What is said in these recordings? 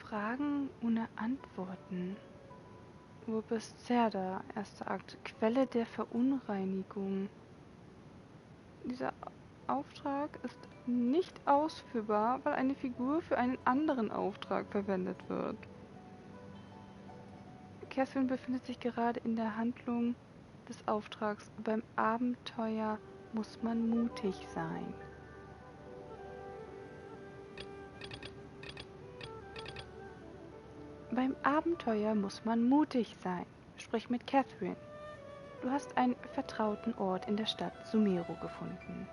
Fragen ohne Antworten. Vulpes Zerda, erster Akt. Quelle der Verunreinigung. Dieser Auftrag ist nicht ausführbar, weil eine Figur für einen anderen Auftrag verwendet wird. Catherine befindet sich gerade in der Handlung des Auftrags. Beim Abenteuer muss man mutig sein. Beim Abenteuer muss man mutig sein. Sprich mit Catherine. Du hast einen vertrauten Ort in der Stadt Sumeru gefunden.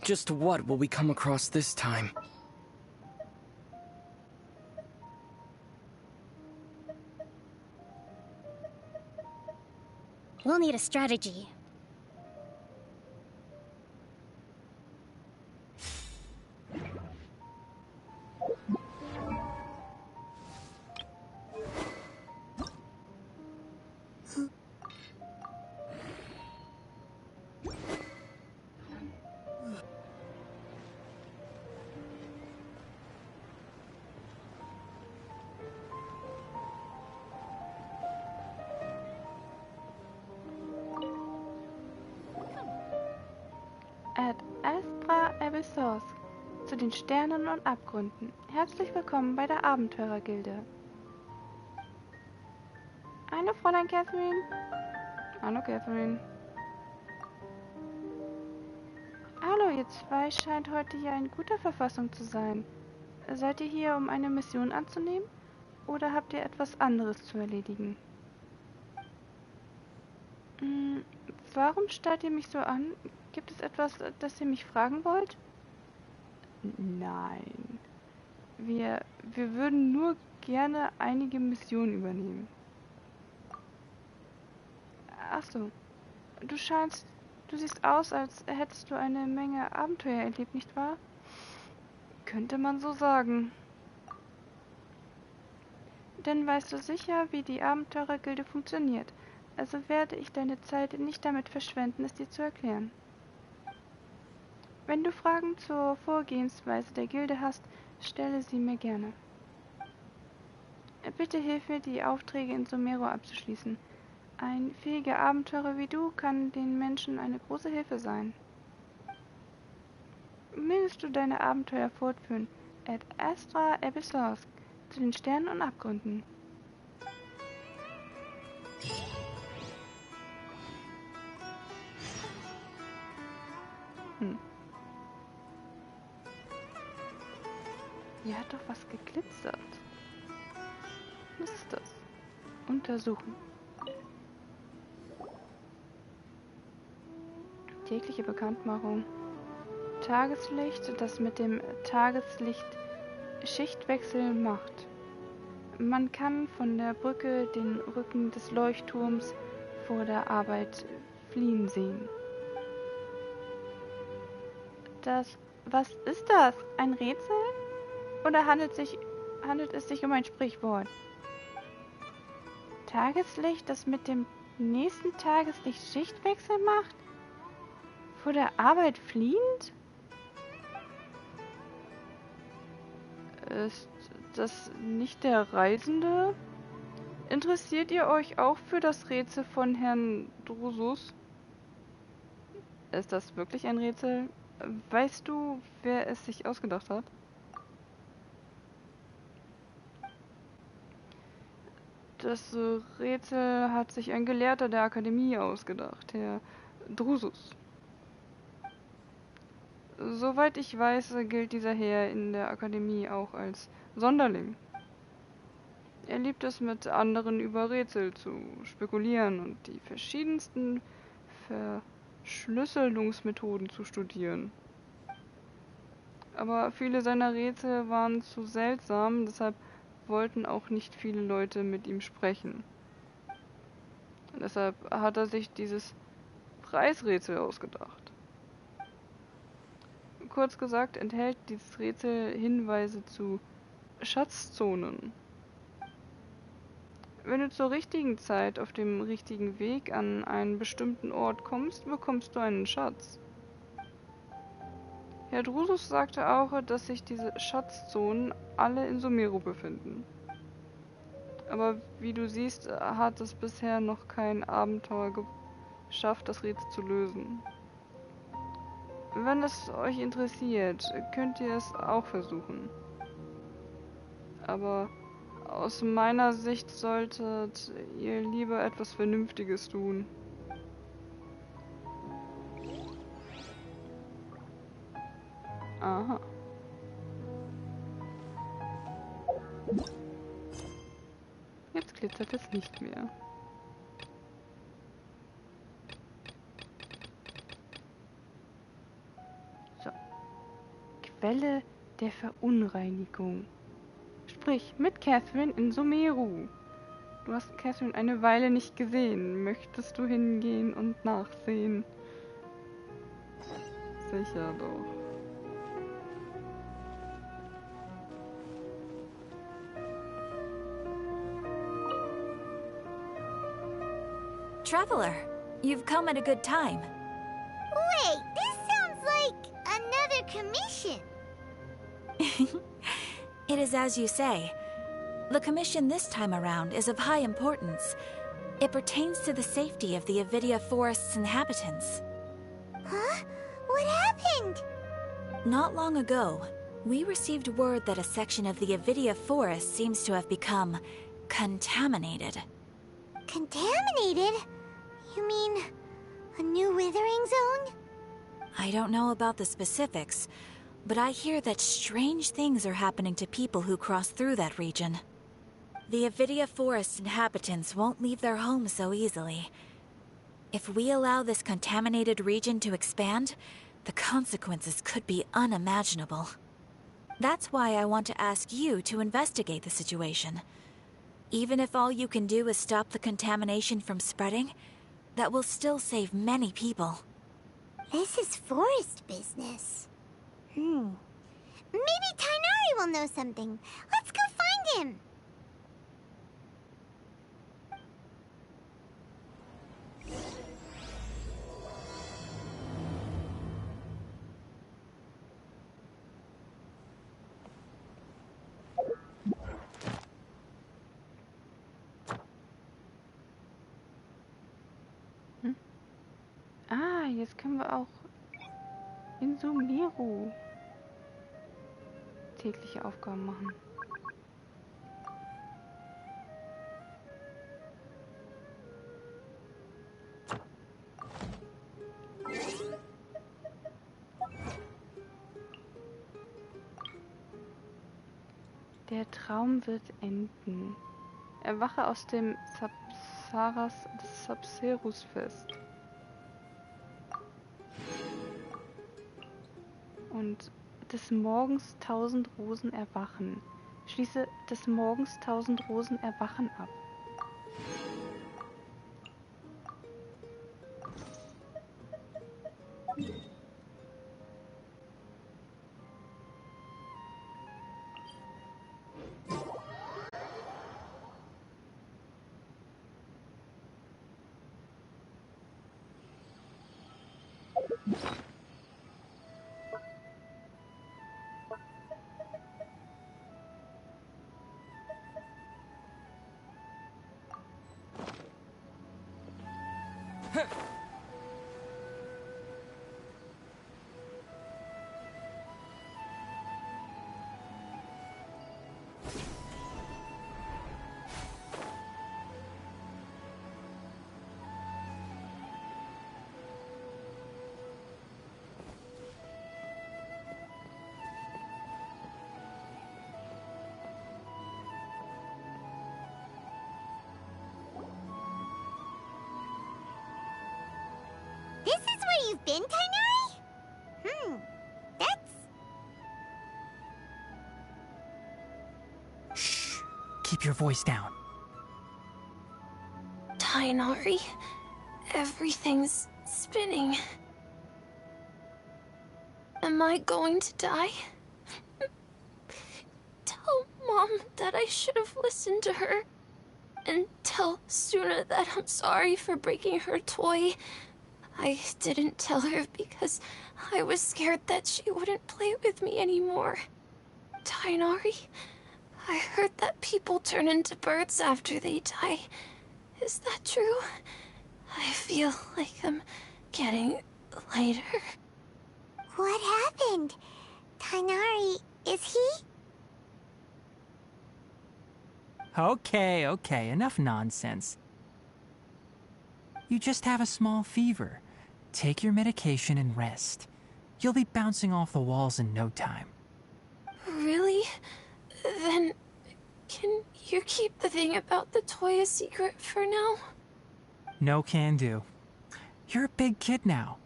Just what will we come across this time? We'll need a strategy. Ad Astra Abyssos, zu den Sternen und Abgründen. Herzlich willkommen bei der Abenteurergilde. Hallo, Fräulein Catherine. Hallo, Catherine. Hallo, ihr zwei scheint heute hier in guter Verfassung zu sein. Seid ihr hier, um eine Mission anzunehmen? Oder habt ihr etwas anderes zu erledigen? Warum starrt ihr mich so an? Gibt es etwas, das ihr mich fragen wollt? Nein. Wir würden nur gerne einige Missionen übernehmen. Ach so. Du siehst aus, als hättest du eine Menge Abenteuer erlebt, nicht wahr? Könnte man so sagen. Denn weißt du sicher, wie die Abenteurergilde funktioniert. Also werde ich deine Zeit nicht damit verschwenden, es dir zu erklären. Wenn du Fragen zur Vorgehensweise der Gilde hast, stelle sie mir gerne. Bitte hilf mir, die Aufträge in Sumeru abzuschließen. Ein fähiger Abenteurer wie du kann den Menschen eine große Hilfe sein. Mögest du deine Abenteuer fortführen. Ad Astra Abyssos, zu den Sternen und Abgründen. Hier hat doch was geglitzert. Was ist das? Untersuchen. Tägliche Bekanntmachung. Tageslicht, das mit dem Tageslicht Schichtwechsel macht. Man kann von der Brücke den Rücken des Leuchtturms vor der Arbeit fliehen sehen. Was ist das? Ein Rätsel? Oder handelt es sich um ein Sprichwort? Tageslicht, das mit dem nächsten Tageslicht Schichtwechsel macht? Vor der Arbeit fliehend? Ist das nicht der Reisende? Interessiert ihr euch auch für das Rätsel von Herrn Drusus? Ist das wirklich ein Rätsel? Weißt du, wer es sich ausgedacht hat? Das Rätsel hat sich ein Gelehrter der Akademie ausgedacht, Herr Drusus. Soweit ich weiß, gilt dieser Herr in der Akademie auch als Sonderling. Er liebt es, mit anderen über Rätsel zu spekulieren und die verschiedensten Verschlüsselungsmethoden zu studieren. Aber viele seiner Rätsel waren zu seltsam, deshalb wollten auch nicht viele Leute mit ihm sprechen. Und deshalb hat er sich dieses Preisrätsel ausgedacht. Kurz gesagt enthält dieses Rätsel Hinweise zu Schatzzonen. Wenn du zur richtigen Zeit auf dem richtigen Weg an einen bestimmten Ort kommst, bekommst du einen Schatz. Herr Drusus sagte auch, dass sich diese Schatzzonen alle in Sumeru befinden. Aber wie du siehst, hat es bisher noch kein Abenteuer geschafft, das Rätsel zu lösen. Wenn es euch interessiert, könnt ihr es auch versuchen. Aber aus meiner Sicht solltet ihr lieber etwas Vernünftiges tun. Aha. Jetzt glitzert es nicht mehr. So. Quelle der Verunreinigung. Sprich mit Catherine in Sumeru. Du hast Catherine eine Weile nicht gesehen. Möchtest du hingehen und nachsehen? Sicher doch. Traveler, you've come at a good time. Wait, this sounds like another commission. It is as you say. The commission this time around is of high importance. It pertains to the safety of the Avidia Forest's inhabitants. Huh? What happened? Not long ago, we received word that a section of the Avidia Forest seems to have become contaminated. Contaminated? You mean a new withering zone? I don't know about the specifics, but I hear that strange things are happening to people who cross through that region. The Avidia Forest inhabitants won't leave their homes so easily. If we allow this contaminated region to expand, the consequences could be unimaginable. That's why I want to ask you to investigate the situation. Even if all you can do is stop the contamination from spreading, that will still save many people. This is forest business. Maybe Tighnari will know something. Let's go find him. Ah, jetzt können wir auch in Sumeru tägliche Aufgaben machen. Der Traum wird enden. Erwache aus dem Sapserus-Fest. Und des Morgens 1000 Rosen erwachen. Schließe des Morgens 1000 Rosen erwachen ab. This is where you've been, Tighnari? That's... Shh. Keep your voice down. Tighnari. Everything's spinning. Am I going to die? Tell Mom that I should have listened to her. And tell Suna that I'm sorry for breaking her toy. I didn't tell her because I was scared that she wouldn't play with me anymore. Tighnari, I heard that people turn into birds after they die. Is that true? I feel like I'm getting lighter. What happened? Tighnari, is he? Okay, enough nonsense. You just have a small fever. Take your medication and rest. You'll be bouncing off the walls in no time. Really? Then, can you keep the thing about the toy a secret for now? No can do. You're a big kid now.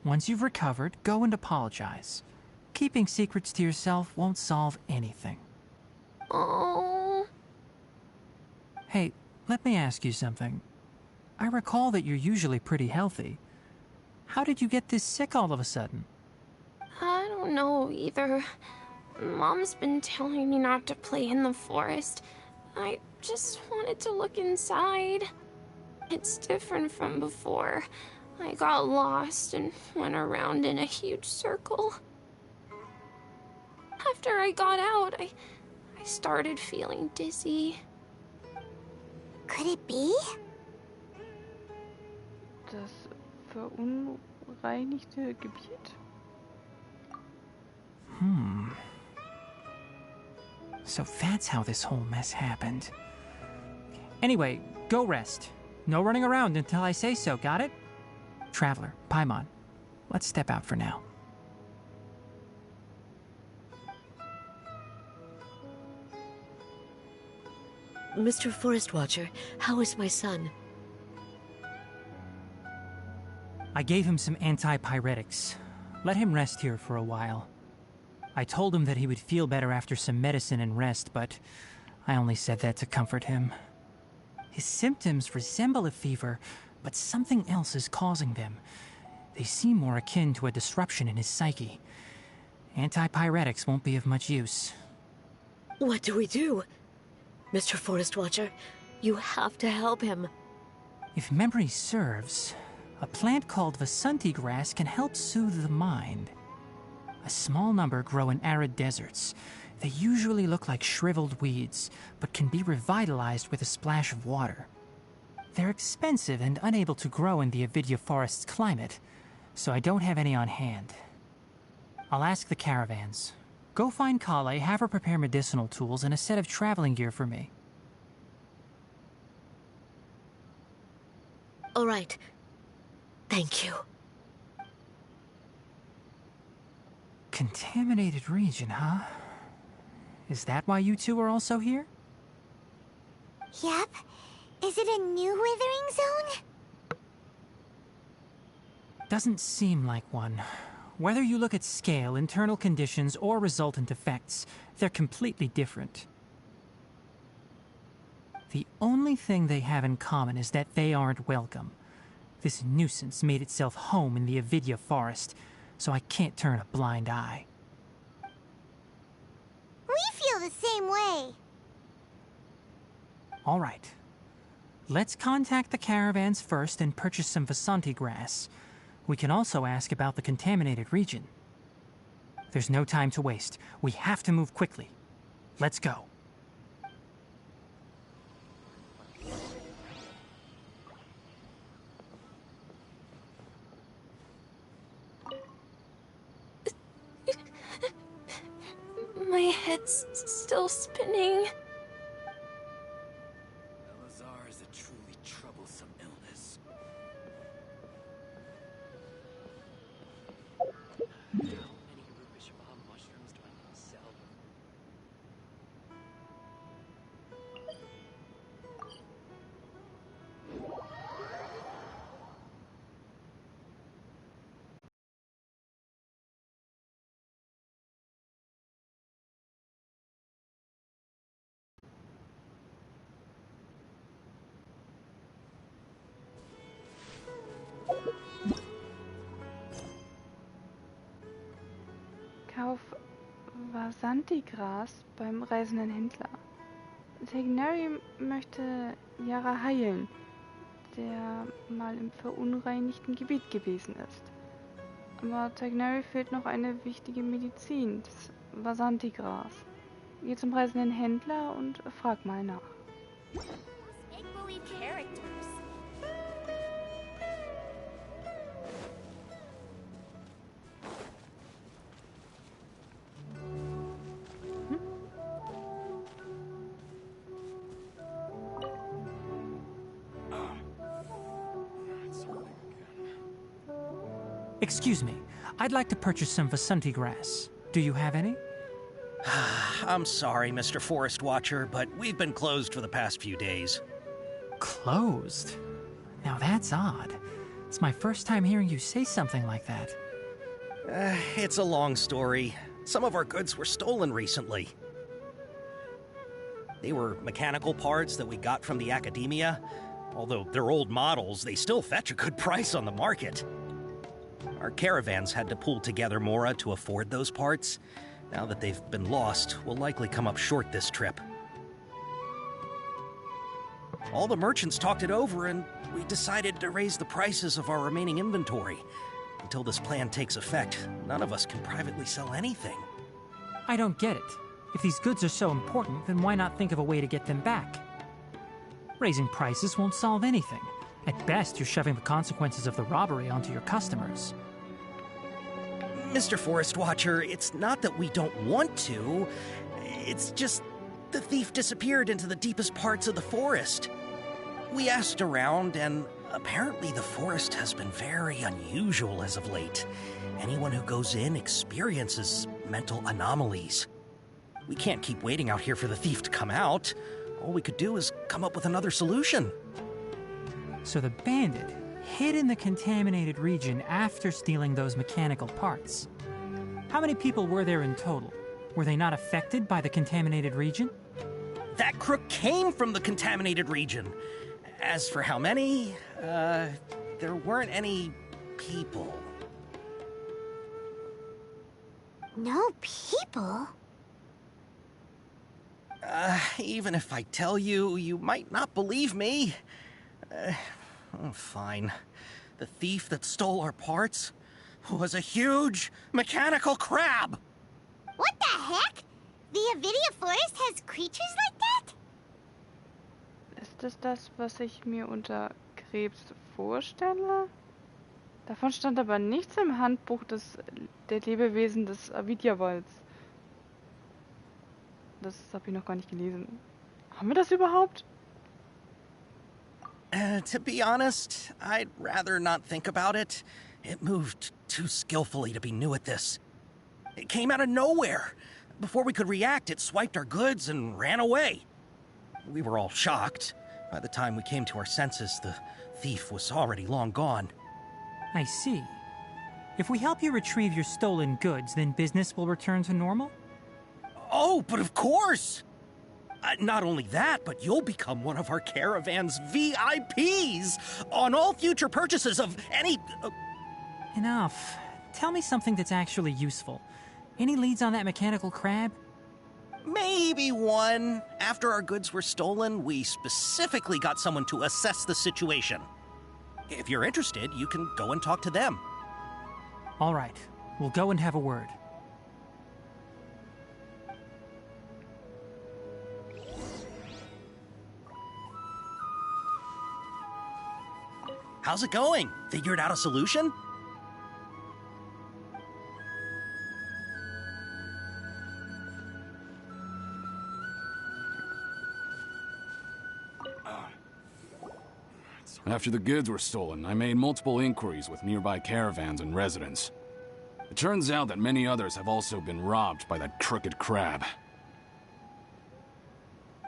Once you've recovered, go and apologize. Keeping secrets to yourself won't solve anything. Oh. Hey, let me ask you something. I recall that you're usually pretty healthy. How did you get this sick all of a sudden? I don't know either. Mom's been telling me not to play in the forest. I just wanted to look inside. It's different from before. I got lost and went around in a huge circle. After I got out, I started feeling dizzy. Could it be? Das verunreinigte Gebiet? So that's how this whole mess happened. Anyway, go rest. No running around until I say so, got it? Traveler, Paimon, let's step out for now. Mr. Forest Watcher, how is my son? I gave him some antipyretics. Let him rest here for a while. I told him that he would feel better after some medicine and rest, but I only said that to comfort him. His symptoms resemble a fever, but something else is causing them. They seem more akin to a disruption in his psyche. Antipyretics won't be of much use. What do we do? Mr. Forest Watcher, you have to help him. If memory serves, a plant called Vasanti grass can help soothe the mind. A small number grow in arid deserts. They usually look like shriveled weeds, but can be revitalized with a splash of water. They're expensive and unable to grow in the Avidya forest's climate, so I don't have any on hand. I'll ask the caravans. Go find Collei, have her prepare medicinal tools and a set of traveling gear for me. All right. Thank you. Contaminated region, huh? Is that why you two are also here? Yep. Is it a new withering zone? Doesn't seem like one. Whether you look at scale, internal conditions, or resultant effects, they're completely different. The only thing they have in common is that they aren't welcome. This nuisance made itself home in the Avidya forest, so I can't turn a blind eye. We feel the same way. All right. Let's contact the caravans first and purchase some Vasanti grass. We can also ask about the contaminated region. There's no time to waste. We have to move quickly. Let's go. My head's still spinning. Elazar is a truly troublesome illness. How many Rubish bomb mushrooms do I need to sell? Vasantigras beim reisenden Händler. Tighnari möchte Yara heilen, der mal im verunreinigten Gebiet gewesen ist. Aber Tighnari fehlt noch eine wichtige Medizin, das Vasantigras. Geh zum reisenden Händler und frag mal nach. Make-believe characters. Excuse me, I'd like to purchase some Vasanti grass. Do you have any? I'm sorry, Mr. Forest Watcher, but we've been closed for the past few days. Closed? Now that's odd. It's my first time hearing you say something like that. It's a long story. Some of our goods were stolen recently. They were mechanical parts that we got from the academia. Although they're old models, they still fetch a good price on the market. Our caravans had to pool together more to afford those parts. Now that they've been lost, we'll likely come up short this trip. All the merchants talked it over, and we decided to raise the prices of our remaining inventory. Until this plan takes effect, none of us can privately sell anything. I don't get it. If these goods are so important, then why not think of a way to get them back? Raising prices won't solve anything. At best, you're shoving the consequences of the robbery onto your customers. Mr. Forest Watcher, it's not that we don't want to. It's just the thief disappeared into the deepest parts of the forest. We asked around, and apparently the forest has been very unusual as of late. Anyone who goes in experiences mental anomalies. We can't keep waiting out here for the thief to come out. All we could do is come up with another solution. So the bandit hid in the contaminated region after stealing those mechanical parts. How many people were there in total? Were they not affected by the contaminated region? That crook came from the contaminated region. As for how many, there weren't any people. No people? Even if I tell you, you might not believe me. Fine. The thief that stole our parts was a huge mechanical crab! What the heck? The Avidia Forest has creatures like that? Ist es das, was ich mir unter Krebs vorstelle? Davon stand aber nichts im Handbuch der Lebewesen des Avidia-Walds. Das habe ich noch gar nicht gelesen. Haben wir das überhaupt? To be honest, I'd rather not think about it. It moved too skillfully to be new at this. It came out of nowhere. Before we could react, it swiped our goods and ran away. We were all shocked. By the time we came to our senses, the thief was already long gone. I see. If we help you retrieve your stolen goods, then business will return to normal? Oh, but of course! Not only that, but you'll become one of our caravan's VIPs on all future purchases of any... Enough. Tell me something that's actually useful. Any leads on that mechanical crab? Maybe one. After our goods were stolen, we specifically got someone to assess the situation. If you're interested, you can go and talk to them. All right. We'll go and have a word. How's it going? Figured out a solution? After the goods were stolen, I made multiple inquiries with nearby caravans and residents. It turns out that many others have also been robbed by that crooked crab.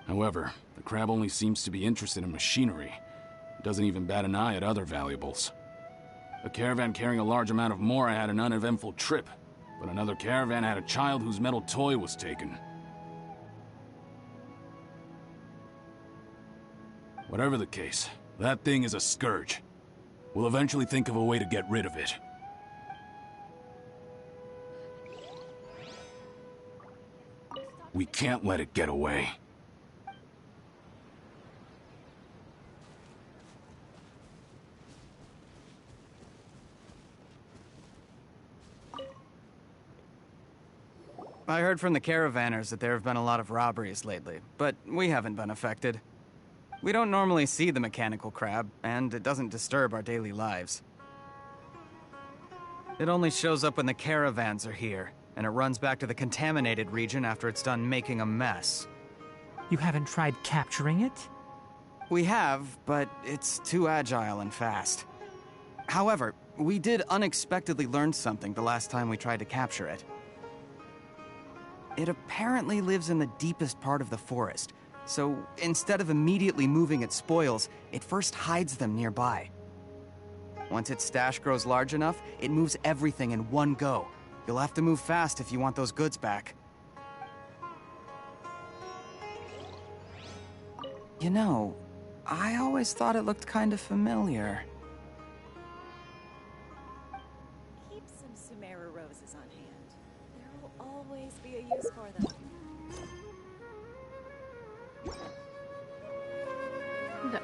However, the crab only seems to be interested in machinery. It doesn't even bat an eye at other valuables. A caravan carrying a large amount of mora had an uneventful trip, but another caravan had a child whose metal toy was taken. Whatever the case, that thing is a scourge. We'll eventually think of a way to get rid of it. We can't let it get away. I heard from the caravanners that there have been a lot of robberies lately, but we haven't been affected. We don't normally see the mechanical crab, and it doesn't disturb our daily lives. It only shows up when the caravans are here, and it runs back to the contaminated region after it's done making a mess. You haven't tried capturing it? We have, but it's too agile and fast. However, we did unexpectedly learn something the last time we tried to capture it. It apparently lives in the deepest part of the forest, so instead of immediately moving its spoils, it first hides them nearby. Once its stash grows large enough, it moves everything in one go. You'll have to move fast if you want those goods back. You know, I always thought it looked kind of familiar. Keep some Sumeru roses on hand. There will always be a use for them. No.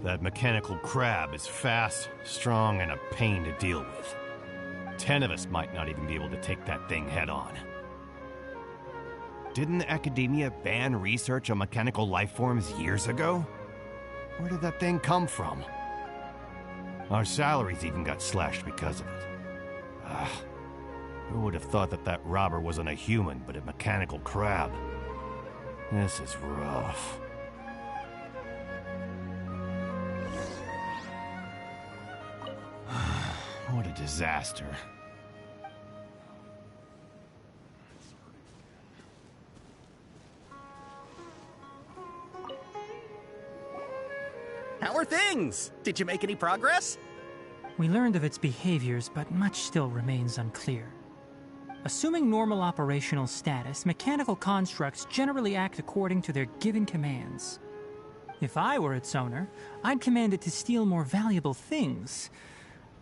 That mechanical crab is fast, strong, and a pain to deal with. 10 of us might not even be able to take that thing head on. Didn't academia ban research on mechanical life forms years ago? Where did that thing come from? Our salaries even got slashed because of it. Who would have thought that that robber wasn't a human, but a mechanical crab? This is rough. What a disaster. How are things? Did you make any progress? We learned of its behaviors, but much still remains unclear. Assuming normal operational status, mechanical constructs generally act according to their given commands. If I were its owner, I'd command it to steal more valuable things.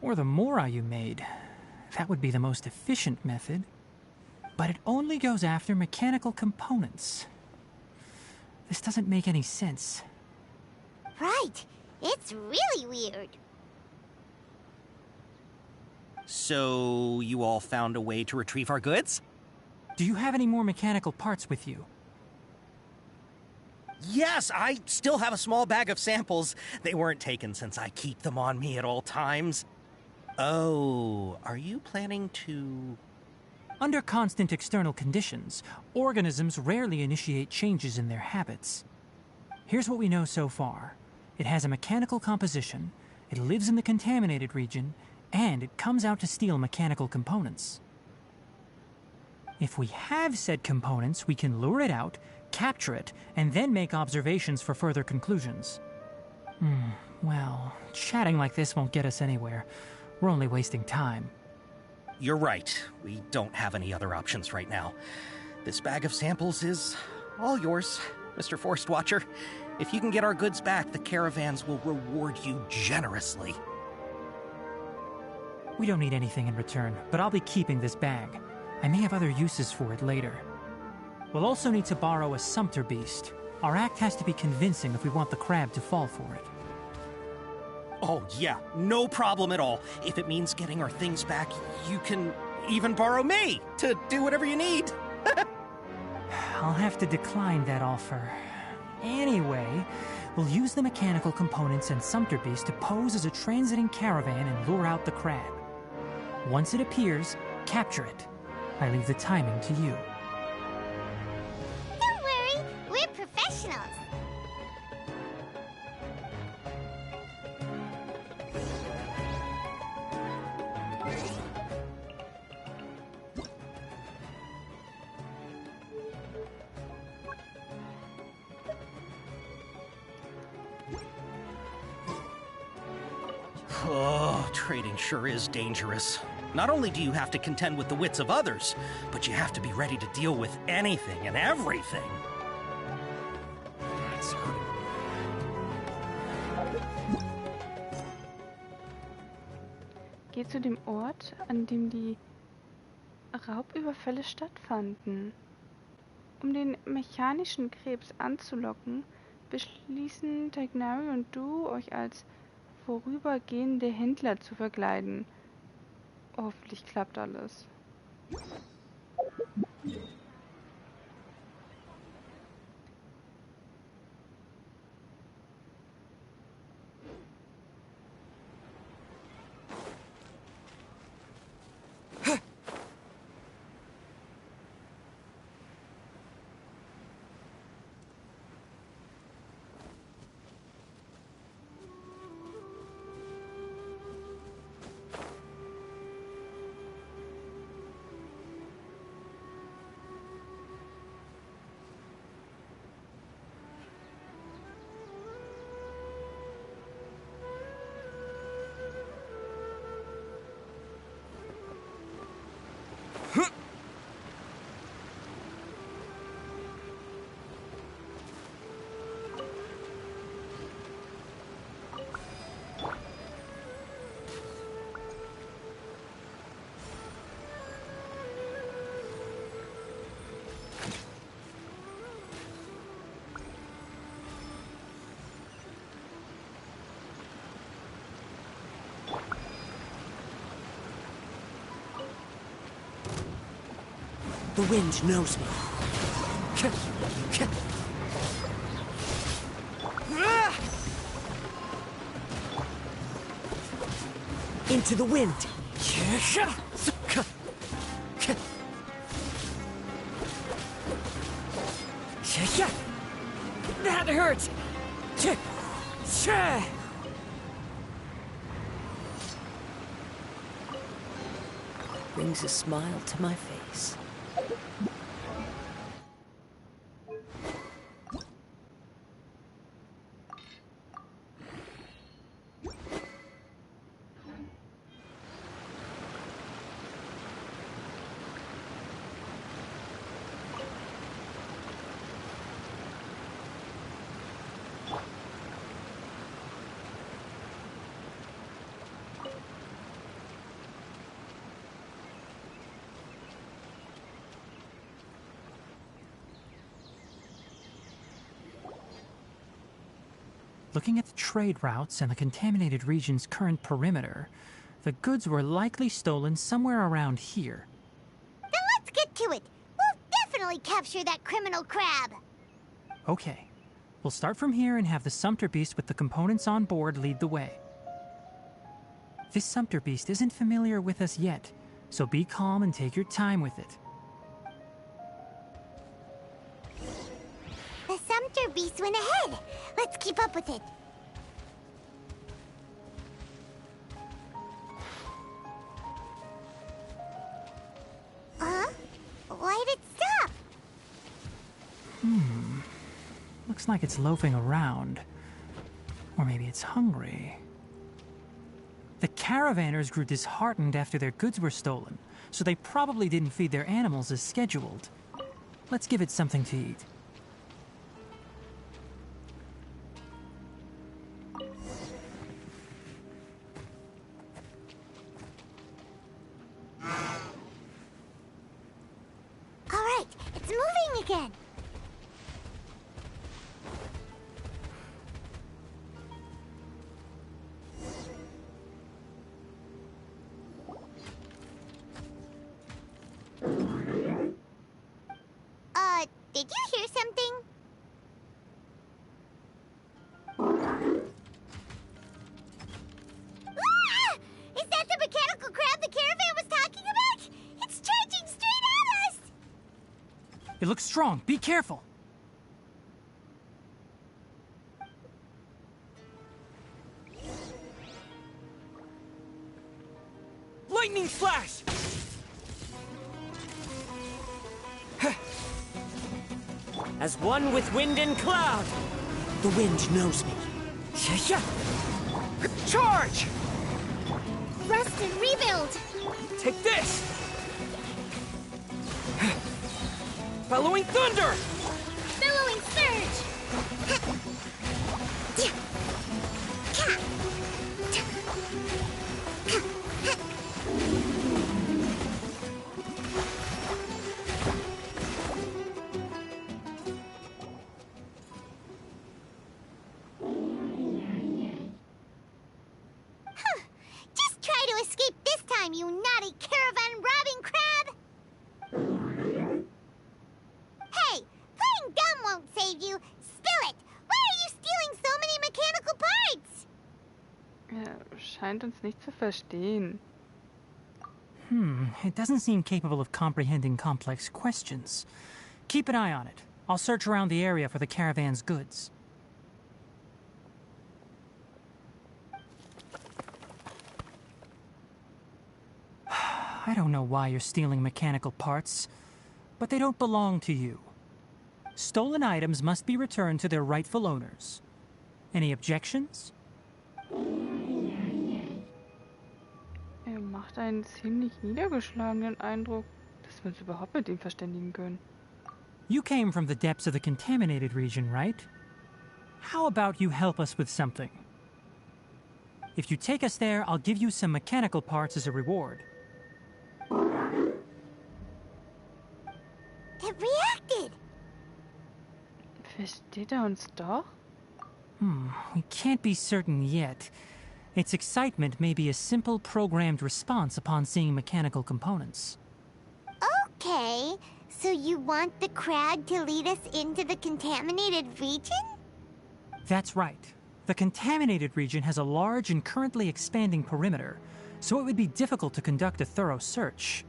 Or the Mora you made. That would be the most efficient method. But it only goes after mechanical components. This doesn't make any sense. Right. It's really weird. So, you all found a way to retrieve our goods? Do you have any more mechanical parts with you? Yes, I still have a small bag of samples. They weren't taken since I keep them on me at all times. Oh, are you planning to... Under constant external conditions, organisms rarely initiate changes in their habits. Here's what we know so far. It has a mechanical composition, it lives in the contaminated region, and it comes out to steal mechanical components. If we have said components, we can lure it out, capture it, and then make observations for further conclusions. Well, chatting like this won't get us anywhere. We're only wasting time. You're right. We don't have any other options right now. This bag of samples is all yours, Mr. Forest Watcher. If you can get our goods back, the caravans will reward you generously. We don't need anything in return, but I'll be keeping this bag. I may have other uses for it later. We'll also need to borrow a sumpter beast. Our act has to be convincing if we want the crab to fall for it. Oh, yeah, no problem at all. If it means getting our things back, you can even borrow me to do whatever you need. I'll have to decline that offer. Anyway, we'll use the mechanical components and sumpter beast to pose as a transiting caravan and lure out the crab. Once it appears, capture it. I leave the timing to you. Don't worry, we're professionals. Oh, trading sure is dangerous. Not only do you have to contend with the wits of others, but you have to be ready to deal with anything and everything. Geh zu dem Ort, an dem die Raubüberfälle stattfanden. Um den mechanischen Krebs anzulocken, beschließen Tighnari und du, euch als vorübergehende Händler zu verkleiden. Hoffentlich klappt alles. The wind knows me. Into the wind. That hurts. Brings a smile to my face. Looking at the trade routes and the contaminated region's current perimeter, the goods were likely stolen somewhere around here. Then let's get to it. We'll definitely capture that criminal crab. Okay. We'll start from here and have the Sumpter Beast with the components on board lead the way. This Sumpter Beast isn't familiar with us yet, so be calm and take your time with it. The Sumpter Beast went ahead. Let's keep up with it. Huh? Why'd it stop? Looks like it's loafing around. Or maybe it's hungry. The caravanners grew disheartened after their goods were stolen, so they probably didn't feed their animals as scheduled. Let's give it something to eat. Again. Did you hear something? Ah! Is that the mechanical crab the caravan was talking about? It's charging straight at us! It looks strong. Be careful. Lightning flash! As one with wind and cloud. The wind knows me. Charge! Rest and rebuild! Take this! Bellowing thunder! Billowing surge! scheint uns nicht zu verstehen. It doesn't seem capable of comprehending complex questions. Keep an eye on it. I'll search around the area for the caravan's goods. I don't know why you're stealing mechanical parts, but they don't belong to you. Stolen items must be returned to their rightful owners. Any objections? Er macht einen ziemlich niedergeschlagenen Eindruck, dass wir uns überhaupt mit ihm verständigen können. You came from the depths of the contaminated region, right? How about you help us with something? If you take us there, I'll give you some mechanical parts as a reward. It reacted! Versteht er uns doch? We can't be certain yet. Its excitement may be a simple programmed response upon seeing mechanical components. Okay, so you want the crag to lead us into the contaminated region? That's right. The contaminated region has a large and currently expanding perimeter, so it would be difficult to conduct a thorough search.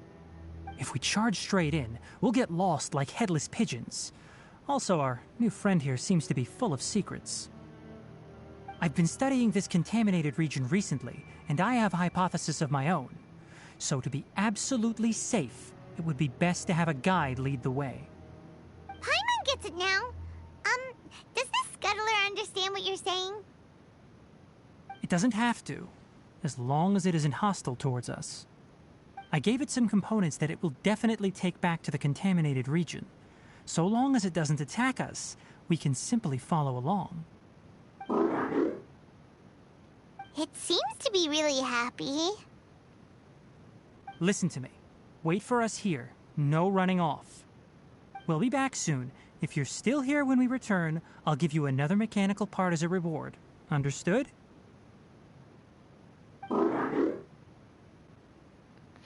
If we charge straight in, we'll get lost like headless pigeons. Also, our new friend here seems to be full of secrets. I've been studying this contaminated region recently, and I have a hypothesis of my own. So to be absolutely safe, it would be best to have a guide lead the way. Paimon gets it now. Does the scuttler understand what you're saying? It doesn't have to, as long as it isn't hostile towards us. I gave it some components that it will definitely take back to the contaminated region. So long as it doesn't attack us, we can simply follow along. It seems to be really happy. Listen to me. Wait for us here. No running off. We'll be back soon. If you're still here when we return, I'll give you another mechanical part as a reward. Understood?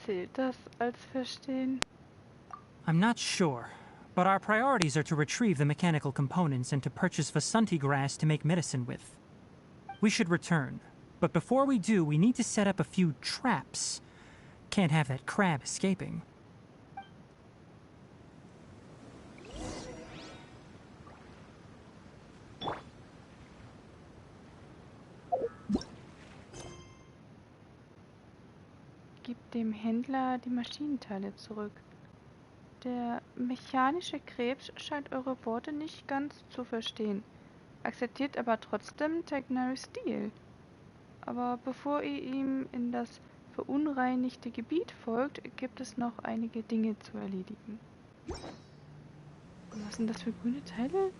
Zählt das als Verstehen? I'm not sure, but our priorities are to retrieve the mechanical components and to purchase Vasanti grass to make medicine with. We should return, but before we do, we need to set up a few traps. Can't have that crab escaping. Gib dem Händler die Maschinenteile zurück. Der mechanische Krebs scheint eure Worte nicht ganz zu verstehen, akzeptiert aber trotzdem Tighnaris Stil. Aber bevor ihr ihm in das verunreinigte Gebiet folgt, gibt es noch einige Dinge zu erledigen. Was sind das für grüne Teile?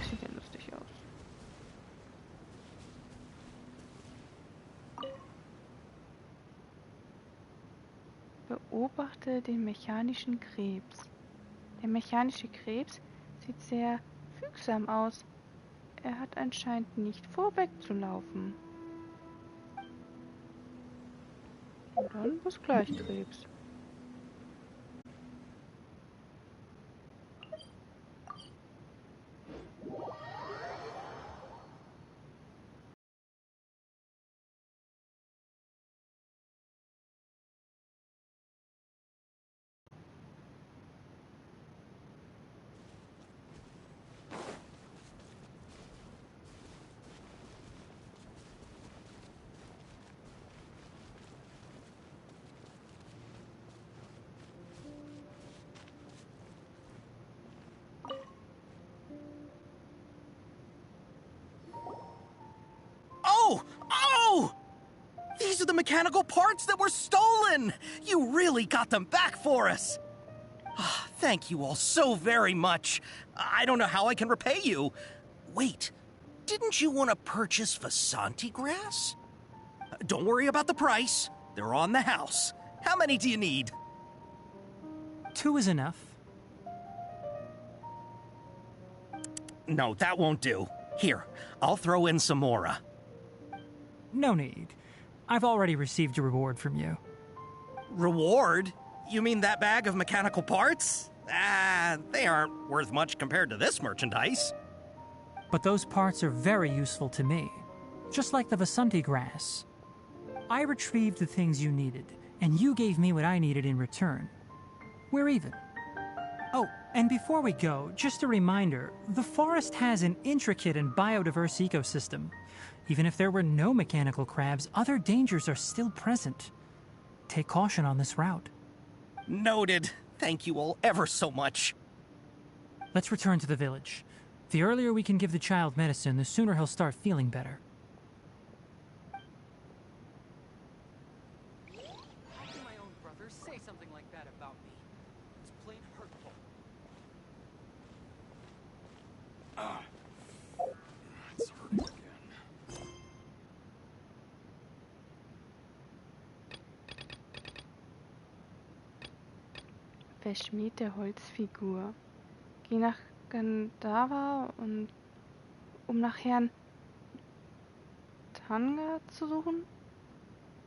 Sieht ja lustig aus. Beobachte den mechanischen Krebs. Der mechanische Krebs sieht sehr fügsam aus. Er hat anscheinend nicht vor, wegzulaufen. Und dann bis gleich, Krebs. Oh! These are the mechanical parts that were stolen! You really got them back for us! Thank you all so very much. I don't know how I can repay you. Wait, didn't you want to purchase Vasanti grass? Don't worry about the price. They're on the house. How many do you need? 2 is enough. No, that won't do. Here, I'll throw in some more. No need. I've already received a reward from you. Reward? You mean that bag of mechanical parts? They aren't worth much compared to this merchandise. But those parts are very useful to me. Just like the Vasanti grass. I retrieved the things you needed, and you gave me what I needed in return. We're even. Oh, and before we go, just a reminder, the forest has an intricate and biodiverse ecosystem. Even if there were no mechanical crabs, other dangers are still present. Take caution on this route. Noted. Thank you all ever so much. Let's return to the village. The earlier we can give the child medicine, the sooner he'll start feeling better. How can my own brother say something like that about me? It's plain hurtful. It's hurting again. Verschmähte Holzfigur. Geh nach Gandhara und um nach Herrn Tanga zu suchen?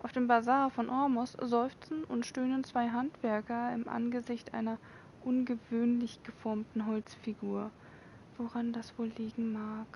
Auf dem Bazar von Ormos seufzen und stöhnen zwei Handwerker im Angesicht einer ungewöhnlich geformten Holzfigur. Woran das wohl liegen mag?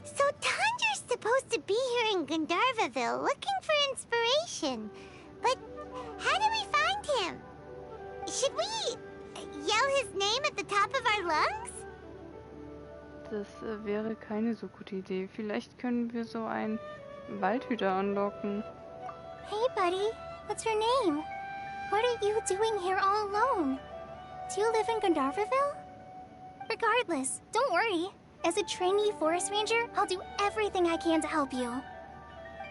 So Tandra's supposed to be here in Gandharvaville looking for inspiration. But how do we find him? Should we yell his name at the top of our lungs? Das wäre keine so gute Idee. Vielleicht können wir so einen Waldhüter anlocken. Hey, buddy. What's your name? What are you doing here all alone? Do you live in Gandharvaville? Regardless, don't worry. As a trainee forest ranger, I'll do everything I can to help you.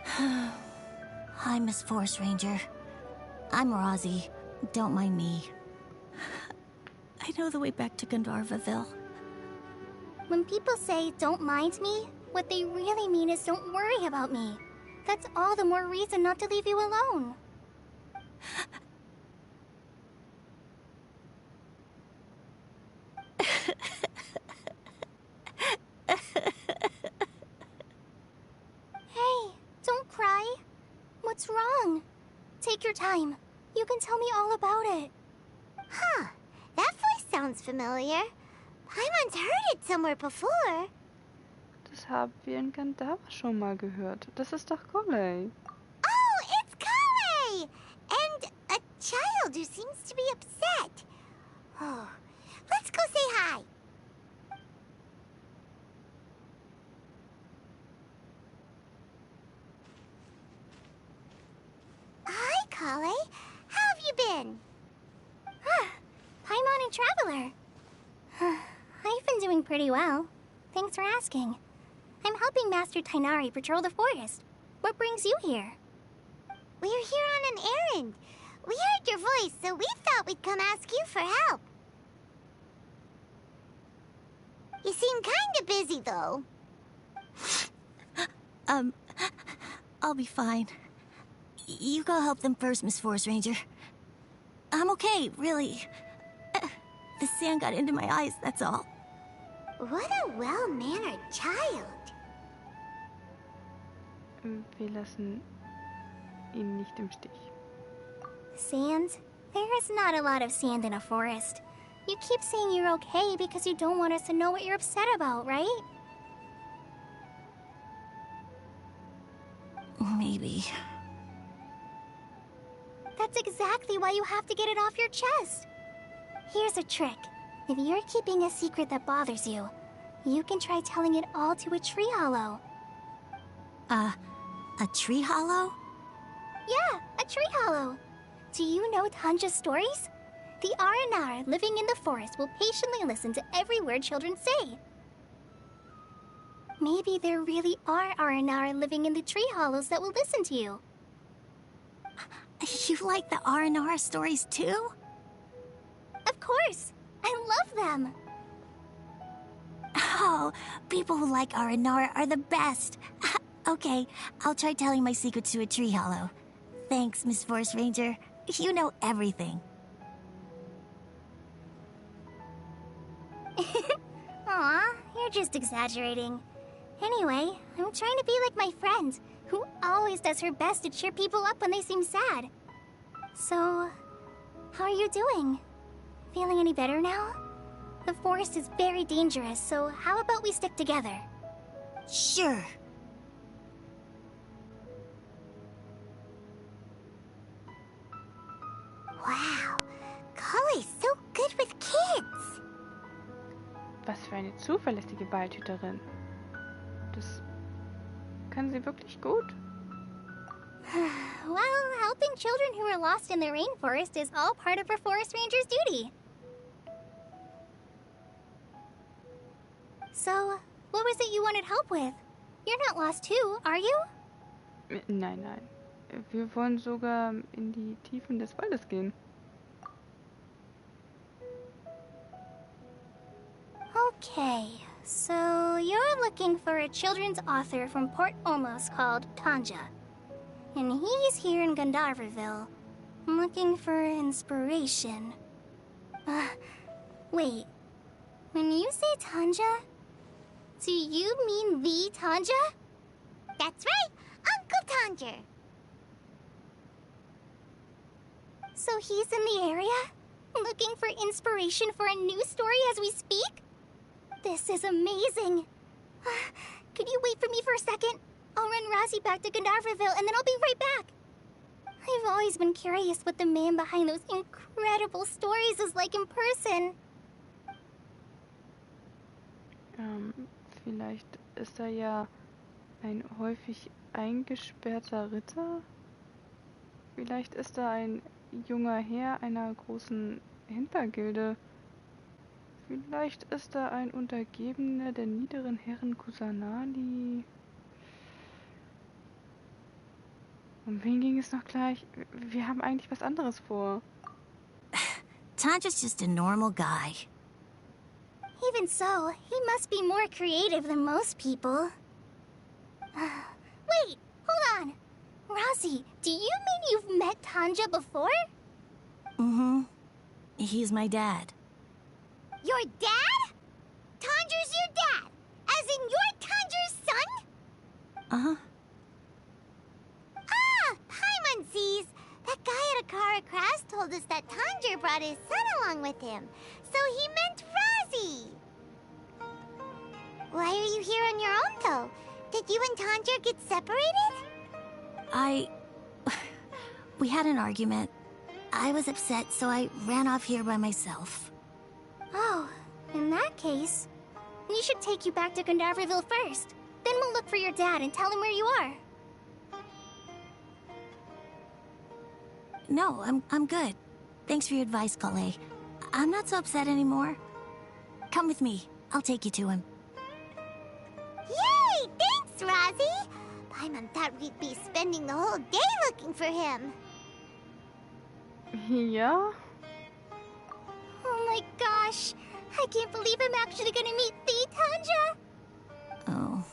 Hi, Miss Forest Ranger. I'm Rozzy. Don't mind me. I know the way back to Gandharvaville. When people say, don't mind me, what they really mean is don't worry about me. That's all the more reason not to leave you alone. Hey, don't cry. What's wrong? Take your time. You can tell me all about it. Huh, that voice sounds familiar. Paimon's heard it somewhere before. Das haben wir in Gandhara schon mal gehört. Das ist doch Collei. Oh, it's Collei! And a child who seems to be upset. Oh, let's go say hi. Hi, Collei. How have you been? Paimon and Traveler. I've been doing pretty well. Thanks for asking. I'm helping Master Tighnari patrol the forest. What brings you here? We're here on an errand. We heard your voice, so we thought we'd come ask you for help. You seem kinda busy, though. I'll be fine. You go help them first, Miss Forest Ranger. I'm okay, really. The sand got into my eyes, that's all. What a well-mannered child. wir lassen ihn nicht im Stich. Sand? There is not a lot of sand in a forest. You keep saying you're okay because you don't want us to know what you're upset about, right? Maybe. That's exactly why you have to get it off your chest. Here's a trick. If you're keeping a secret that bothers you, you can try telling it all to a tree hollow. A tree hollow? Yeah, a tree hollow. Do you know Tanja's stories? The Aranar living in the forest will patiently listen to every word children say. Maybe there really are Aranar living in the tree hollows that will listen to you. You like the R&R stories too? Of course! I love them! Oh, people who like R&R are the best. Okay, I'll try telling my secrets to a tree hollow. Thanks, Miss Forest Ranger. You know everything. Aw, you're just exaggerating. Anyway, I'm trying to be like my friend, who always does her best to cheer people up when they seem sad. So, how are you doing? Feeling any better now? The forest is very dangerous, so how about we stick together? Sure. Wow, Collei's so good with kids. Was für eine zuverlässige Waldhüterin. Das kann sie wirklich gut. Well, helping children who are lost in the rainforest is all part of a forest ranger's duty. So, what was it you wanted help with? You're not lost too, are you? Nein, nein. Wir wollen sogar in die Tiefen des Waldes gehen. Okay, so you're looking for a children's author from Port Olmos called Tanja. And he's here in Gandharville, looking for inspiration. Wait. When you say Tanja, do you mean the Tanja? That's right, Uncle Tanja. So he's in the area, looking for inspiration for a new story as we speak? This is amazing. Could you wait for me for a second? I'll run Razi back to Gandharville and then I'll be right back. I've always been curious what the man behind those incredible stories is like in person. Vielleicht ist er ja ein häufig eingesperrter Ritter. Vielleicht ist er ein junger Herr einer großen Händlergilde. Vielleicht ist er ein Untergebener der niederen Herren Kusanali. Um wen ging es noch gleich? Wir haben eigentlich was anderes vor. Tanja's just a normal guy. Even so, he must be more creative than most people. Wait, hold on. Razi, do you mean you've met Tanja before? Mm-hmm. He's my dad. Your dad? Tanja's your dad? As in you're Tanja's son? Uh-huh. Ah, Paimonsees! That guy at Akara Craft told us that Tanja brought his son along with him. So he meant Razi. Why are you here on your own, though? Did you and Tanja get separated? We had an argument. I was upset, so I ran off here by myself. Oh, in that case, we should take you back to Gandharville first. Then we'll look for your dad and tell him where you are. No, I'm good. Thanks for your advice, Collei. I'm not so upset anymore. Come with me. I'll take you to him. Yay! Thanks, Razi! Paimon thought we'd be spending the whole day looking for him. Ja? Oh my gosh! I can't believe I'm actually gonna meet the Tanja! Oh.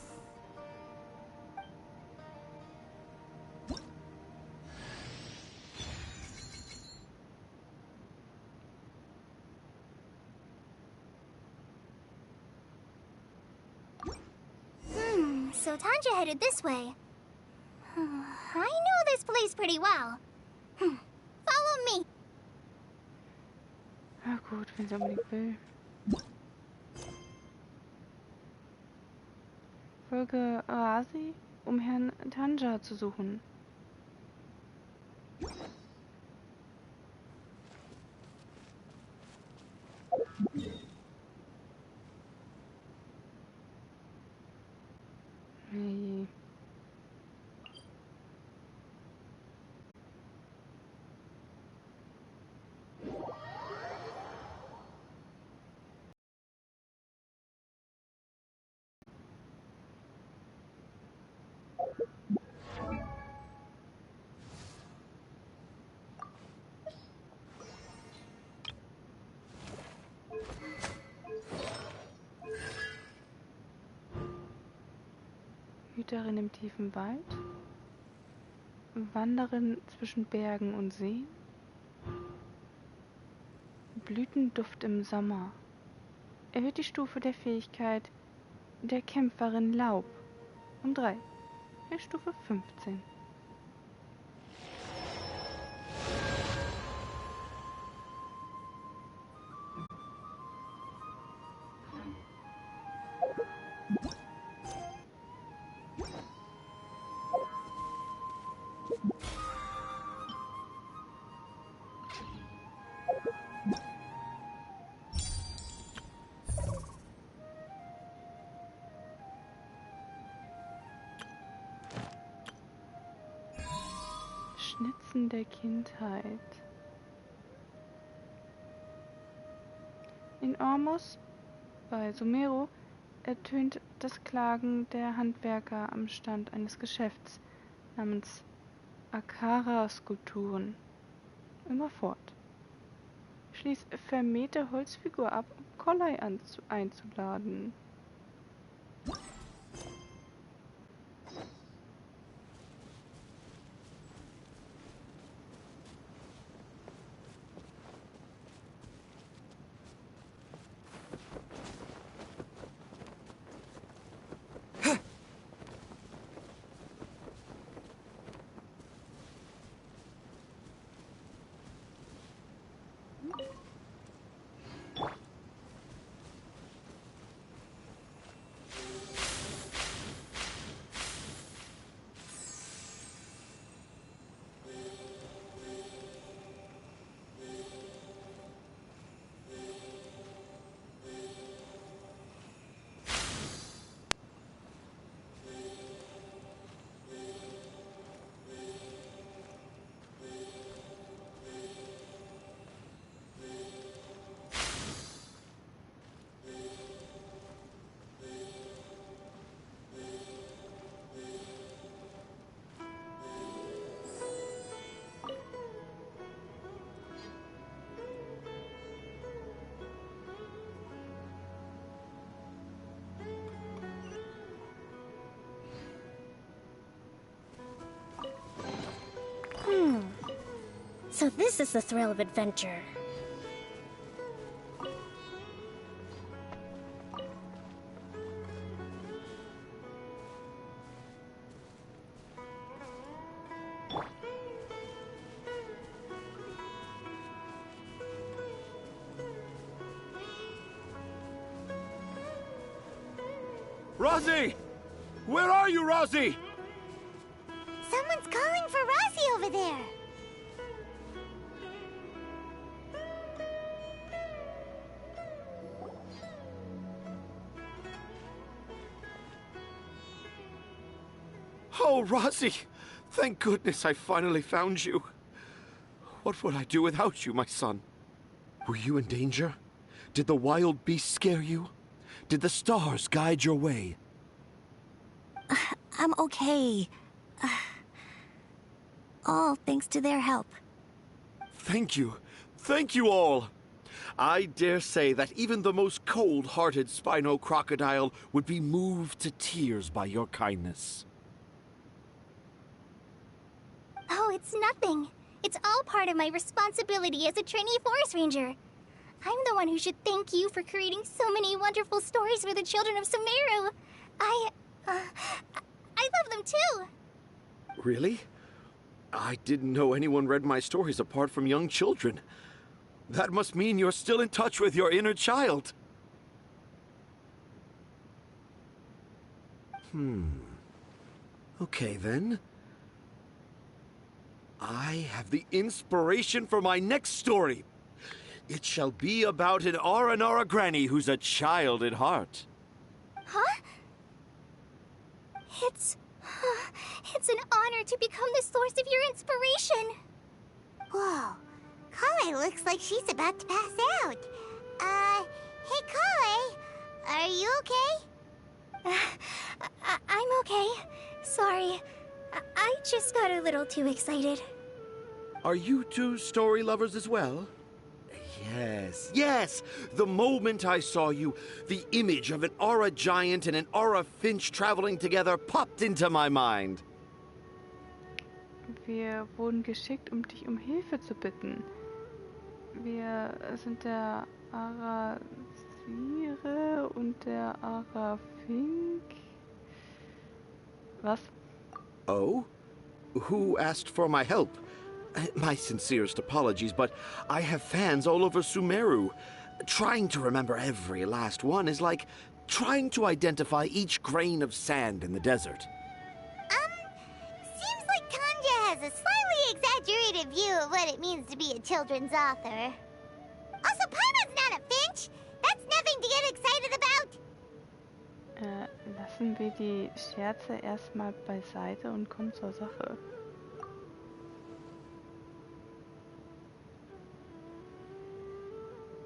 So Tanja headed this way. I know this place pretty well. Follow me. Ja gut, wenn sie unbedingt will. Folge Rasi, um Herrn Tanja zu suchen. Nee. Hüterin im tiefen Wald, Wanderin zwischen Bergen und Seen, Blütenduft im Sommer, erhöht die Stufe der Fähigkeit der Kämpferin Laub um 3, Stufe 15. Schnitzen der Kindheit. In Ormus, bei Sumeru, ertönt das Klagen der Handwerker am Stand eines Geschäfts namens Akara-Skulpturen immer fort. Schließ Verschmähte Holzfigur ab, um Collei einzuladen. So this is the thrill of adventure. Rosie! Where are you, Rosie? Someone's calling for Rosie over there. Oh, Rosie! Thank goodness I finally found you. What would I do without you, my son? Were you in danger? Did the wild beasts scare you? Did the stars guide your way? I'm okay. All thanks to their help. Thank you. Thank you all. I dare say that even the most cold-hearted Spino crocodile would be moved to tears by your kindness. Oh, it's nothing. It's all part of my responsibility as a trainee forest ranger. I'm the one who should thank you for creating so many wonderful stories for the children of Sumeru. I love them too. Really? I didn't know anyone read my stories apart from young children. That must mean you're still in touch with your inner child. Okay, then. I have the inspiration for my next story. It shall be about an Aranara granny who's a child at heart. Huh? It's an honor to become the source of your inspiration. Whoa. Collei looks like she's about to pass out. Hey Collei, are you okay? I'm okay. Sorry. I just got a little too excited. Are you two story lovers as well? Yes. The moment I saw you, the image of an Aura giant and an Aura finch traveling together popped into my mind. Wir wurden geschickt, um dich um Hilfe zu bitten. Wir sind der Arasire und der Arafink. Was? Oh? Who asked for my help? My sincerest apologies, but I have fans all over Sumeru. Trying to remember every last one is like trying to identify each grain of sand in the desert. Seems like Tanja has a slightly exaggerated view of what it means to be a children's author. Also, Paimon's not a finch. That's nothing to get excited about. Lassen wir die Scherze erstmal beiseite und kommen zur Sache.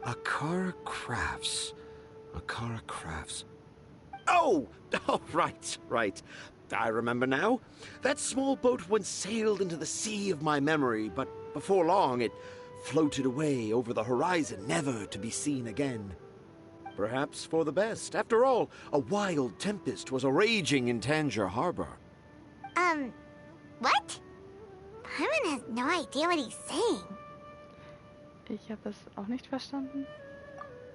Akara Crafts. Oh, right. I remember now. That small boat once sailed into the sea of my memory, but before long it floated away over the horizon, never to be seen again. Perhaps for the best. After all, a wild tempest was raging in Tanger Harbor. What? Paimon has no idea what he's saying. Ich habe es auch nicht verstanden.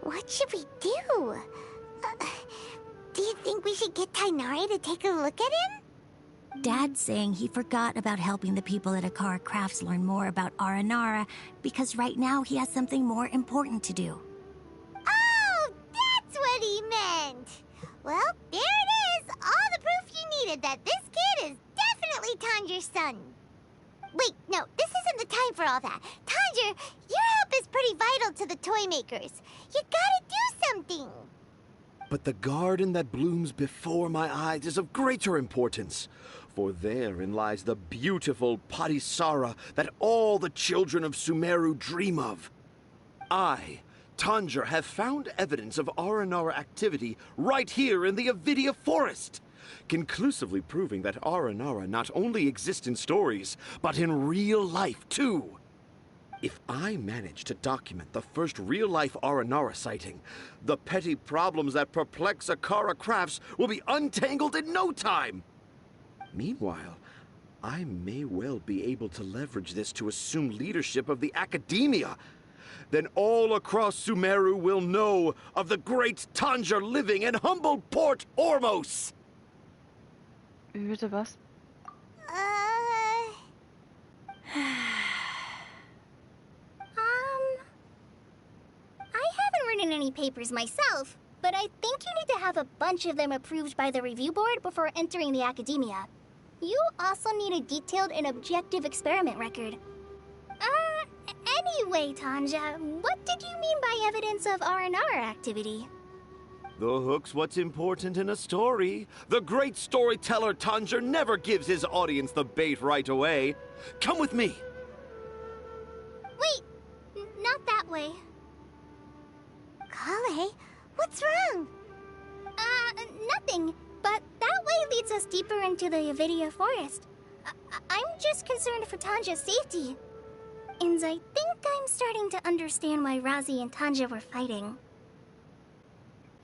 What should we do? Do you think we should get Tighnari to take a look at him? Dad's saying he forgot about helping the people at Akara Crafts learn more about Aranara because right now he has something more important to do. Oh, that's what he meant! Well, there it is! All the proof you needed that this kid is definitely Tanger's son. Wait, no, this isn't the time for all that. Tanger, your help is pretty vital to the toy makers. You gotta do something! But the garden that blooms before my eyes is of greater importance, for therein lies the beautiful Patisara that all the children of Sumeru dream of. I, Tanger, have found evidence of Aranara activity right here in the Avidia Forest, conclusively proving that Aranara not only exist in stories, but in real life too. If I manage to document the first real-life Aranara sighting, the petty problems that perplex Akara Crafts will be untangled in no time. Meanwhile, I may well be able to leverage this to assume leadership of the academia. Then all across Sumeru will know of the great Tanger living in humble Port Ormos. Wie bitte was? I haven't written any papers myself, but I think you need to have a bunch of them approved by the review board before entering the academia. You also need a detailed and objective experiment record. Anyway, Tanja, what did you mean by evidence of Aranara activity? The hook's what's important in a story. The great storyteller Tanger never gives his audience the bait right away. Come with me. Wait, not that way. Collei, what's wrong? Nothing. But that way leads us deeper into the Avidia Forest. I'm just concerned for Tanja's safety. And I think I'm starting to understand why Razi and Tanja were fighting.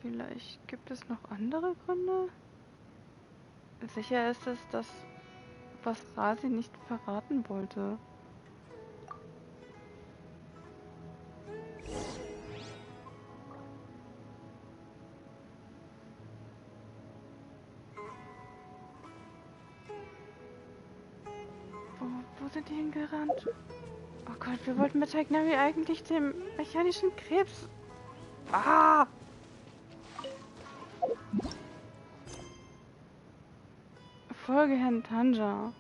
Vielleicht gibt es noch andere Gründe? Sicher ist es das, was Razi nicht verraten wollte. sind die hingerannt? Oh Gott, wir wollten mit Tighnari eigentlich dem mechanischen Krebs... Ah! Folge Herrn Tanja.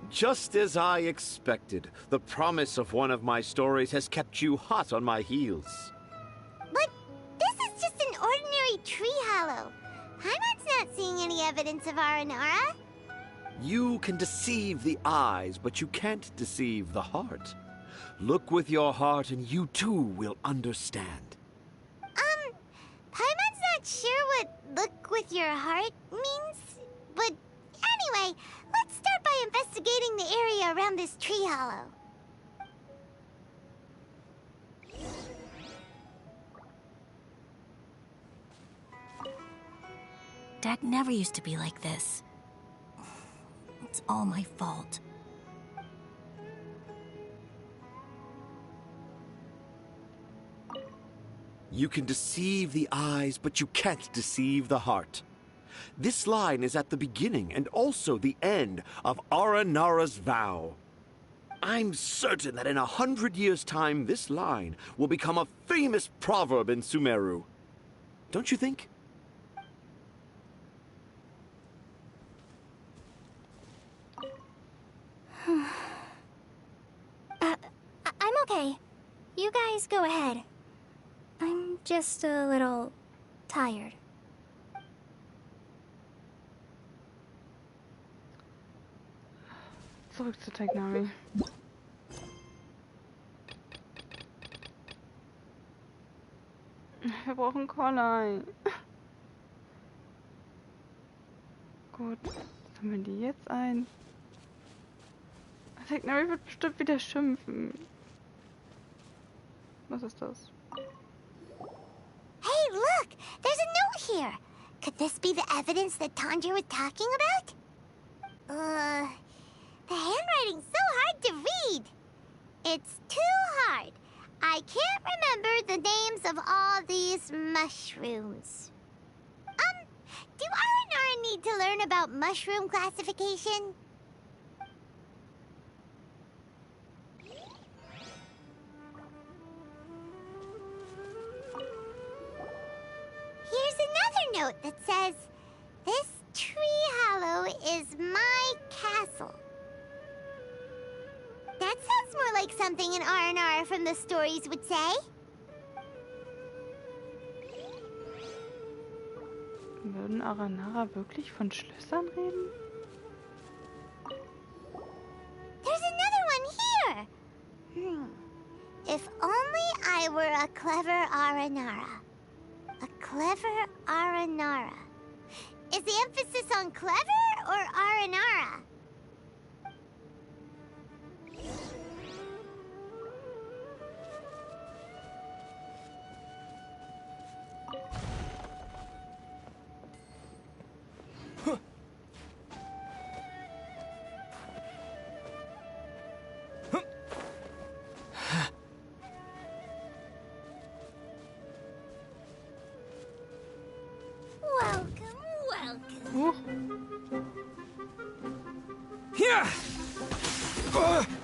Just as I expected, the promise of one of my stories has kept you hot on my heels. But this is just an ordinary tree hollow. Paimon's not seeing any evidence of Aranara. You can deceive the eyes, but you can't deceive the heart. Look with your heart and you too will understand. Paimon's not sure what look with your heart means. But anyway, let's start by investigating the area around this tree hollow. Dad never used to be like this. It's all my fault. You can deceive the eyes, but you can't deceive the heart. This line is at the beginning and also the end of Aranara's vow. I'm certain that in 100 years' time, this line will become a famous proverb in Sumeru. Don't you think? I'm okay. You guys go ahead. I'm just a little tired. Zurück zu Tighnari. Wir brauchen Collei. Gut, sammeln die jetzt ein. Tighnari wird bestimmt wieder schimpfen. Was ist das? Hey, look! There's a note here! Could this be the evidence that Tanja was talking about? The handwriting's so hard to read. It's too hard. I can't remember the names of all these mushrooms. Do Aranara need to learn about mushroom classification? Here's another note that says, "This tree hollow is my castle." That sounds more like something an Aranara from the stories would say. Würden Aranara wirklich von Schlössern reden? There's another one here! If only I were a clever Aranara. A clever Aranara. Is the emphasis on clever or Aranara?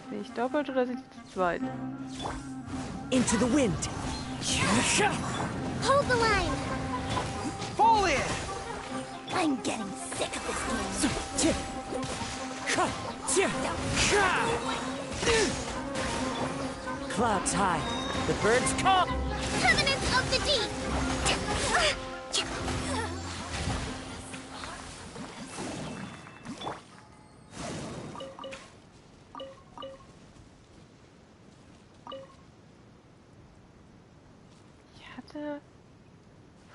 Sehe ich doppelt oder sind die zu zweit? Into the wind. Hold the line! Fall in! I'm getting sick of this game. Clouds high. The birds come. Covenants of the deep! Ich hatte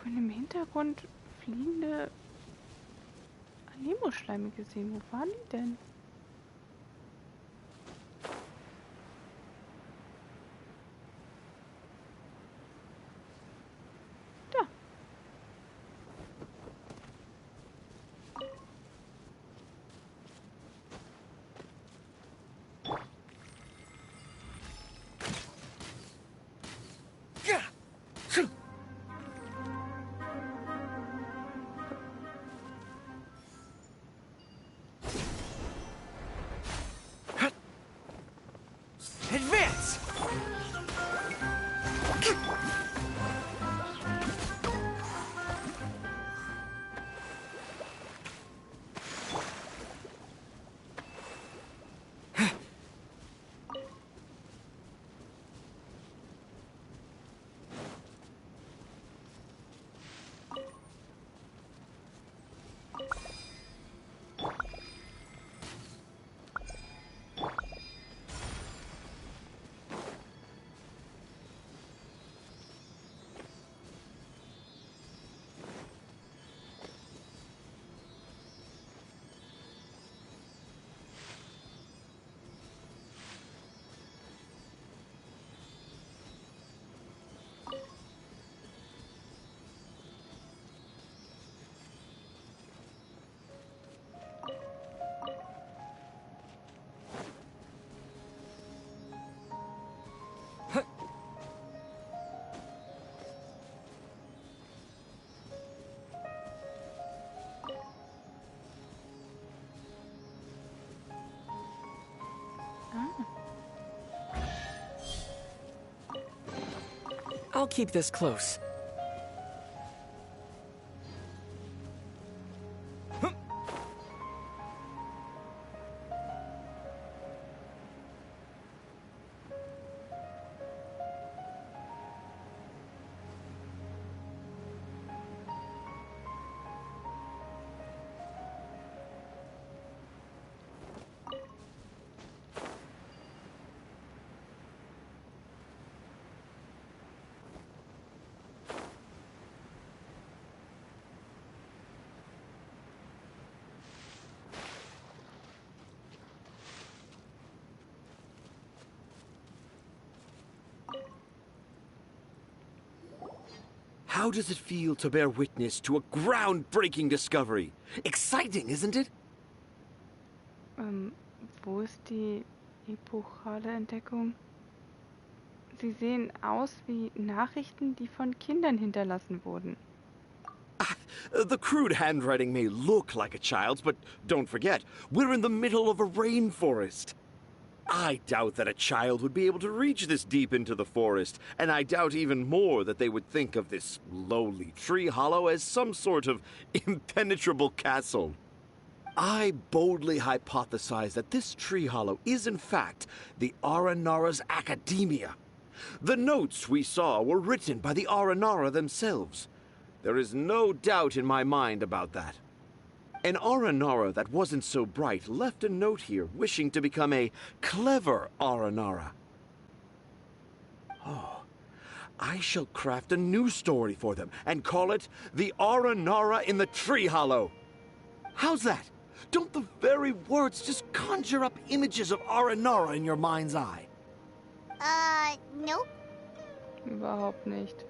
von dem Hintergrund fliegende Anemoschleime gesehen. Wo waren die denn? Da. I'll keep this close. How does it feel to bear witness to a groundbreaking discovery? Exciting, isn't it? Wo ist die epochale Entdeckung? Sie sehen aus wie Nachrichten, die von Kindern hinterlassen wurden. The crude handwriting may look like a child's, but don't forget, we're in the middle of a rainforest. I doubt that a child would be able to reach this deep into the forest, and I doubt even more that they would think of this lowly tree hollow as some sort of impenetrable castle. I boldly hypothesize that this tree hollow is in fact the Aranara's academia. The notes we saw were written by the Aranara themselves. There is no doubt in my mind about that. An Aranara that wasn't so bright left a note here wishing to become a clever Aranara. Oh, I shall craft a new story for them and call it The Aranara in the Tree Hollow. How's that? Don't the very words just conjure up images of Aranara in your mind's eye? Nope. Überhaupt nicht.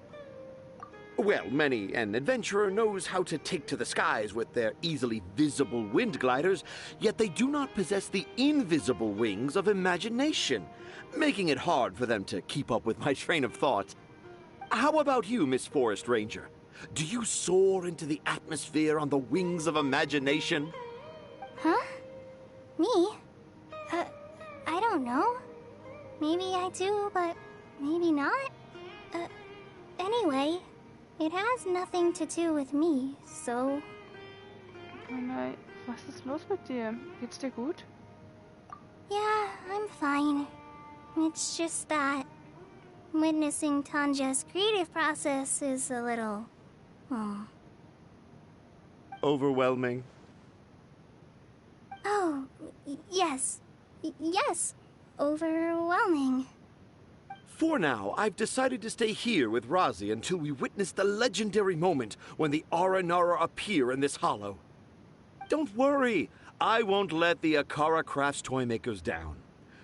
Well, many an adventurer knows how to take to the skies with their easily visible wind gliders, yet they do not possess the invisible wings of imagination, making it hard for them to keep up with my train of thought. How about you, Miss Forest Ranger? Do you soar into the atmosphere on the wings of imagination? Huh? Me? I don't know. Maybe I do, but maybe not. Anyway, it has nothing to do with me, so... Collei, was ist los mit dir? Geht's dir gut? Yeah, I'm fine. It's just that witnessing Tanja's creative process is a little... Overwhelming. Oh, yes. Yes. Overwhelming. For now, I've decided to stay here with Razi until we witness the legendary moment when the Aranara appear in this hollow. Don't worry, I won't let the Akara Crafts toymakers down.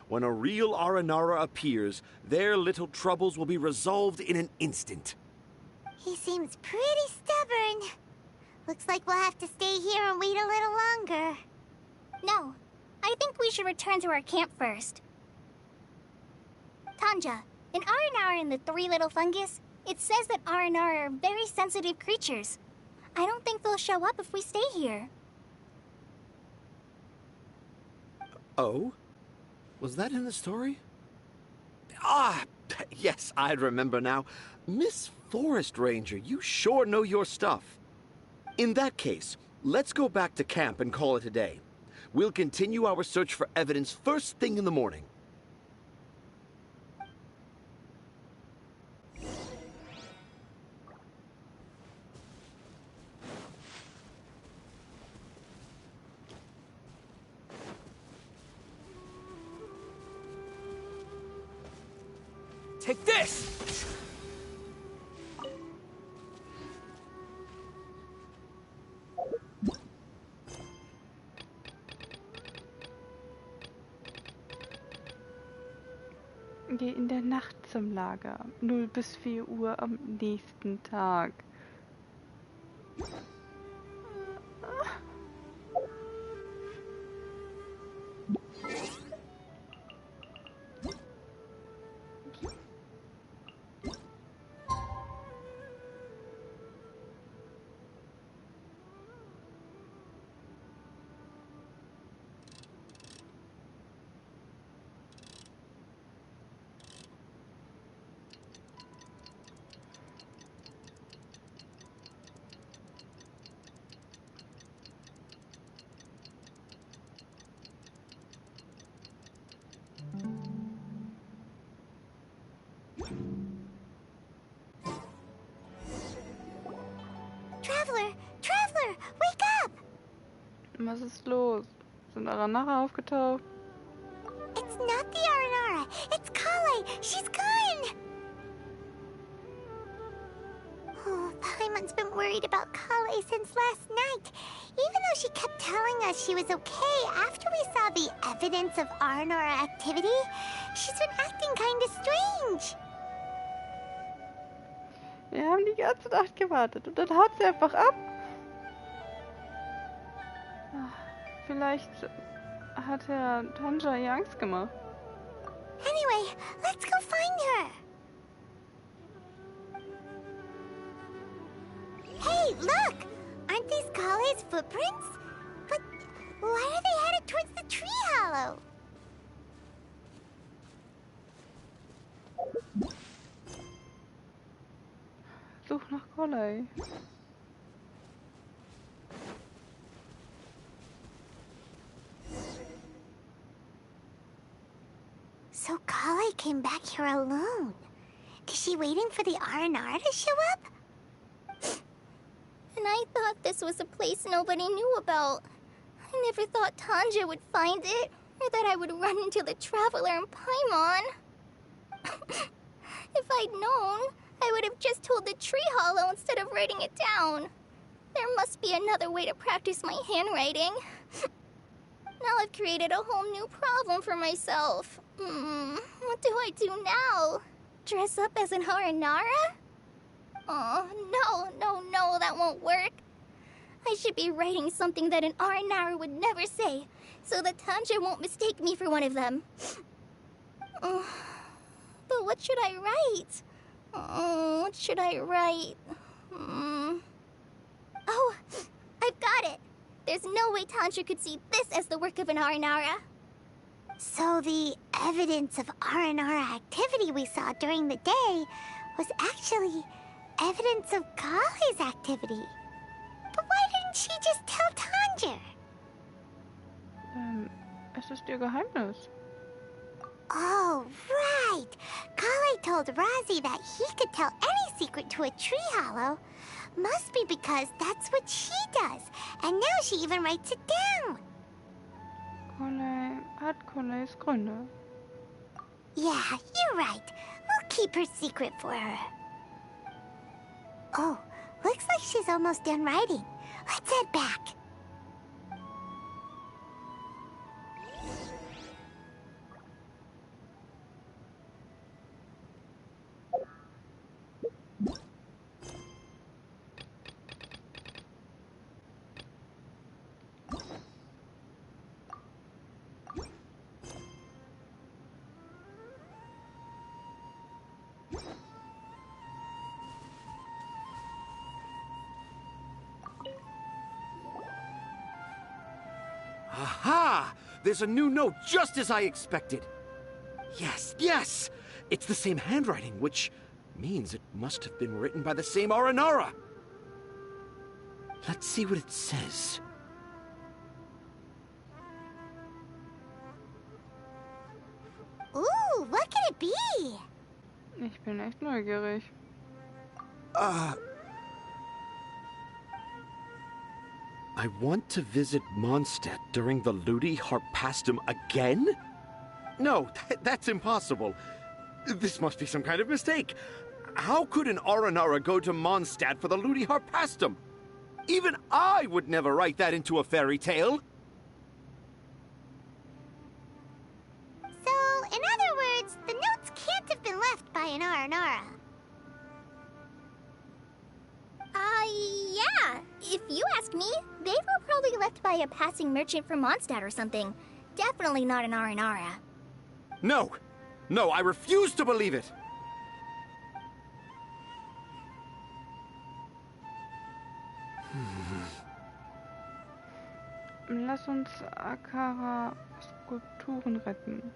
When a real Aranara appears, their little troubles will be resolved in an instant. He seems pretty stubborn. Looks like we'll have to stay here and wait a little longer. No, I think we should return to our camp first. Tanja, in Aranara and the Three Little Fungus, it says that Aranara are very sensitive creatures. I don't think they'll show up if we stay here. Oh? Was that in the story? Ah, yes, I remember now. Miss Forest Ranger, you sure know your stuff. In that case, let's go back to camp and call it a day. We'll continue our search for evidence first thing in the morning. Take this! Geh in der Nacht zum Lager. 0 bis 4 Uhr am nächsten Tag. Was ist los? Sind Aranara aufgetaucht? It's not the Aranara. It's Collei. She's gone. Oh, Paimon's been worried about Collei since last night. Even though she kept telling us she was okay after we saw the evidence of Aranara activity, she's been acting kinda strange. Wir haben die ganze Nacht gewartet und dann haut sie einfach ab. Vielleicht hat Herr Tanja ihr Angst gemacht. Anyway, let's go find her. Hey, look! Aren't these Collei's footprints? But why are they headed towards the tree hollow? Such nach Collei. So Collei came back here alone. Is she waiting for the Aranara to show up? And I thought this was a place nobody knew about. I never thought Tanja would find it, or that I would run into the Traveler and Paimon. If I'd known, I would have just told the tree hollow instead of writing it down. There must be another way to practice my handwriting. Now I've created a whole new problem for myself. What do I do now? Dress up as an Aranara? Oh, no, that won't work. I should be writing something that an Aranara would never say, so that Tanja won't mistake me for one of them. But what should I write? What should I write? Oh, I've got it! There's no way Tanja could see this as the work of an Aranara. So the evidence of Aranara activity we saw during the day was actually evidence of Collei's activity. But why didn't she just tell Tanja? Es ist ihr Geheimnis. Oh, right! Collei told Razi that he could tell any secret to a tree hollow. Must be because that's what she does. And now she even writes it down. Collei hat Colleis Gründe. Yeah, you're right. We'll keep her secret for her. Oh, looks like she's almost done writing. Let's head back. Aha! There's a new note just as I expected. Yes, yes! It's the same handwriting, which means it must have been written by the same Aranara. Let's see what it says. Ooh, what could it be? Ich bin echt neugierig. I want to visit Mondstadt during the Ludi Harpastum again? No, that's impossible. This must be some kind of mistake. How could an Aranara go to Mondstadt for the Ludi Harpastum? Even I would never write that into a fairy tale. So, in other words, the notes can't have been left by an Aranara. Yeah. If you ask me, they were probably left by a passing merchant from Mondstadt or something. Definitely not an Aranara. No. No, I refuse to believe it. Lass uns Akara Skulpturen retten.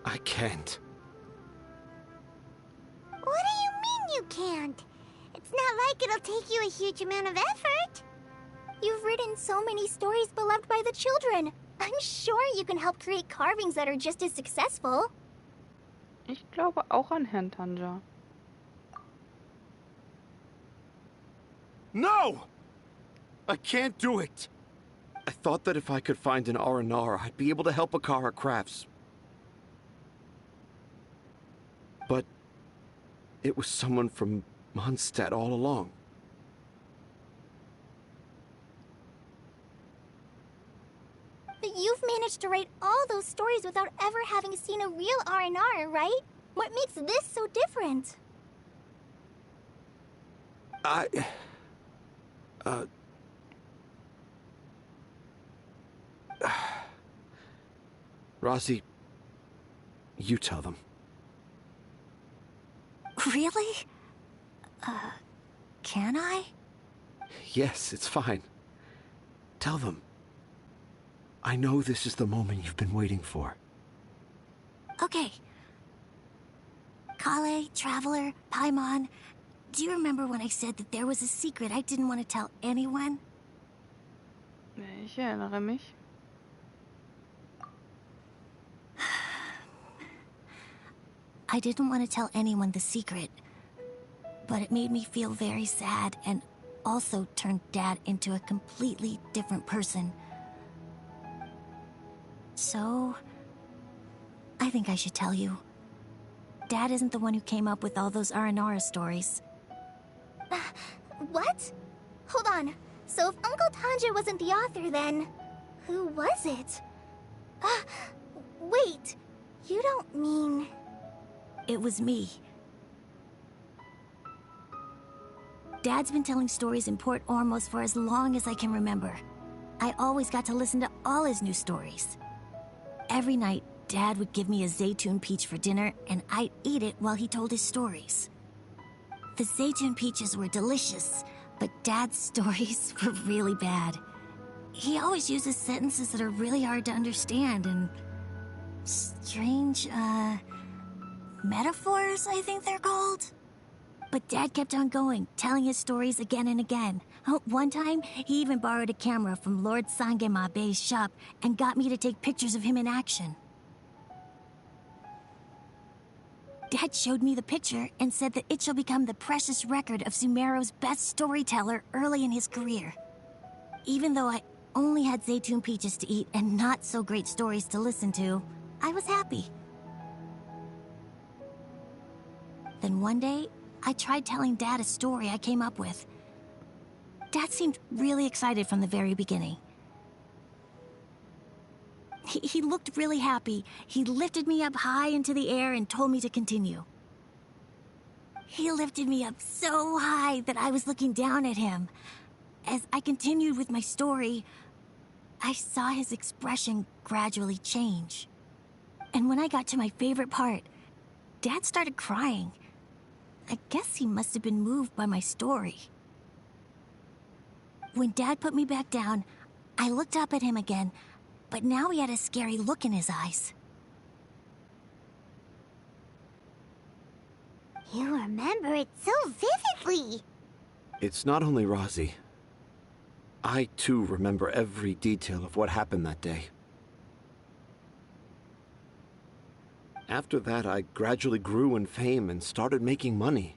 I can't. What do you mean you can't? It's not like it'll take you a huge amount of effort. You've written so many stories beloved by the children. I'm sure you can help create carvings that are just as successful. Ich glaube auch an Herrn Tanja. No! I can't do it. I thought that if I could find an Aranara, I'd be able to help Akara Crafts. But it was someone from Mondstadt all along. But you've managed to write all those stories without ever having seen a real Aranara, right? What makes this so different? Rosie, you tell them. Really? Can I? Yes, it's fine. Tell them. I know this is the moment you've been waiting for. Okay. Collei, Traveler, Paimon, do you remember when I said that there was a secret I didn't want to tell anyone? Ich erinnere mich. I didn't want to tell anyone the secret, but it made me feel very sad and also turned Dad into a completely different person. So, I think I should tell you. Dad isn't the one who came up with all those Aranara stories. What? Hold on. So if Uncle Tanja wasn't the author, then who was it? Wait. You don't mean... It was me. Dad's been telling stories in Port Ormos for as long as I can remember. I always got to listen to all his new stories. Every night, Dad would give me a Zaytun peach for dinner, and I'd eat it while he told his stories. The Zaytun peaches were delicious, but Dad's stories were really bad. He always uses sentences that are really hard to understand, and strange, metaphors, I think they're called. But Dad kept on going, telling his stories again and again. One time, he even borrowed a camera from Lord Sangema Bey's shop and got me to take pictures of him in action. Dad showed me the picture and said that it shall become the precious record of Sumeru's best storyteller early in his career. Even though I only had Zaytun peaches to eat and not so great stories to listen to, I was happy. Then one day, I tried telling Dad a story I came up with. Dad seemed really excited from the very beginning. He looked really happy. He lifted me up high into the air and told me to continue. He lifted me up so high that I was looking down at him. As I continued with my story, I saw his expression gradually change. And when I got to my favorite part, Dad started crying. I guess he must have been moved by my story. When Dad put me back down, I looked up at him again, but now he had a scary look in his eyes. You remember it so vividly. It's not only Rosie. I, too, remember every detail of what happened that day. After that, I gradually grew in fame and started making money.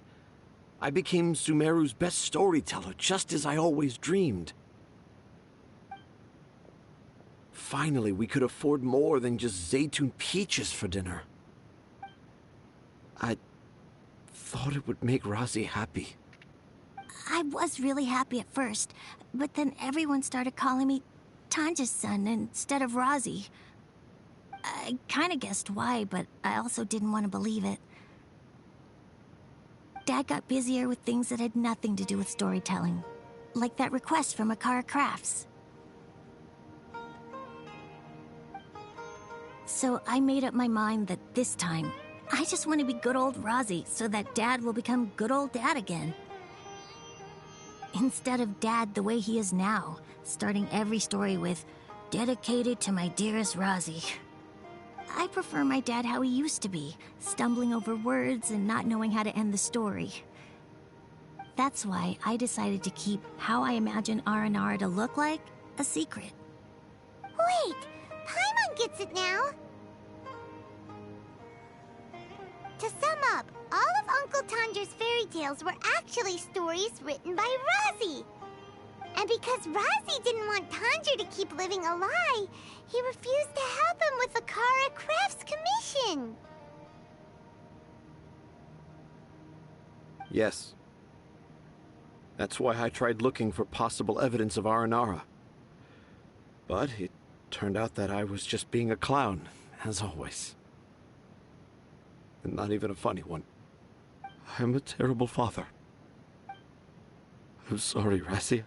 I became Sumeru's best storyteller, just as I always dreamed. Finally, we could afford more than just Zaytun peaches for dinner. I thought it would make Rosie happy. I was really happy at first, but then everyone started calling me Tanja's son instead of Rosie. I kinda guessed why, but I also didn't want to believe it. Dad got busier with things that had nothing to do with storytelling, like that request from Akara Crafts. So I made up my mind that this time, I just want to be good old Rosie so that Dad will become good old Dad again. Instead of Dad the way he is now, starting every story with, "Dedicated to my dearest Rosie." I prefer my dad how he used to be, stumbling over words and not knowing how to end the story. That's why I decided to keep how I imagine Aranara to look like a secret. Wait, Paimon gets it now. To sum up, all of Uncle Tanja's fairy tales were actually stories written by Rosie. And because Razi didn't want Tanjiro to keep living a lie, he refused to help him with the Kara Crafts commission. Yes. That's why I tried looking for possible evidence of Aranara. But it turned out that I was just being a clown, as always. And not even a funny one. I'm a terrible father. I'm sorry, Razi.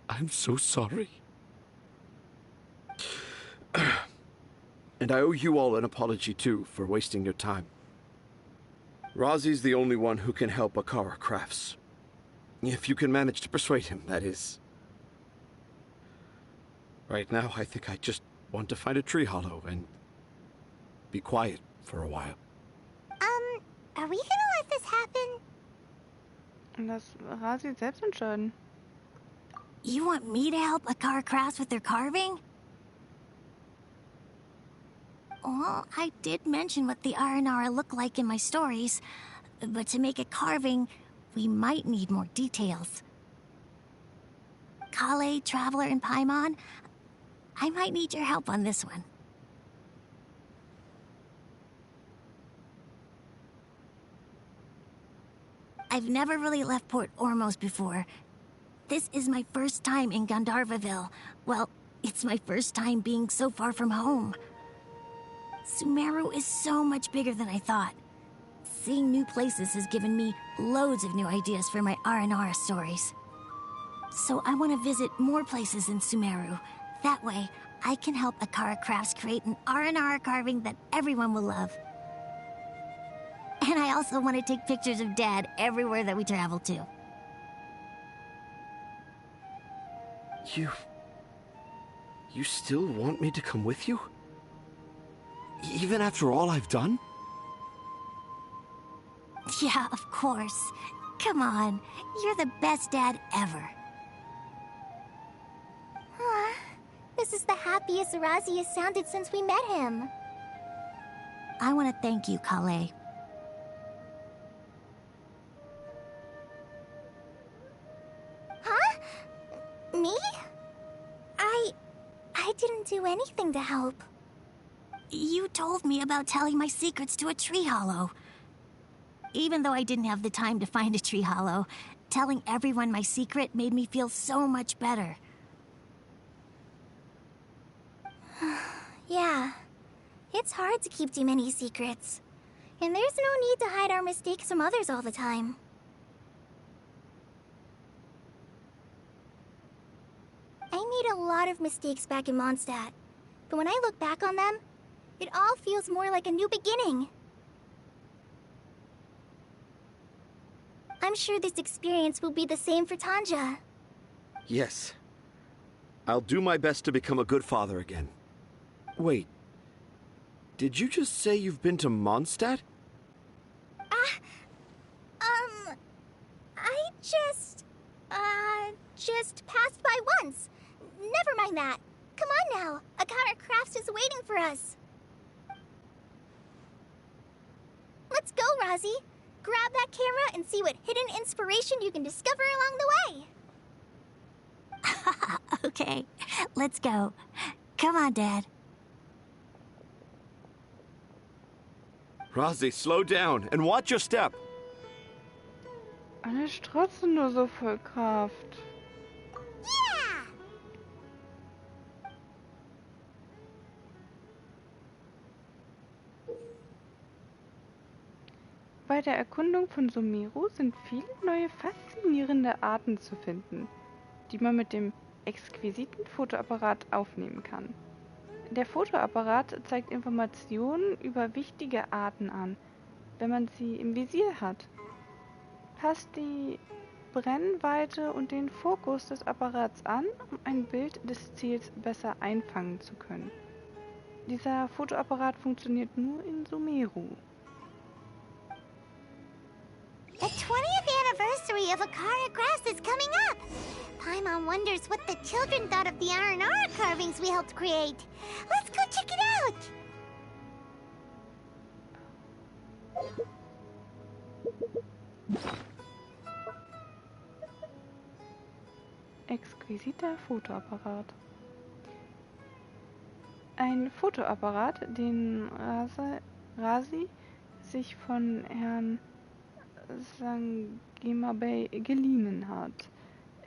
I'm so sorry. And I owe you all an apology, too, for wasting your time. Razi's the only one who can help Akara Crafts. If you can manage to persuade him, that is. Right now, I think I just want to find a tree hollow and be quiet for a while. Are we gonna let this happen? Lass Razi selbst entscheiden. You want me to help Akara Crafts with their carving? Well, I did mention what the Aranara look like in my stories, but to make a carving, we might need more details. Collei, Traveler, and Paimon, I might need your help on this one. I've never really left Port Ormos before. This is my first time in Gandharvaville. Well, it's my first time being so far from home. Sumeru is so much bigger than I thought. Seeing new places has given me loads of new ideas for my Aranara stories. So I want to visit more places in Sumeru. That way, I can help Akara Crafts create an Aranara carving that everyone will love. And I also want to take pictures of Dad everywhere that we travel to. You still want me to come with you? Even after all I've done? Yeah, of course. Come on, you're the best dad ever. This is the happiest Razi has sounded since we met him. I want to thank you, Collei. Huh? Me? I didn't do anything to help. You told me about telling my secrets to a tree hollow. Even though I didn't have the time to find a tree hollow, telling everyone my secret made me feel so much better. Yeah. It's hard to keep too many secrets. And there's no need to hide our mistakes from others all the time. I made a lot of mistakes back in Mondstadt. But when I look back on them, it all feels more like a new beginning. I'm sure this experience will be the same for Tanja. Yes. I'll do my best to become a good father again. Wait. Did you just say you've been to Mondstadt? I just passed by once. Never mind that. Come on now. Akara Crafts is waiting for us. Let's go, Razi. Grab that camera and see what hidden inspiration you can discover along the way. Okay, let's go. Come on, Dad. Razi, slow down and watch your step. Alle strotzen nur so voll Kraft. Yeah! Bei der Erkundung von Sumeru sind viele neue faszinierende Arten zu finden, die man mit dem exquisiten Fotoapparat aufnehmen kann. Der Fotoapparat zeigt Informationen über wichtige Arten an, wenn man sie im Visier hat. Passt die Brennweite und den Fokus des Apparats an, um ein Bild des Ziels besser einfangen zu können. Dieser Fotoapparat funktioniert nur in Sumeru. The 20th anniversary of Akara Crafts is coming up! Paimon wonders what the children thought of the Aranara carvings we helped create. Let's go check it out! exquisiter Fotoapparat. Ein Fotoapparat, den Rasi sich von Herrn Sangemabey geliehen hat.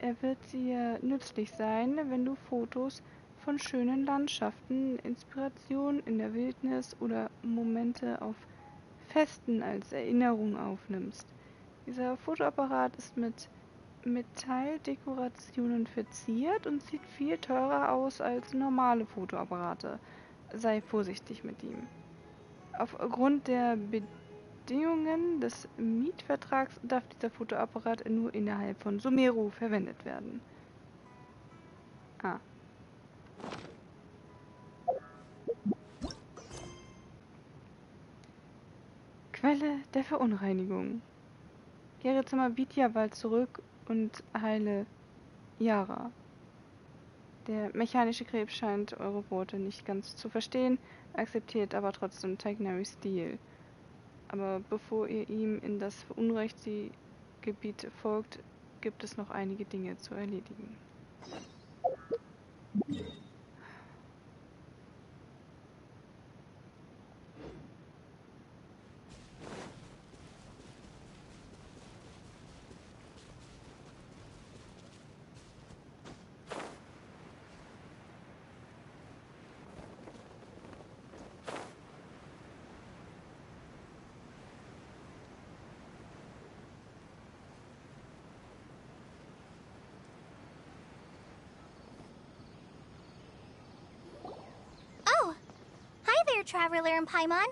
Er wird dir nützlich sein, wenn du Fotos von schönen Landschaften, Inspiration in der Wildnis oder Momente auf Festen als Erinnerung aufnimmst. Dieser Fotoapparat ist mit Metalldekorationen verziert und sieht viel teurer aus als normale Fotoapparate. Sei vorsichtig mit ihm. Aufgrund der Bedingungen des Mietvertrags darf dieser Fotoapparat nur innerhalb von Sumeru verwendet werden. Quelle der Verunreinigung. Kehre zum Abitya-Wald zurück und heile Yara. Der mechanische Krebs scheint eure Worte nicht ganz zu verstehen, akzeptiert aber trotzdem Tighnaris Stil. Aber bevor ihr ihm in das verunreinigte Gebiet folgt, gibt es noch einige Dinge zu erledigen. Traveler in Paimon.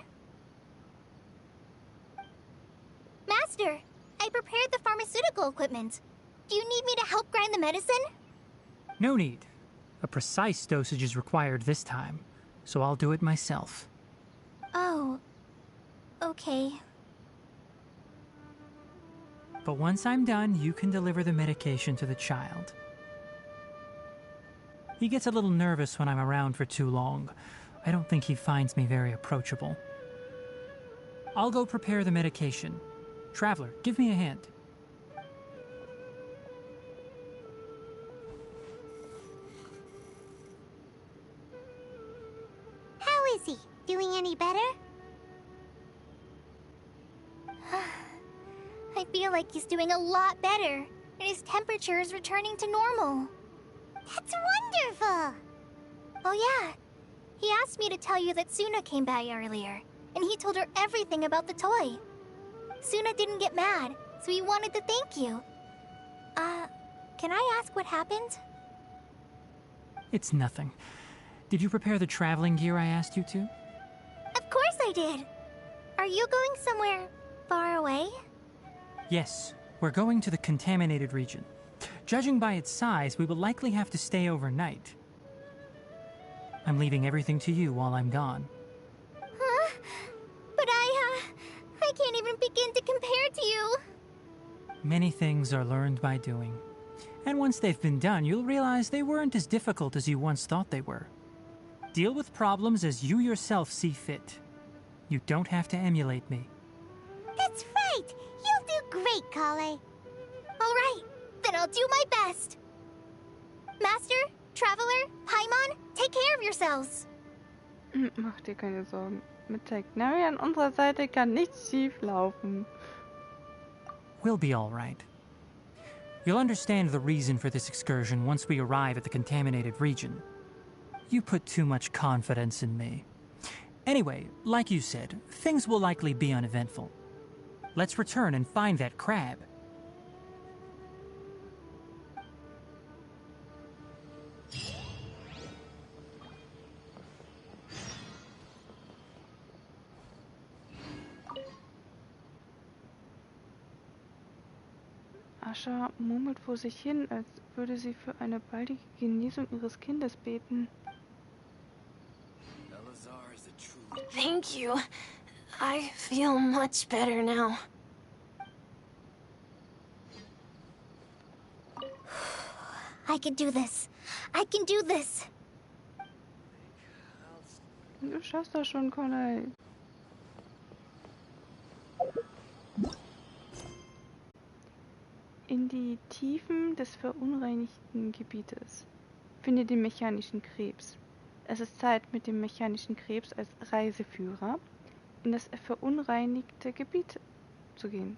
Master, I prepared the pharmaceutical equipment. Do you need me to help grind the medicine? No need. A precise dosage is required this time, so I'll do it myself. Oh, okay. But once I'm done, you can deliver the medication to the child. He gets a little nervous when I'm around for too long. I don't think he finds me very approachable. I'll go prepare the medication. Traveler, give me a hand. How is he? Doing any better? I feel like he's doing a lot better, and his temperature is returning to normal. That's wonderful! Oh yeah, he asked me to tell you that Suna came by earlier, and he told her everything about the toy. Suna didn't get mad, so he wanted to thank you. Can I ask what happened? It's nothing. Did you prepare the traveling gear I asked you to? Of course I did! Are you going somewhere far away? Yes, we're going to the contaminated region. Judging by its size, we will likely have to stay overnight. I'm leaving everything to you while I'm gone. Huh? But I can't even begin to compare to you. Many things are learned by doing. And once they've been done, you'll realize they weren't as difficult as you once thought they were. Deal with problems as you yourself see fit. You don't have to emulate me. That's right! You'll do great, Collei. All right, then I'll do my best. Master, Traveler, Paimon, take care of yourselves. Mach dir keine Sorgen. Mit Tighnari an unserer Seite kann nichts schief laufen. We'll be all right. You'll understand the reason for this excursion once we arrive at the contaminated region. You put too much confidence in me. Anyway, like you said, things will likely be uneventful. Let's return and find that crab. Asha murmelt vor sich hin, als würde sie für eine baldige Genesung ihres Kindes beten. Thank you. I feel much better now. I can do this. I can do this. Du schaffst das schon, Collei. in die Tiefen des verunreinigten Gebietes. Finde den mechanischen Krebs. Es ist Zeit, mit dem mechanischen Krebs als Reiseführer in das verunreinigte Gebiet zu gehen.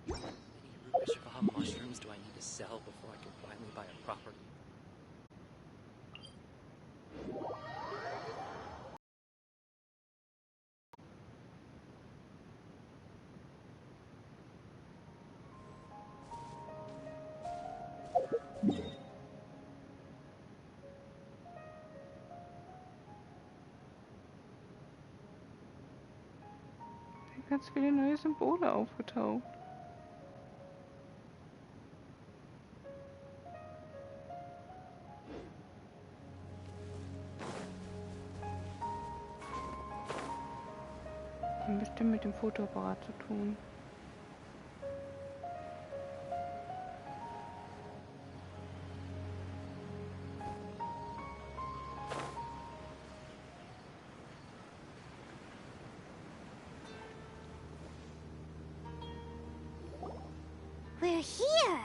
How many Rupeshava mushrooms do I need to sell before I can finally buy a property? Ganz viele neue Symbole aufgetaucht. Haben bestimmt mit dem Fotoapparat zu tun. We're here.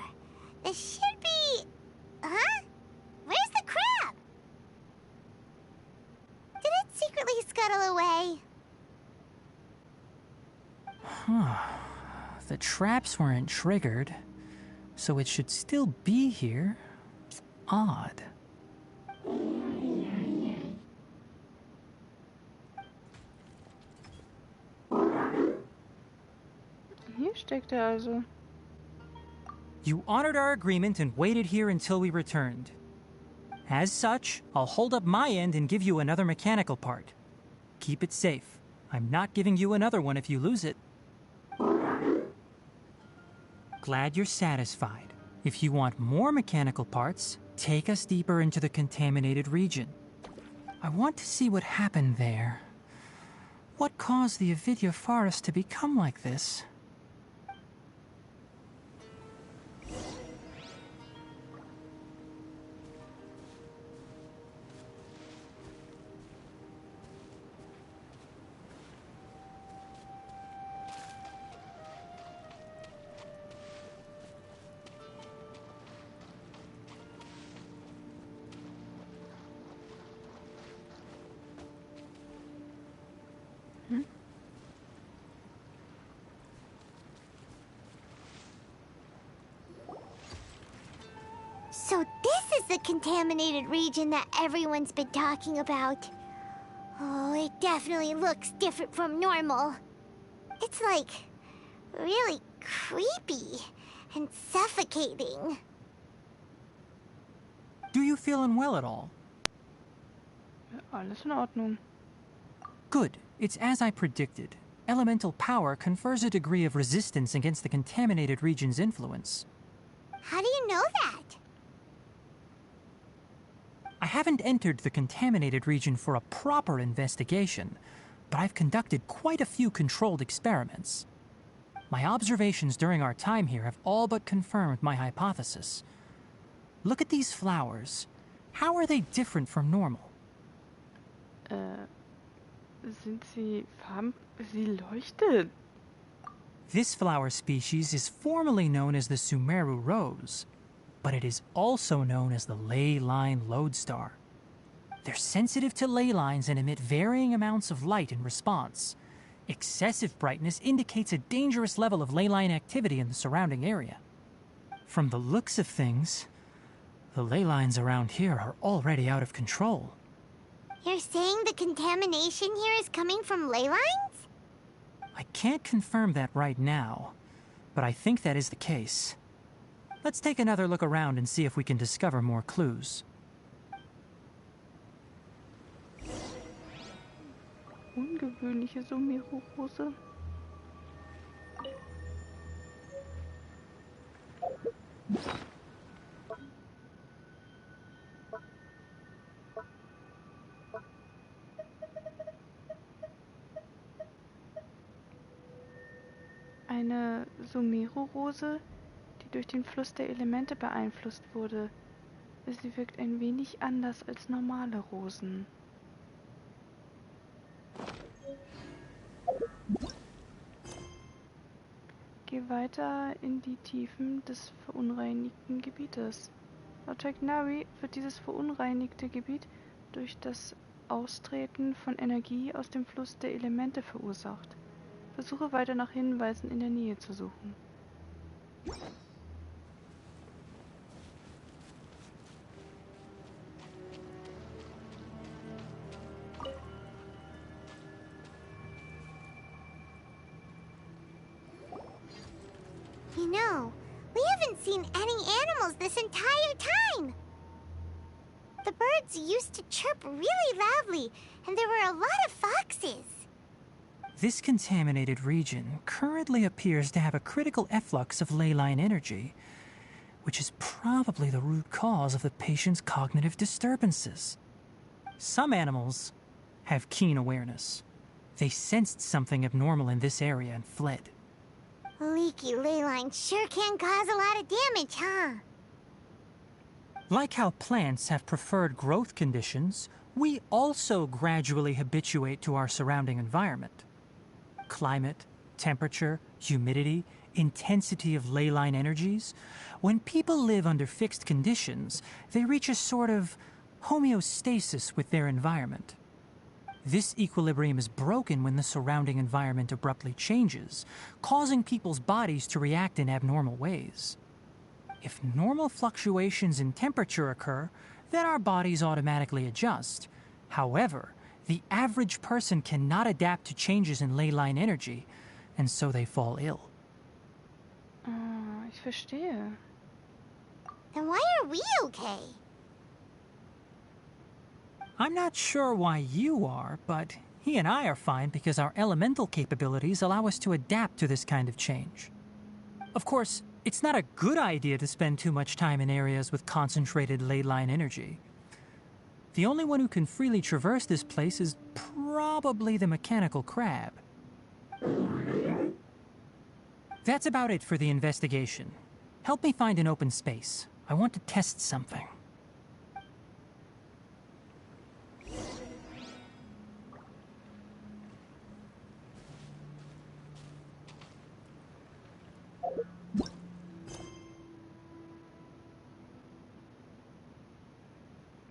This should be... Huh? Where's the crab? Did it secretly scuttle away? Huh. The traps weren't triggered, so it should still be here. Odd. Hier steckt er also. You honored our agreement and waited here until we returned. As such, I'll hold up my end and give you another mechanical part. Keep it safe. I'm not giving you another one if you lose it. Glad you're satisfied. If you want more mechanical parts, take us deeper into the contaminated region. I want to see what happened there. What caused the Avidya forest to become like this? So this is the contaminated region that everyone's been talking about. Oh, it definitely looks different from normal. It's like really creepy and suffocating. Do you feel unwell at all? Alles in Ordnung. Good. It's as I predicted. Elemental power confers a degree of resistance against the contaminated region's influence. How do you know that? I haven't entered the contaminated region for a proper investigation, but I've conducted quite a few controlled experiments. My observations during our time here have all but confirmed my hypothesis. Look at these flowers. How are they different from normal? Sind sie Farben? Sie leuchtet. This flower species is formally known as the Sumeru rose, but it is also known as the ley line lodestar. They're sensitive to ley lines and emit varying amounts of light in response. Excessive brightness indicates a dangerous level of ley line activity in the surrounding area. From the looks of things, the ley lines around here are already out of control. You're saying the contamination here is coming from ley lines? I can't confirm that right now, but I think that is the case. Let's take another look around and see if we can discover more clues. Ungewöhnliche Sumeru-Rose. Eine Sumeru-Rose, die durch den Fluss der Elemente beeinflusst wurde. Sie wirkt ein wenig anders als normale Rosen. Geh weiter in die Tiefen des verunreinigten Gebietes. Laut Tighnari wird dieses verunreinigte Gebiet durch das Austreten von Energie aus dem Fluss der Elemente verursacht. Versuche weiter nach Hinweisen in der Nähe zu suchen. You know, we haven't seen any animals this entire time. The birds used to chirp really loudly, and there were a lot of foxes. This contaminated region currently appears to have a critical efflux of ley line energy, which is probably the root cause of the patient's cognitive disturbances. Some animals have keen awareness. They sensed something abnormal in this area and fled. Leaky ley lines sure can cause a lot of damage, huh? Like how plants have preferred growth conditions, we also gradually habituate to our surrounding environment. Climate, temperature, humidity, intensity of ley line energies. When people live under fixed conditions, they reach a sort of homeostasis with their environment. This equilibrium is broken when the surrounding environment abruptly changes, causing people's bodies to react in abnormal ways. If normal fluctuations in temperature occur, then our bodies automatically adjust. However, the average person cannot adapt to changes in ley line energy, and so they fall ill. Ich verstehe. Then why are we okay? I'm not sure why you are, but he and I are fine because our elemental capabilities allow us to adapt to this kind of change. Of course, it's not a good idea to spend too much time in areas with concentrated ley line energy. The only one who can freely traverse this place is probably the mechanical crab. That's about it for the investigation. Help me find an open space. I want to test something.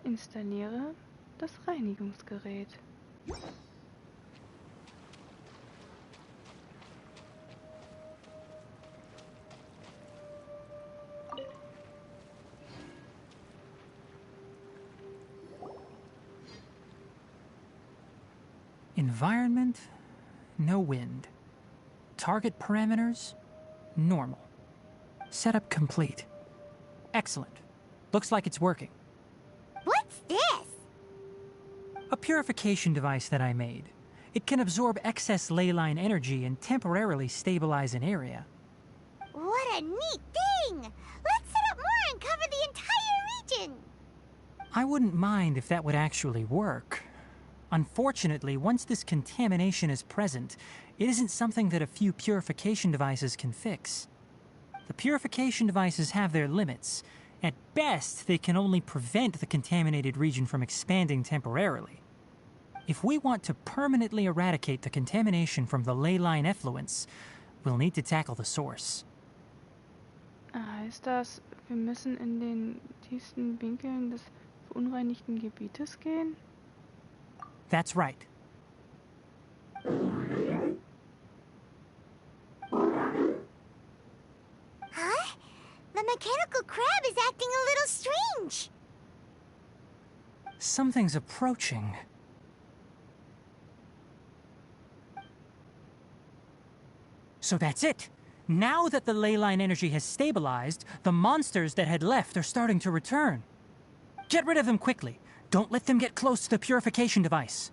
Installiere das Reinigungsgerät. Environment, no wind. Target parameters, normal. Setup complete. Excellent. Looks like it's working. What's this? A purification device that I made. It can absorb excess ley line energy and temporarily stabilize an area. What a neat thing! Let's set up more and cover the entire region! I wouldn't mind if that would actually work. Unfortunately, once this contamination is present, it isn't something that a few purification devices can fix. The purification devices have their limits. At best, they can only prevent the contaminated region from expanding temporarily. If we want to permanently eradicate the contamination from the ley line effluents, we'll need to tackle the source. Heißt das, wir müssen in den tiefsten Winkeln des verunreinigten Gebietes gehen? That's right. Huh? The mechanical crab is acting a little strange. Something's approaching. So that's it. Now that the ley line energy has stabilized, the monsters that had left are starting to return. Get rid of them quickly. Don't let them get close to the purification device.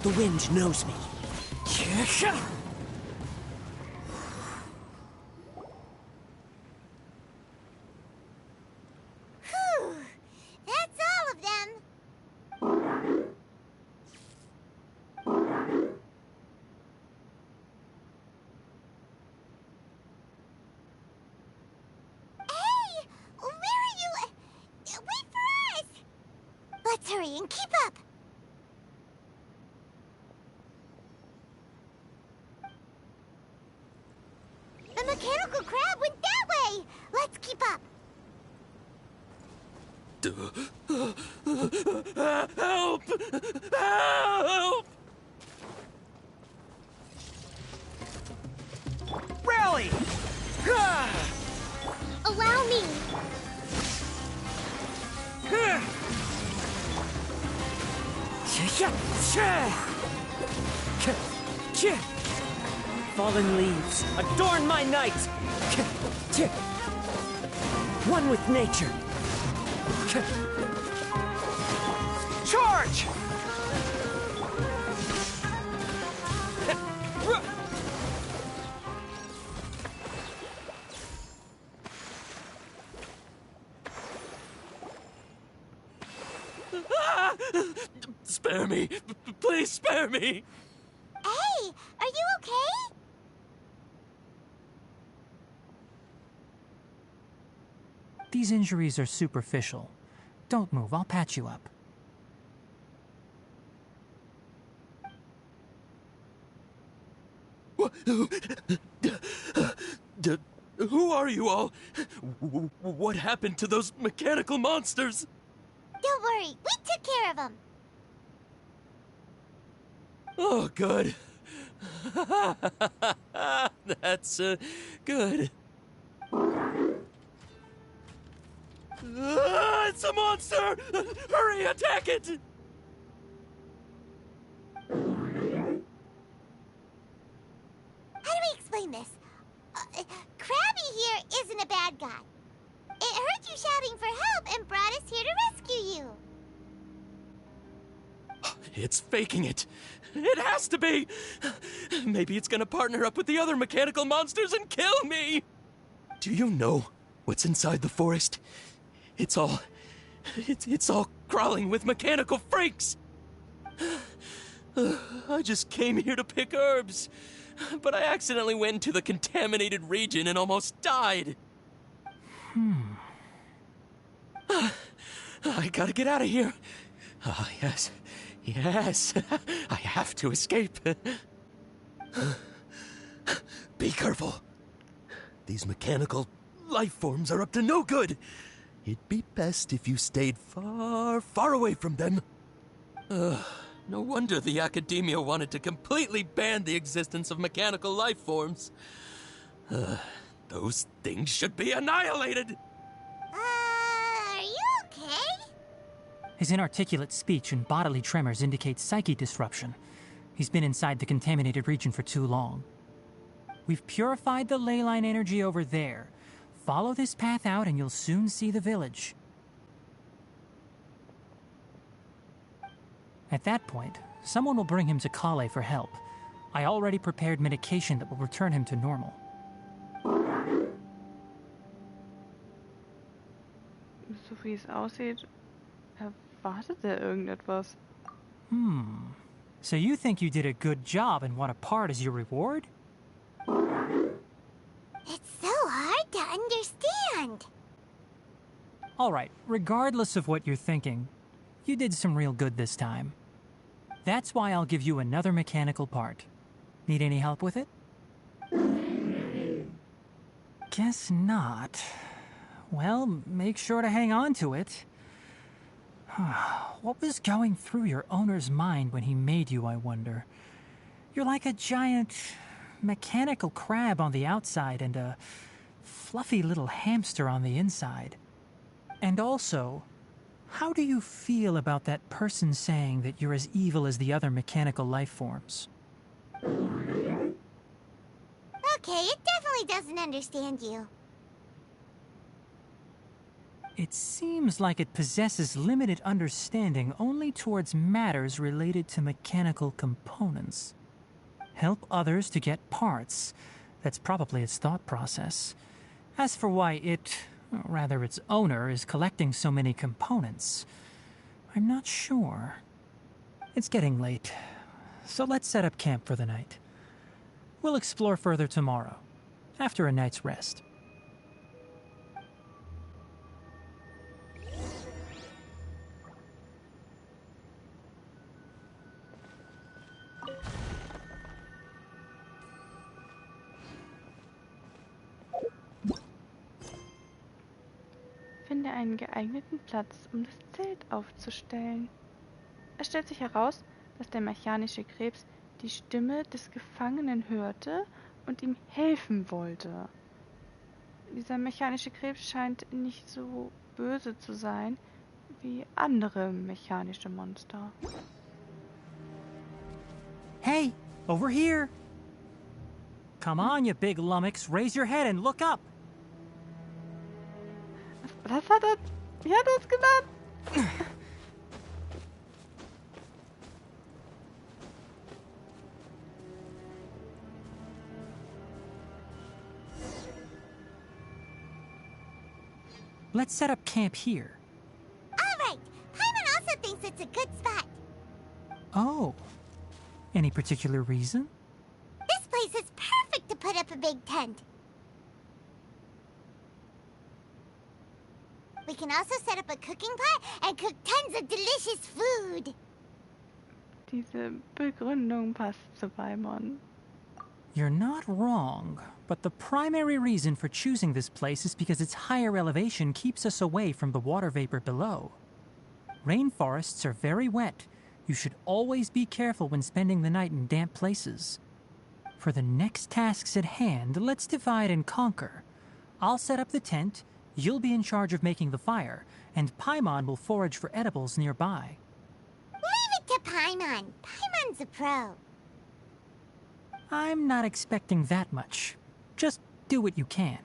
The wind knows me. Whew! That's all of them! Hey! Where are you? Wait for us! mechanical crab went that way! Let's keep up! Help! Help! Rally! Allow me! Fallen leaves, adorn my night! One with nature. Charge! Spare me! Please spare me! Hey, are you okay? These injuries are superficial. Don't move, I'll patch you up. Who are you all? What happened to those mechanical monsters? Don't worry, we took care of them. Oh, good. That's, good. It's a monster! Hurry, attack it! How do we explain this? Krabby here isn't a bad guy. It heard you shouting for help and brought us here to rescue you. It's faking it. It has to be. Maybe it's gonna partner up with the other mechanical monsters and kill me. Do you know what's inside the forest? It's all crawling with mechanical freaks. I just came here to pick herbs, but I accidentally went into the contaminated region and almost died. I gotta get out of here. Ah, yes. Yes. I have to escape. Be careful. These mechanical life forms are up to no good. It'd be best if you stayed far, far away from them. No wonder the academia wanted to completely ban the existence of mechanical life forms. Those things should be annihilated! Are you okay? His inarticulate speech and bodily tremors indicate psyche disruption. He's been inside the contaminated region for too long. We've purified the ley line energy over there. Follow this path out and you'll soon see the village. At that point, someone will bring him to Collei for help. I already prepared medication that will return him to normal. So wie es aussieht, erwartet er irgendetwas. So you think you did a good job and want a part as your reward? It's so hard to understand. Alright, regardless of what you're thinking, you did some real good this time. That's why I'll give you another mechanical part. Need any help with it? Guess not. Well, make sure to hang on to it. What was going through your owner's mind when he made you, I wonder? You're like a giant mechanical crab on the outside and a fluffy little hamster on the inside. And also, how do you feel about that person saying that you're as evil as the other mechanical life forms? Okay, it definitely doesn't understand you. It seems like it possesses limited understanding only towards matters related to mechanical components. Help others to get parts. That's probably its thought process. As for why it, or rather its owner, is collecting so many components, I'm not sure. It's getting late, so let's set up camp for the night. We'll explore further tomorrow, after a night's rest. finde einen geeigneten Platz, um das Zelt aufzustellen. Es stellt sich heraus, dass der mechanische Krebs die Stimme des Gefangenen hörte und ihm helfen wollte. Dieser mechanische Krebs scheint nicht so böse zu sein wie andere mechanische Monster. Hey, over here! Come on, you big lummox, raise your head and look up! Was hat er? Wie hat er es genannt? Let's set up camp here. All right. Paimon also thinks it's a good spot. Oh. Any particular reason? This place is perfect to put up a big tent. We can also set up a cooking pot and cook tons of delicious food. Diese Begründung passt zu Paimon. You're not wrong, but the primary reason for choosing this place is because its higher elevation keeps us away from the water vapor below. Rainforests are very wet. You should always be careful when spending the night in damp places. For the next tasks at hand, let's divide and conquer. I'll set up the tent, you'll be in charge of making the fire, and Paimon will forage for edibles nearby. Leave it to Paimon. Paimon's a pro. I'm not expecting that much. Just do what you can.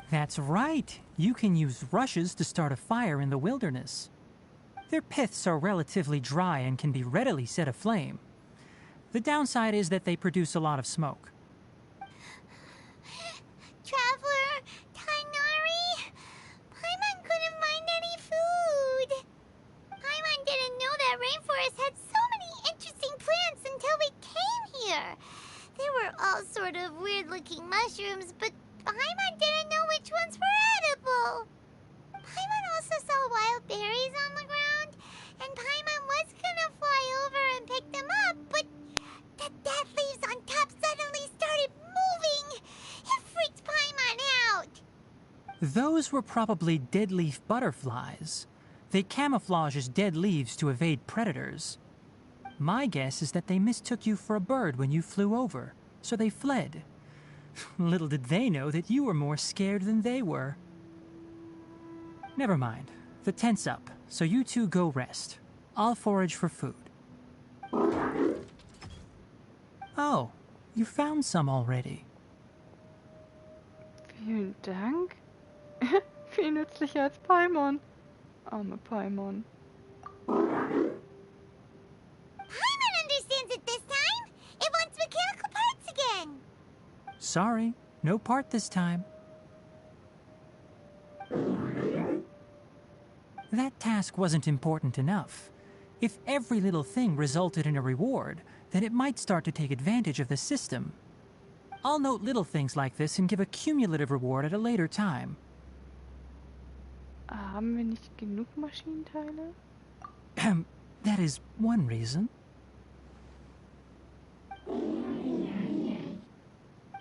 That's right. You can use rushes to start a fire in the wilderness. Their piths are relatively dry and can be readily set aflame. The downside is that they produce a lot of smoke. Traveler, Tighnari, Paimon couldn't find any food. Paimon didn't know that rainforest had so many interesting plants until we came here. They were all sort of weird-looking mushrooms, but Paimon didn't know which ones were edible. Paimon also saw wild berries on the ground, and Paimon was gonna fly over and pick them up, but the dead leaves on top suddenly started moving. It freaked Paimon out. Those were probably dead leaf butterflies. They camouflage as dead leaves to evade predators. My guess is that they mistook you for a bird when you flew over, so they fled. Little did they know that you were more scared than they were. Never mind. The tent's up, so you two go rest. I'll forage for food. Oh, you found some already. Vielen Dank. Viel nützlicher als Paimon. Arme Paimon. Paimon understands it this time. It wants mechanical parts again. Sorry, no part this time. That task wasn't important enough. If every little thing resulted in a reward, then it might start to take advantage of the system. I'll note little things like this and give a cumulative reward at a later time. Haben wir nicht genug Maschinenteile? That is one reason.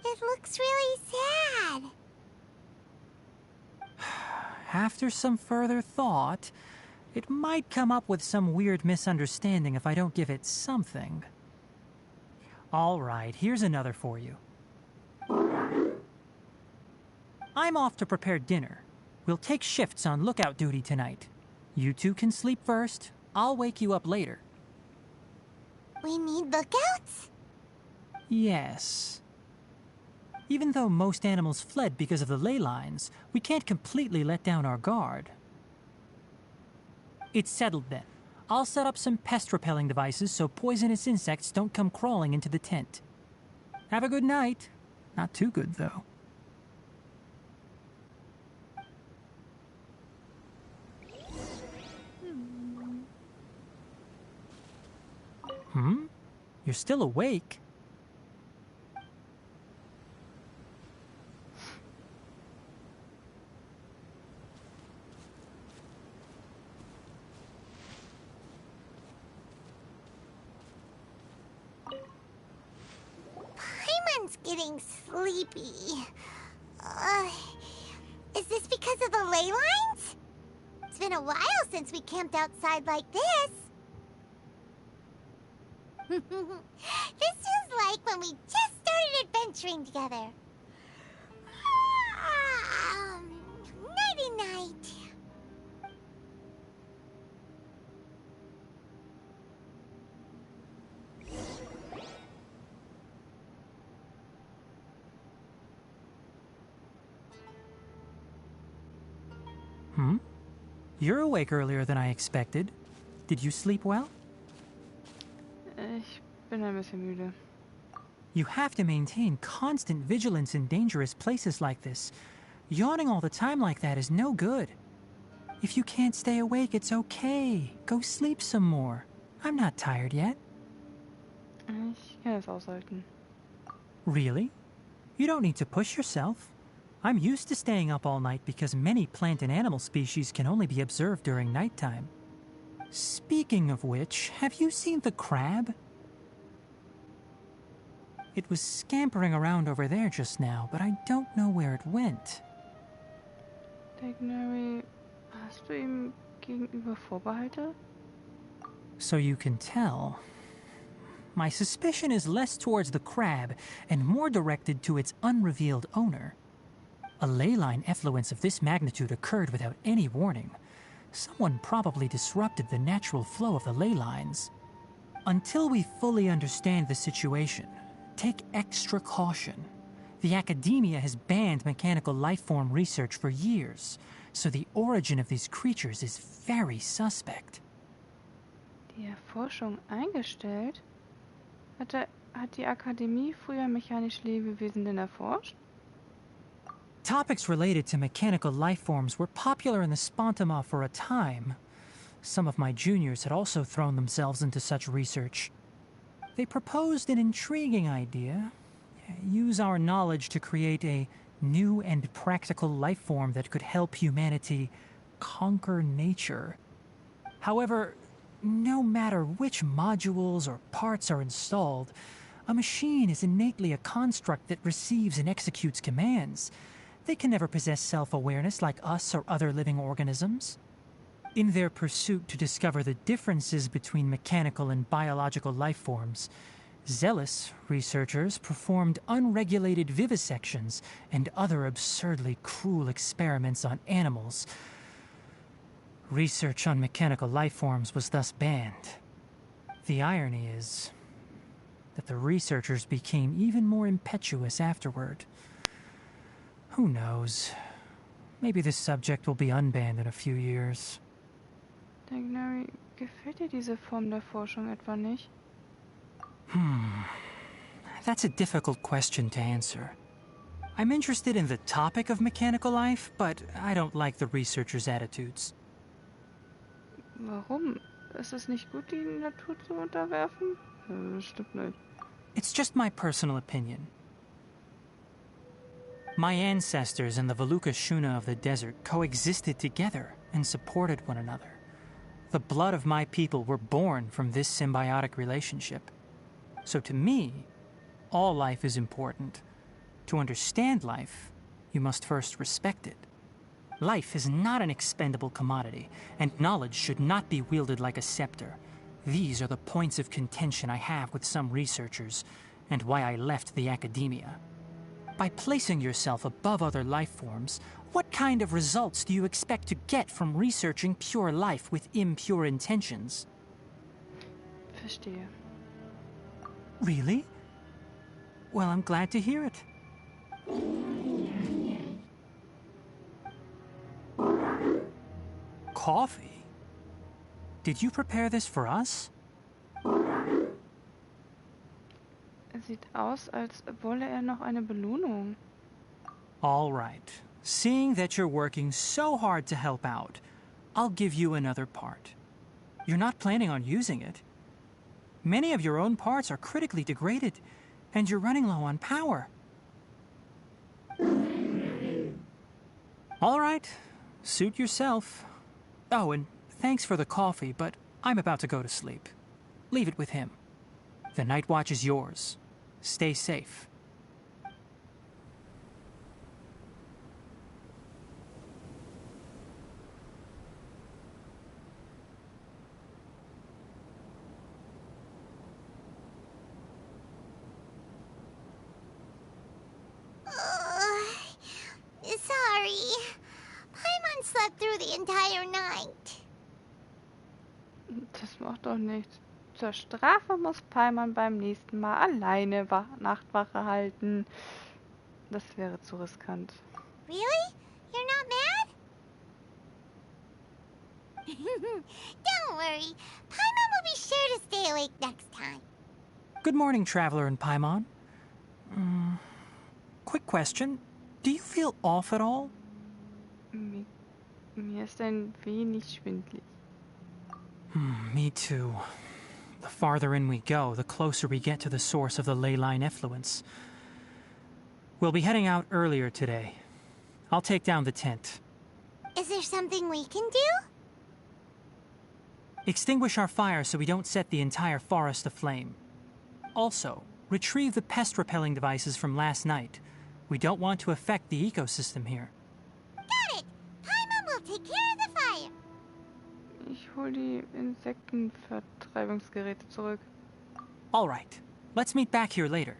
It looks really sad. After some further thought, it might come up with some weird misunderstanding if I don't give it something. All right, here's another for you. I'm off to prepare dinner. We'll take shifts on lookout duty tonight. You two can sleep first. I'll wake you up later. We need lookouts? Yes. Even though most animals fled because of the ley lines, we can't completely let down our guard. It's settled then. I'll set up some pest-repelling devices so poisonous insects don't come crawling into the tent. Have a good night. Not too good, though. You're still awake? Everyone's getting sleepy. Is this because of the ley lines? It's been a while since we camped outside like this. This feels like when we just started adventuring together. Nighty-night. You're awake earlier than I expected. Did you sleep well? Ich bin ein bisschen müde. You have to maintain constant vigilance in dangerous places like this. Yawning all the time like that is no good. If you can't stay awake, it's okay. Go sleep some more. I'm not tired yet. Ich kann es aushalten. Really? You don't need to push yourself. I'm used to staying up all night because many plant and animal species can only be observed during nighttime. Speaking of which, have you seen the crab? It was scampering around over there just now, but I don't know where it went. Tighnari, hast du ihm gegenüber Vorbehalte? So you can tell. My suspicion is less towards the crab and more directed to its unrevealed owner. A ley line effluence of this magnitude occurred without any warning. Someone probably disrupted the natural flow of the ley lines. Until we fully understand the situation, take extra caution. The academia has banned mechanical lifeform research for years, so the origin of these creatures is very suspect. Die Erforschung eingestellt? Hat die Akademie früher mechanische Lebewesen denn erforscht? Topics related to mechanical lifeforms were popular in the Spontama for a time. Some of my juniors had also thrown themselves into such research. They proposed an intriguing idea. Use our knowledge to create a new and practical lifeform that could help humanity conquer nature. However, no matter which modules or parts are installed, a machine is innately a construct that receives and executes commands. They can never possess self-awareness like us or other living organisms. In their pursuit to discover the differences between mechanical and biological lifeforms, zealous researchers performed unregulated vivisections and other absurdly cruel experiments on animals. Research on mechanical lifeforms was thus banned. The irony is that the researchers became even more impetuous afterward. Who knows? Maybe this subject will be unbanned in a few years. Tighnari, gefällt dir diese Form der Forschung etwa nicht? That's a difficult question to answer. I'm interested in the topic of mechanical life, but I don't like the researchers' attitudes. Warum? Ist es nicht gut, die Natur zu unterwerfen? Stimmt nicht. It's just my personal opinion. My ancestors and the Vulpes Zerda of the desert coexisted together and supported one another. The blood of my people were born from this symbiotic relationship. So to me, all life is important. To understand life, you must first respect it. Life is not an expendable commodity, and knowledge should not be wielded like a scepter. These are the points of contention I have with some researchers, and why I left the academia. By placing yourself above other life forms, what kind of results do you expect to get from researching pure life with impure intentions? Verstehe. Really? Well, I'm glad to hear it. Coffee? Did you prepare this for us? Es sieht aus, als wolle noch eine Belohnung. All right. Seeing that you're working so hard to help out, I'll give you another part. You're not planning on using it. Many of your own parts are critically degraded, and you're running low on power. All right. Suit yourself. Oh, and thanks for the coffee, but I'm about to go to sleep. Leave it with him. The night watch is yours. Stay safe. Macht doch nichts. Zur Strafe muss Paimon beim nächsten Mal alleine Nachtwache halten. Das wäre zu riskant. Really? You're not mad? Don't worry. Paimon will be sure to stay awake next time. Good morning, Traveler and Paimon. Quick question. Do you feel off at all? Mir ist ein wenig schwindlig. Me too. The farther in we go, the closer we get to the source of the ley line effluence. We'll be heading out earlier today. I'll take down the tent. Is there something we can do? Extinguish our fire so we don't set the entire forest aflame. Also, retrieve the pest-repelling devices from last night. We don't want to affect the ecosystem here. Got it! Paimon will take care of the fire. Ich hol die Insektenvertreibungsgeräte zurück. All right. Let's meet back here later.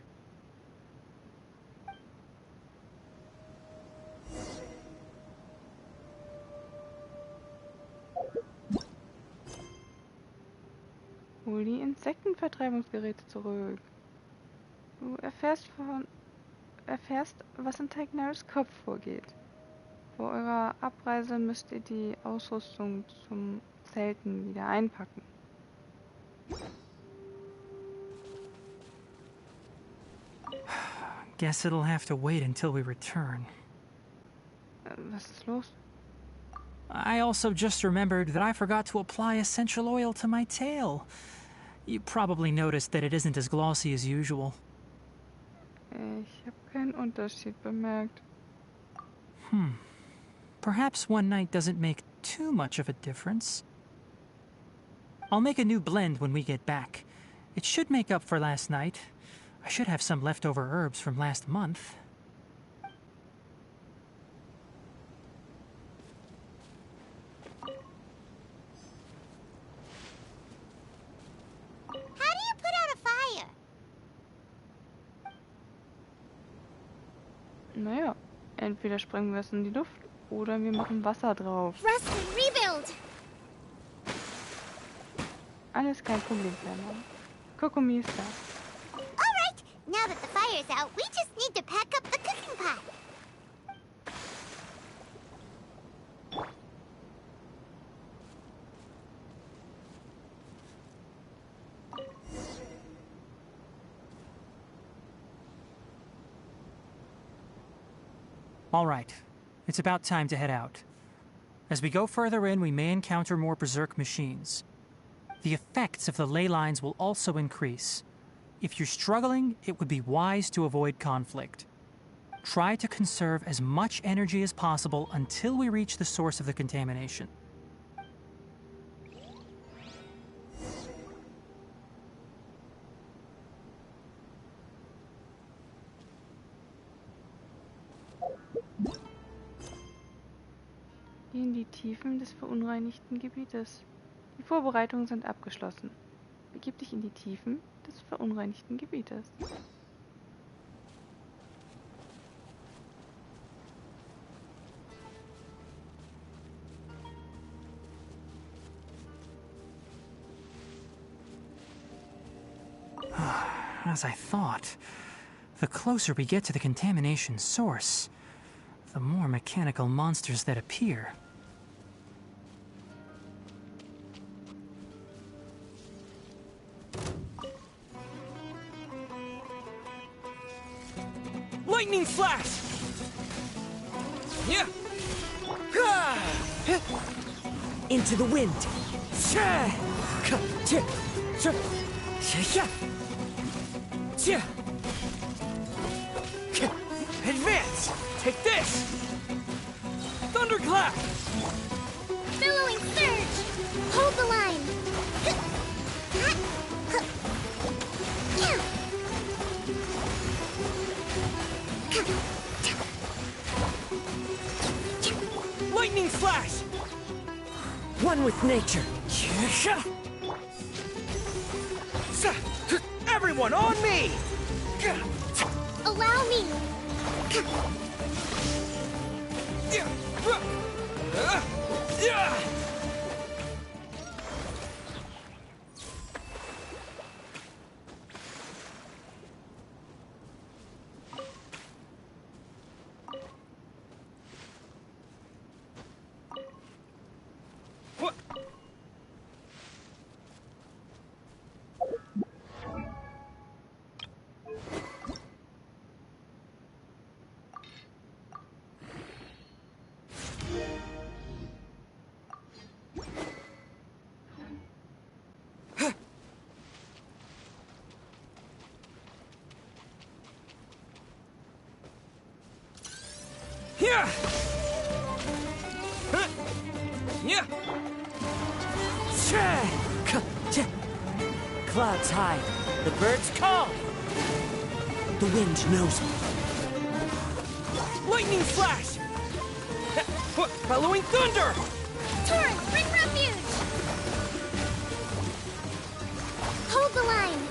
Hol die Insektenvertreibungsgeräte zurück. Du erfährst, was in Tighnari's Kopf vorgeht. Vor eurer Abreise müsst ihr die Ausrüstung zum Zelten wieder einpacken. Guess it'll have to wait until we return. Was ist los? I also just remembered that I forgot to apply essential oil to my tail. You probably noticed that it isn't as glossy as usual. Ich habe keinen Unterschied bemerkt. Perhaps one night doesn't make too much of a difference. I'll make a new blend when we get back. It should make up for last night. I should have some leftover herbs from last month. How do you put out a fire? Naja, entweder sprengen wir es in die Luft oder wir machen Wasser drauf. Rust and rebuild! Alles kein Problem, Paimon. Kokomi ist da. Alright, now that the fire's out, we just need to pack up the cooking pot. All right. It's about time to head out. As we go further in, we may encounter more berserk machines. The effects of the ley lines will also increase. If you're struggling, it would be wise to avoid conflict. Try to conserve as much energy as possible until we reach the source of the contamination. In die Tiefen des verunreinigten Gebietes. Die Vorbereitungen sind abgeschlossen. Begib dich in die Tiefen des verunreinigten Gebietes. As I thought, the closer we get to the contamination source, the more mechanical monsters that appear. Lightning flash! Yeah. Into the wind. Advance! Take this! Thunderclap! Billowing surge! Hold the line! Lightning flash! One with nature. Everyone on me! Allow me! Clouds high. The birds call. The wind knows me. Lightning flash! Bellowing thunder! Torrent, bring refuge! Hold the line!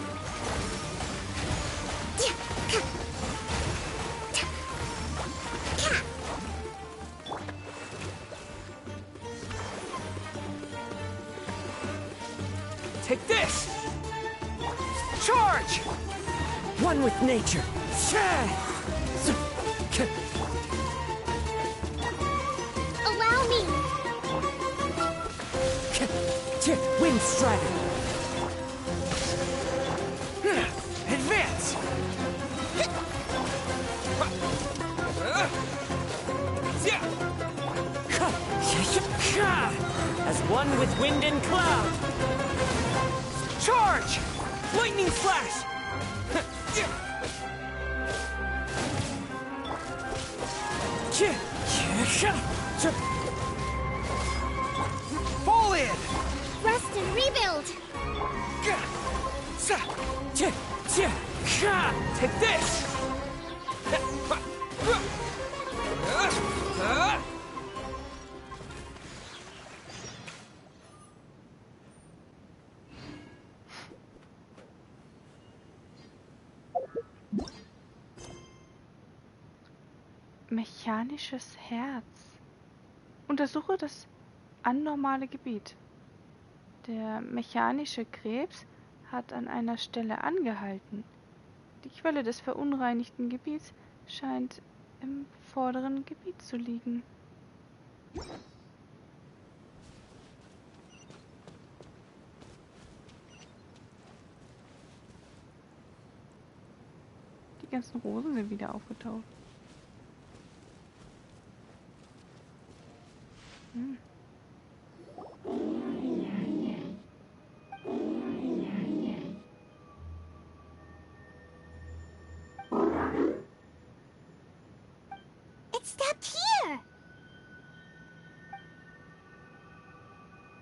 Take this! Charge! One with nature. Allow me! Wind Strider! Advance! As one with wind and cloud! Charge! Lightning flash! Fall in! Rest and rebuild! Take this! Mechanisches Herz. Untersuche das anormale Gebiet. Der mechanische Krebs hat an einer Stelle angehalten. Die Quelle des verunreinigten Gebiets scheint im vorderen Gebiet zu liegen. Die ganzen Rosen sind wieder aufgetaucht. It stopped here!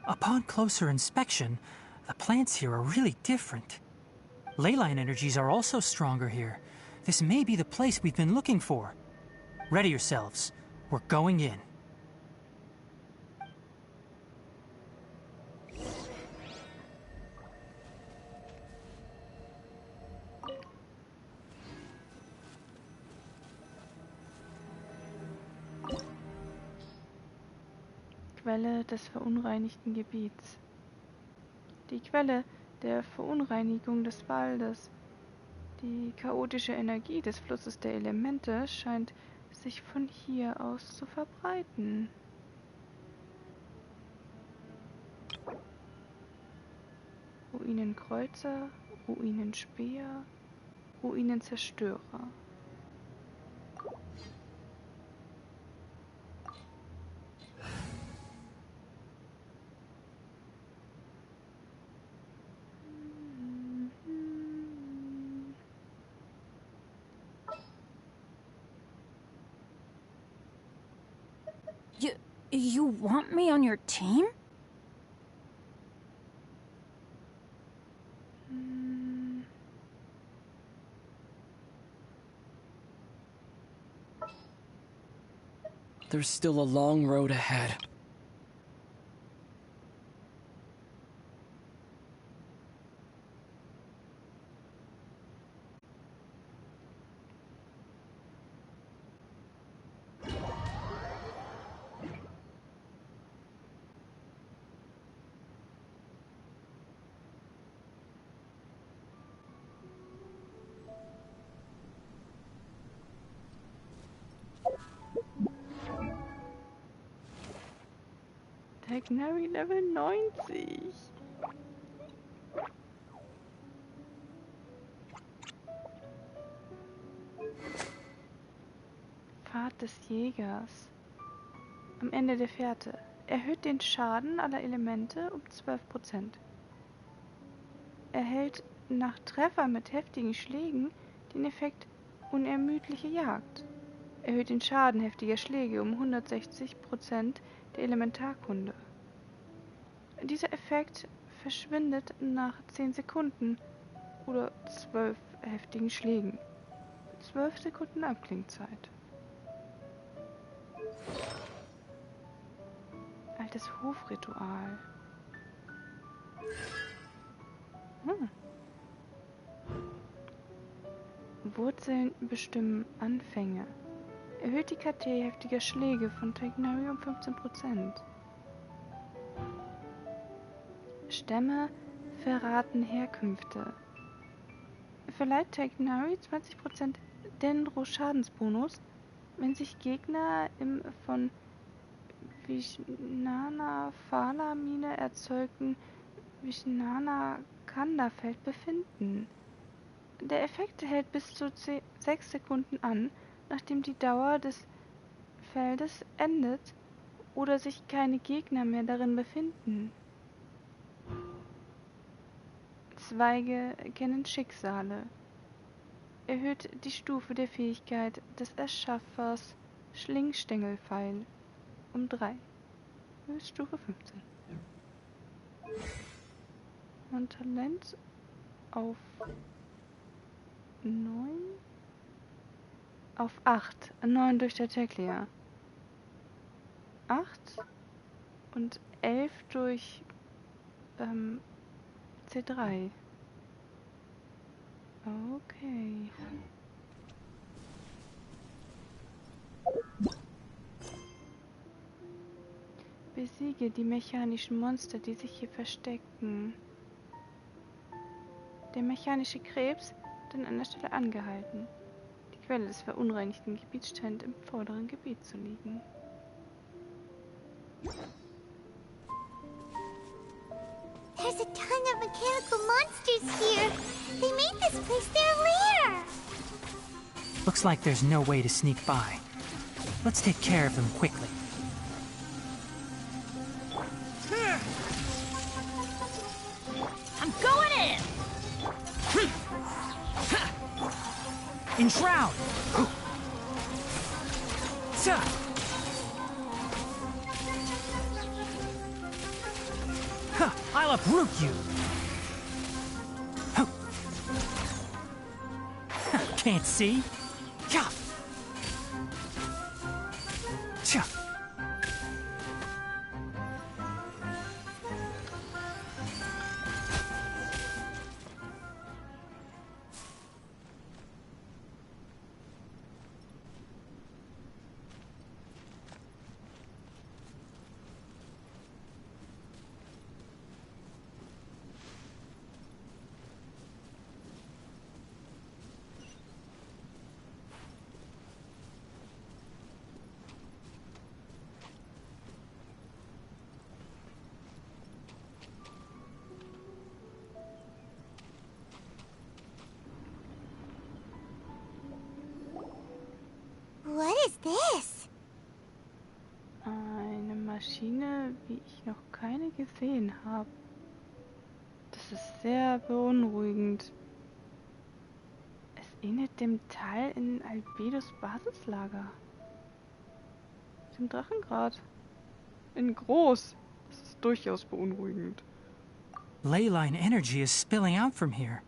Upon closer inspection, the plants here are really different. Ley line energies are also stronger here. This may be the place we've been looking for. Ready yourselves. We're going in. Quelle des verunreinigten Gebiets. Die Quelle der Verunreinigung des Waldes. Die chaotische Energie des Flusses der Elemente scheint sich von hier aus zu verbreiten. Ruinenkreuzer, Ruinenspäher, Ruinenzerstörer. You want me on your team? There's still a long road ahead. Tighnari Level 90. Pfad des Jägers. Am Ende der Fährte. Erhöht den Schaden aller Elemente um 12%. Erhält nach Treffer mit heftigen Schlägen den Effekt unermüdliche Jagd. Erhöht den Schaden heftiger Schläge um 160% der Elementarkunde. Dieser Effekt verschwindet nach 10 Sekunden oder 12 heftigen Schlägen. 12 Sekunden Abklingzeit. Altes Hofritual. Wurzeln bestimmen Anfänge. Erhöht die KT heftiger Schläge von Tighnari um 15%. Stämme verraten Herkünfte. Verleiht Tighnari 20% Dendro Schadensbonus, wenn sich Gegner im von Vishnana Phala Mine erzeugten Vishnana Kanda-Feld befinden. Der Effekt hält bis zu 6 Sekunden an, nachdem die Dauer des Feldes endet oder sich keine Gegner mehr darin befinden. Zweige kennen Schicksale. Erhöht die Stufe der Fähigkeit des Erschaffers Schlingstängelpfeil um 3. Höchststufe 15. Und Talent auf 9? Auf 8. 9 durch der Teklia. 8 und 11 durch C3. Okay. Besiege die mechanischen Monster, die sich hier verstecken. Der mechanische Krebs wird an einer Stelle angehalten. Die Quelle des verunreinigten Gebiets scheint im vorderen Gebiet zu liegen. There's a ton of mechanical monsters here. They made this place their lair. Looks like there's no way to sneak by. Let's take care of them quickly. I'm going in! Enshroud! I'll uproot you! Can't see? What is this? Eine Maschine, wie ich noch keine gesehen habe. Das ist sehr beunruhigend. Es ähnelt dem Teil in Albedos Basislager. Dem Drachengrad. In groß. Das ist durchaus beunruhigend. Leyline energy is spilling out from here.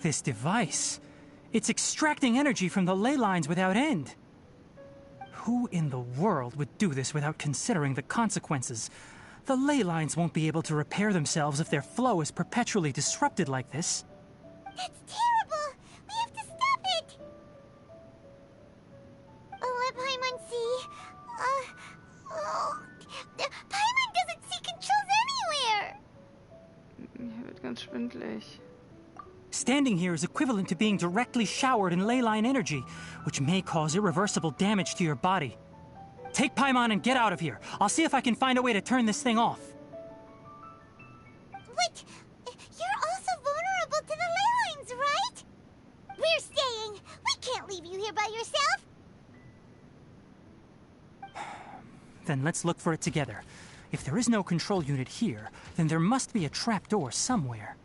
This device, it's extracting energy from the ley lines without end. Who in the world would do this without considering the consequences? The ley lines won't be able to repair themselves if their flow is perpetually disrupted like this. That's terrible! We have to stop it! Let Paimon see. Paimon doesn't see controls anywhere! Mir wird ganz schwindelig. Standing here is equivalent to being directly showered in ley line energy, which may cause irreversible damage to your body. Take Paimon and get out of here. I'll see if I can find a way to turn this thing off. Wait! You're also vulnerable to the ley lines, right? We're staying! We can't leave you here by yourself! Then let's look for it together. If there is no control unit here, then there must be a trapdoor somewhere.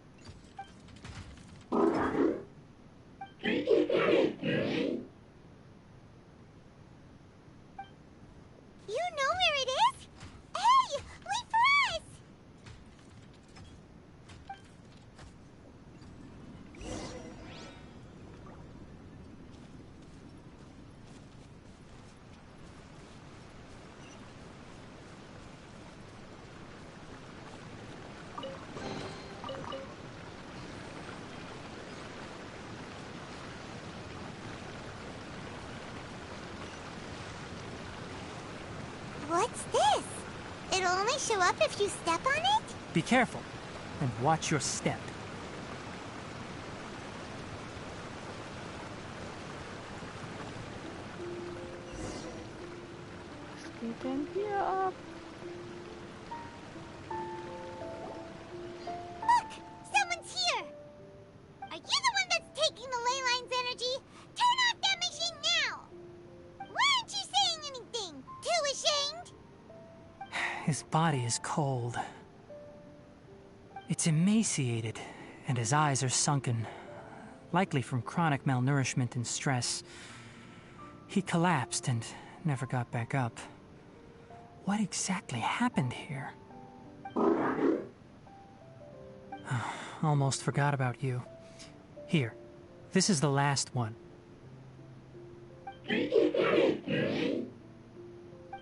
it'll only show up if you step on it? Be careful, and watch your step. Was geht denn hier ab? Look! Someone's here! Are you the one that's taking the ley line's energy? Turn off that machine now! Why aren't you saying anything? Too ashamed? His body is cold. It's emaciated, and his eyes are sunken, likely from chronic malnourishment and stress. He collapsed and never got back up. What exactly happened here? Almost forgot about you. Here, this is the last one.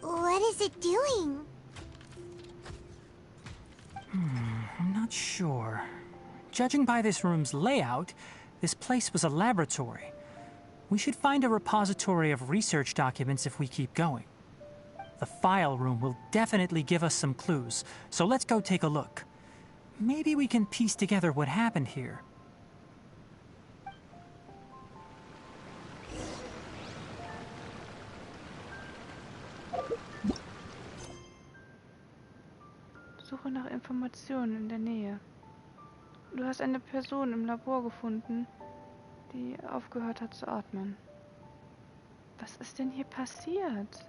What is it doing? I'm not sure. Judging by this room's layout, this place was a laboratory. We should find a repository of research documents if we keep going. The file room will definitely give us some clues, so let's go take a look. Maybe we can piece together what happened here. Suche nach Informationen in der Nähe. Du hast eine Person im Labor gefunden, die aufgehört hat zu atmen. Was ist denn hier passiert?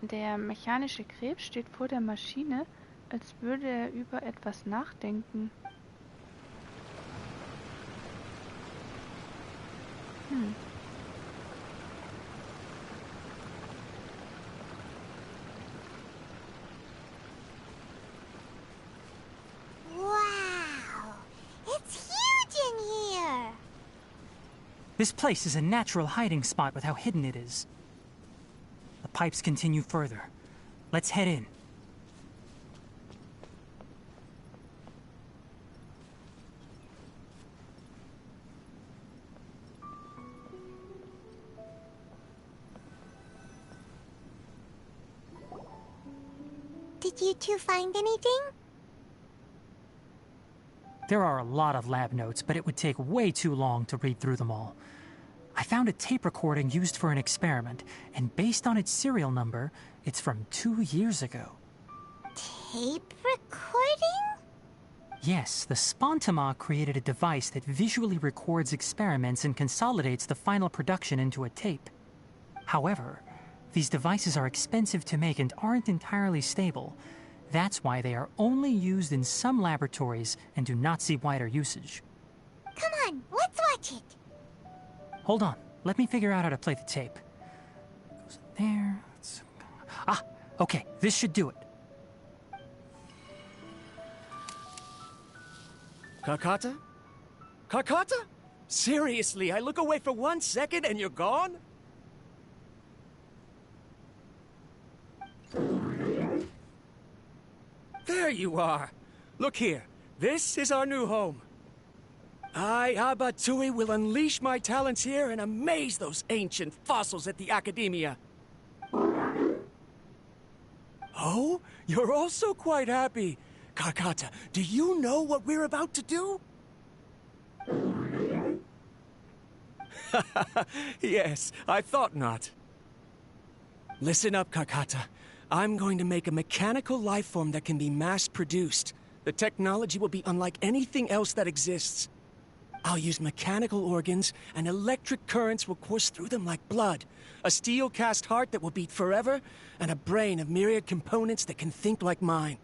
Der mechanische Krebs steht vor der Maschine, als würde er über etwas nachdenken. Wow! It's huge in here! This place is a natural hiding spot with how hidden it is. The pipes continue further. Let's head in. Did you two find anything? There are a lot of lab notes, but it would take way too long to read through them all. I found a tape recording used for an experiment, and based on its serial number, it's from 2 years ago. Tape recording? Yes, the Spontama created a device that visually records experiments and consolidates the final production into a tape. However, these devices are expensive to make and aren't entirely stable. That's why they are only used in some laboratories and do not see wider usage. Come on, let's watch it. Hold on, let me figure out how to play the tape. It goes there. Ah, okay, this should do it. Kakata? Kakata? Seriously, I look away for 1 second and you're gone? There you are. Look here. This is our new home. I, Abatsui, will unleash my talents here and amaze those ancient fossils at the Academia. Oh, you're also quite happy. Kakata, do you know what we're about to do? Yes, I thought not. Listen up, Kakata. I'm going to make a mechanical life form that can be mass-produced. The technology will be unlike anything else that exists. I'll use mechanical organs, and electric currents will course through them like blood. A steel-cast heart that will beat forever, and a brain of myriad components that can think like mine.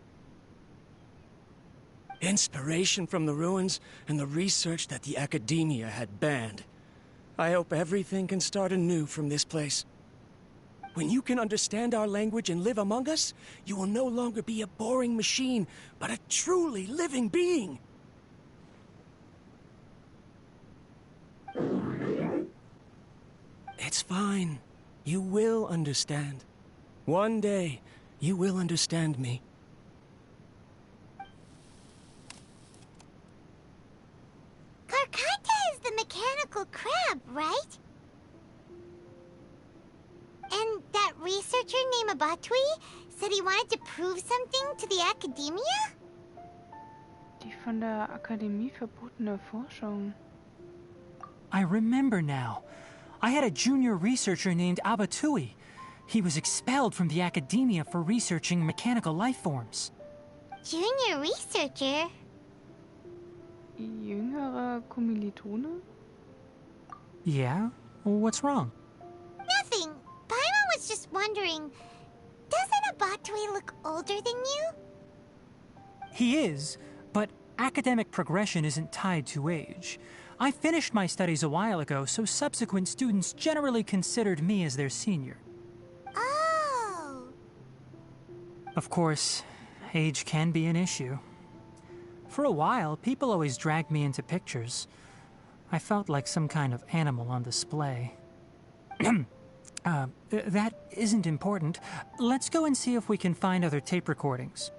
Inspiration from the ruins and the research that the Academia had banned. I hope everything can start anew from this place. When you can understand our language and live among us, you will no longer be a boring machine, but a truly living being. It's fine. You will understand. One day, you will understand me. Karkata is the mechanical crab, right? And that researcher named Abatui said he wanted to prove something to the academia? Die von der Akademie verbotene Forschung. I remember now. I had a junior researcher named Abatui. He was expelled from the academia for researching mechanical life forms. Junior researcher? Jüngere Kommilitone? Yeah? What's wrong? Nothing. Paimon was just wondering, doesn't Abatui look older than you? He is, but academic progression isn't tied to age. I finished my studies a while ago, so subsequent students generally considered me as their senior. Oh. Of course, age can be an issue. For a while, people always dragged me into pictures. I felt like some kind of animal on display. That isn't important. Let's go and see if we can find other tape recordings.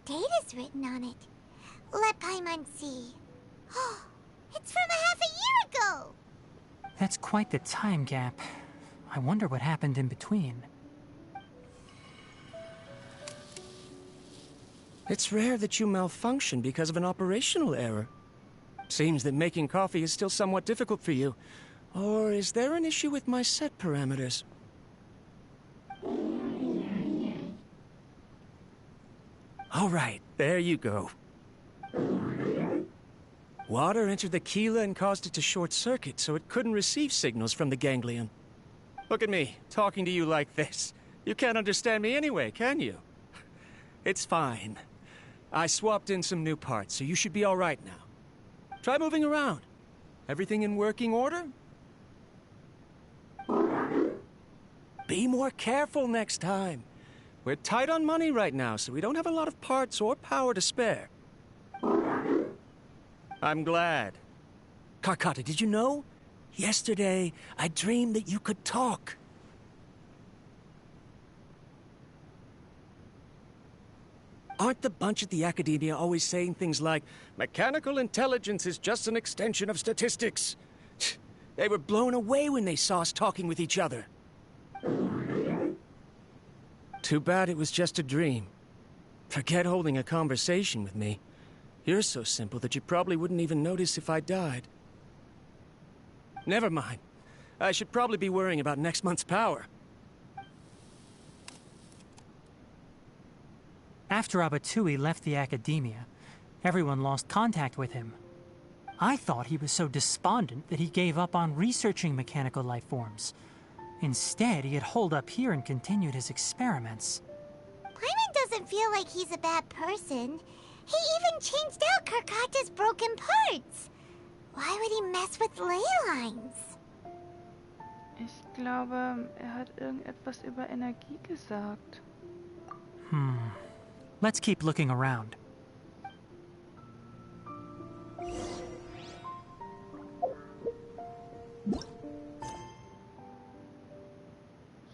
Date is written on it. Let Paimon see. Oh, it's from a half a year ago! That's quite the time gap. I wonder what happened in between. It's rare that you malfunction because of an operational error. Seems that making coffee is still somewhat difficult for you. Or is there an issue with my set parameters? All right, there you go. Water entered the chela and caused it to short-circuit, so it couldn't receive signals from the ganglion. Look at me, talking to you like this. You can't understand me anyway, can you? It's fine. I swapped in some new parts, so you should be all right now. Try moving around. Everything in working order? Be more careful next time. We're tight on money right now, so we don't have a lot of parts or power to spare. I'm glad. Karkata, did you know? Yesterday, I dreamed that you could talk. Aren't the bunch at the Academia always saying things like, mechanical intelligence is just an extension of statistics? They were blown away when they saw us talking with each other. Too bad it was just a dream. Forget holding a conversation with me. You're so simple that you probably wouldn't even notice if I died. Never mind. I should probably be worrying about next month's power. After Abatui left the Academia, everyone lost contact with him. I thought he was so despondent that he gave up on researching mechanical life forms. Instead, he had holed up here and continued his experiments. Paimon doesn't feel like he's a bad person. He even changed out Karkata's broken parts. Why would he mess with ley lines? Ich glaube, hat irgendetwas über Energie gesagt. Let's keep looking around.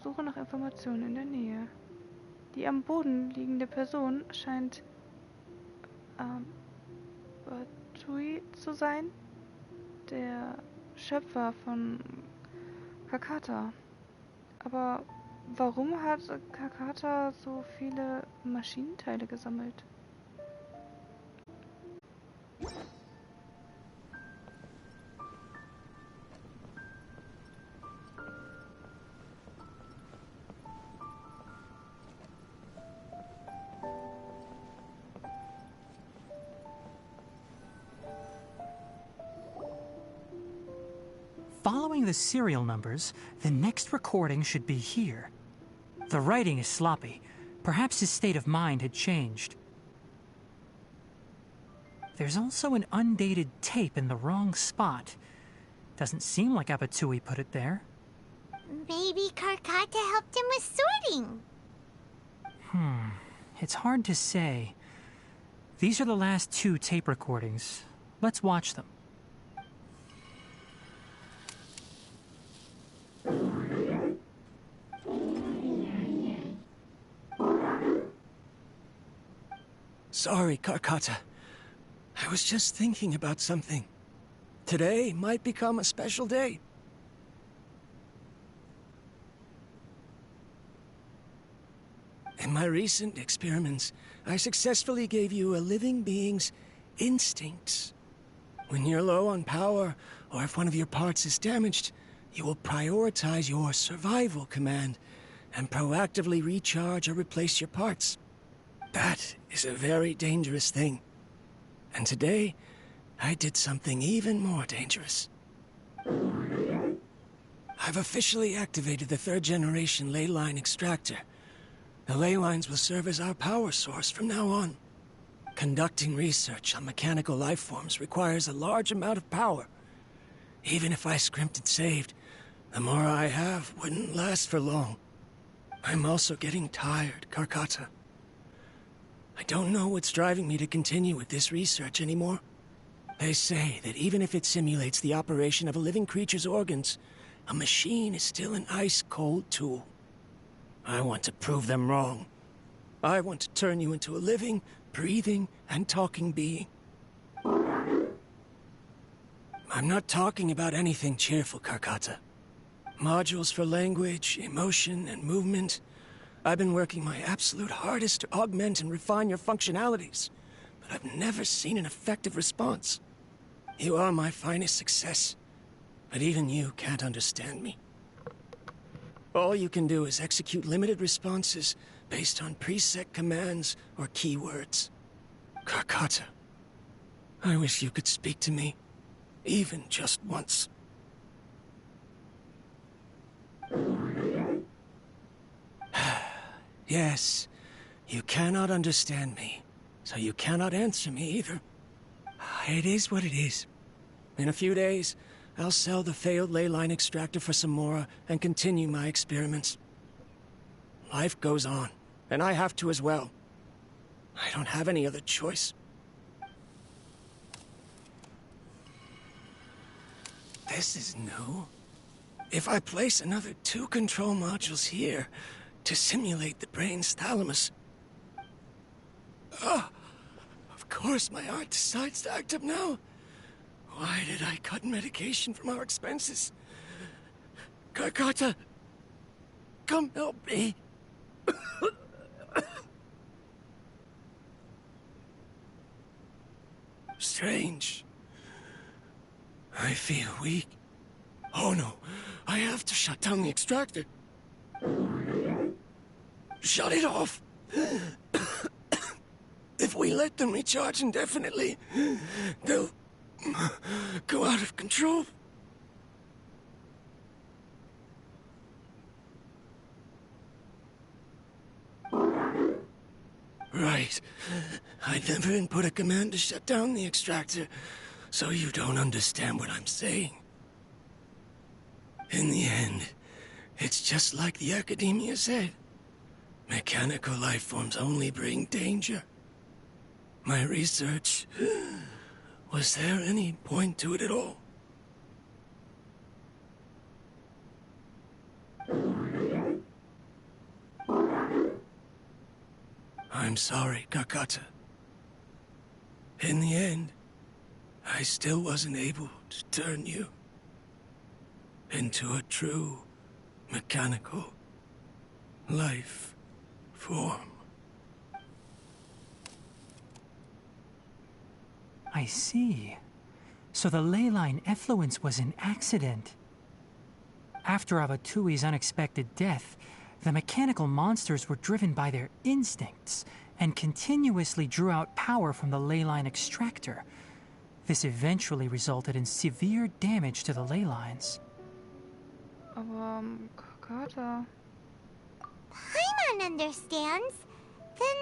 Suche nach Informationen in der Nähe. Die am Boden liegende Person scheint Batui zu sein, der Schöpfer von Kakata. Aber warum hat Kakata so viele Maschinenteile gesammelt? Following the serial numbers, the next recording should be here. The writing is sloppy. Perhaps his state of mind had changed. There's also an undated tape in the wrong spot. Doesn't seem like Abatui put it there. Maybe Karkata helped him with sorting. It's hard to say. These are the last 2 tape recordings. Let's watch them. Sorry, Karkata. I was just thinking about something. Today might become a special day. In my recent experiments, I successfully gave you a living being's instincts. When you're low on power, or if one of your parts is damaged, you will prioritize your survival command and proactively recharge or replace your parts. That is a very dangerous thing. And today, I did something even more dangerous. I've officially activated the 3rd generation ley line extractor. The ley lines will serve as our power source from now on. Conducting research on mechanical life forms requires a large amount of power. Even if I scrimped and saved, the more I have wouldn't last for long. I'm also getting tired, Karkata. I don't know what's driving me to continue with this research anymore. They say that even if it simulates the operation of a living creature's organs, a machine is still an ice-cold tool. I want to prove them wrong. I want to turn you into a living, breathing, and talking being. I'm not talking about anything cheerful, Karkata. Modules for language, emotion, and movement. I've been working my absolute hardest to augment and refine your functionalities, but I've never seen an effective response. You are my finest success, but even you can't understand me. All you can do is execute limited responses based on preset commands or keywords. Karkata, I wish you could speak to me, even just once. Yes, you cannot understand me, so you cannot answer me either. It is what it is. In a few days, I'll sell the failed ley line extractor for some more and continue my experiments. Life goes on, and I have to as well. I don't have any other choice. This is new. If I place another 2 control modules here to simulate the brain's thalamus... Of course my heart decides to act up now. Why did I cut medication from our expenses? Karkata, come help me. Strange. I feel weak. Oh no, I have to shut down the extractor. Shut it off. If we let them recharge indefinitely, they'll go out of control. Right. I never input a command to shut down the extractor. So you don't understand what I'm saying? In the end, it's just like the Academia said. Mechanical life forms only bring danger. My research... Was there any point to it at all? I'm sorry, Kakata. In the end, I still wasn't able to turn you into a true mechanical life form. I see. So the ley line effluence was an accident. After Abatui's unexpected death, the mechanical monsters were driven by their instincts and continuously drew out power from the ley line extractor. This eventually resulted in severe damage to the ley lines. Aber, Kakata... Paimon understands. Then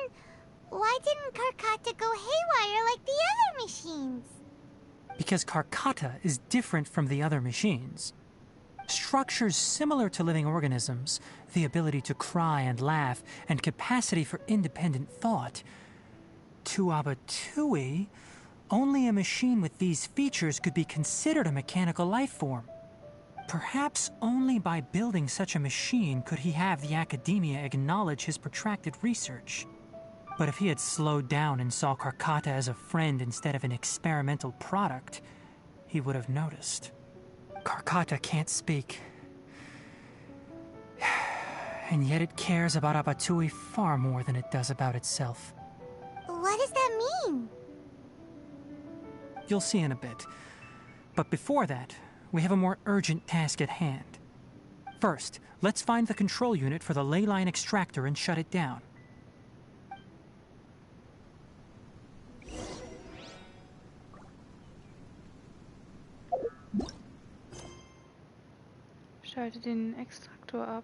why didn't Karkata go haywire like the other machines? Because Karkata is different from the other machines. Structures similar to living organisms, the ability to cry and laugh, and capacity for independent thought. To Abatui, only a machine with these features could be considered a mechanical life form. Perhaps only by building such a machine could he have the Academia acknowledge his protracted research. But if he had slowed down and saw Karkata as a friend instead of an experimental product, he would have noticed. Karkata can't speak. And yet it cares about Abatui far more than it does about itself. What does that mean? You'll see in a bit. But before that, we have a more urgent task at hand. First, let's find the control unit for the ley line extractor and shut it down. Schalte den Extraktor ab.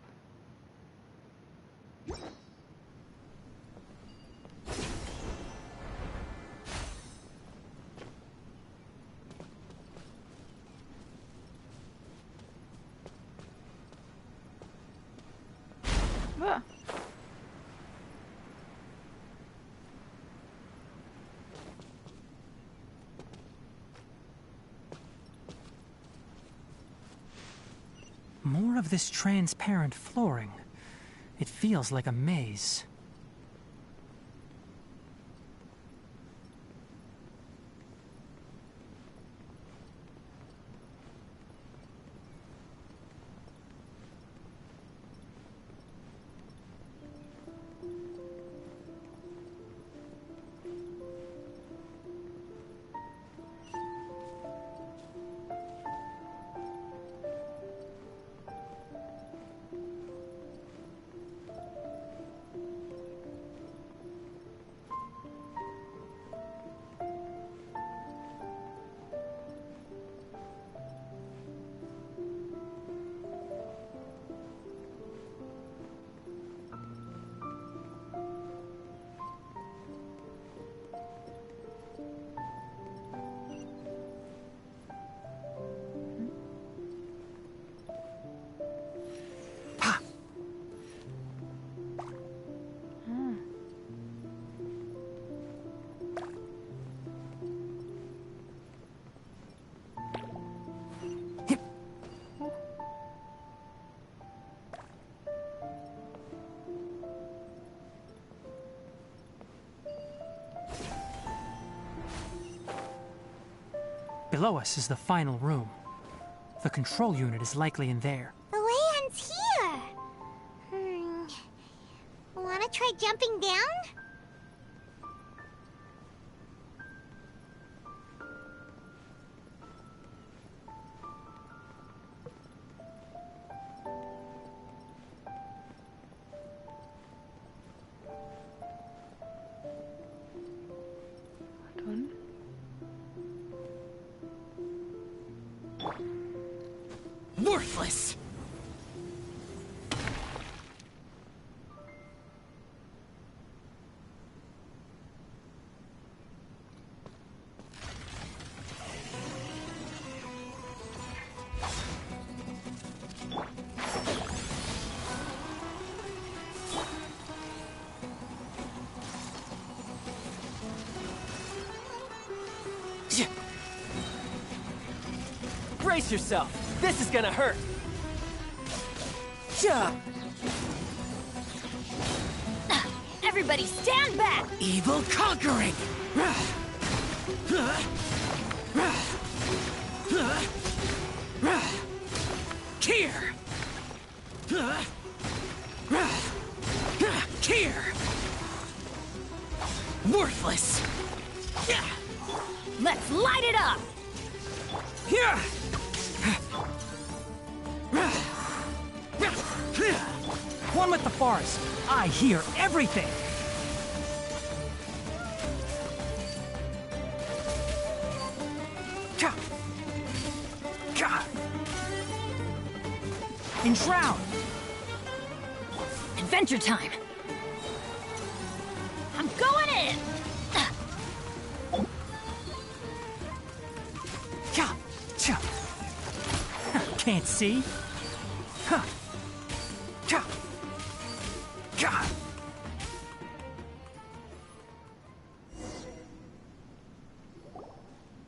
Ah. More of this transparent flooring. It feels like a maze. Below us is the final room. The control unit is likely in there. The way ends here. Wanna try jumping down? Worthless! Brace yourself. This is gonna hurt. Ja! Everybody stand back! Evil conquering! Here! Here! Worthless! Let's light it up! Here! One with the forest. I hear everything. Enshroud! Adventure time! I'm going in! Can't see?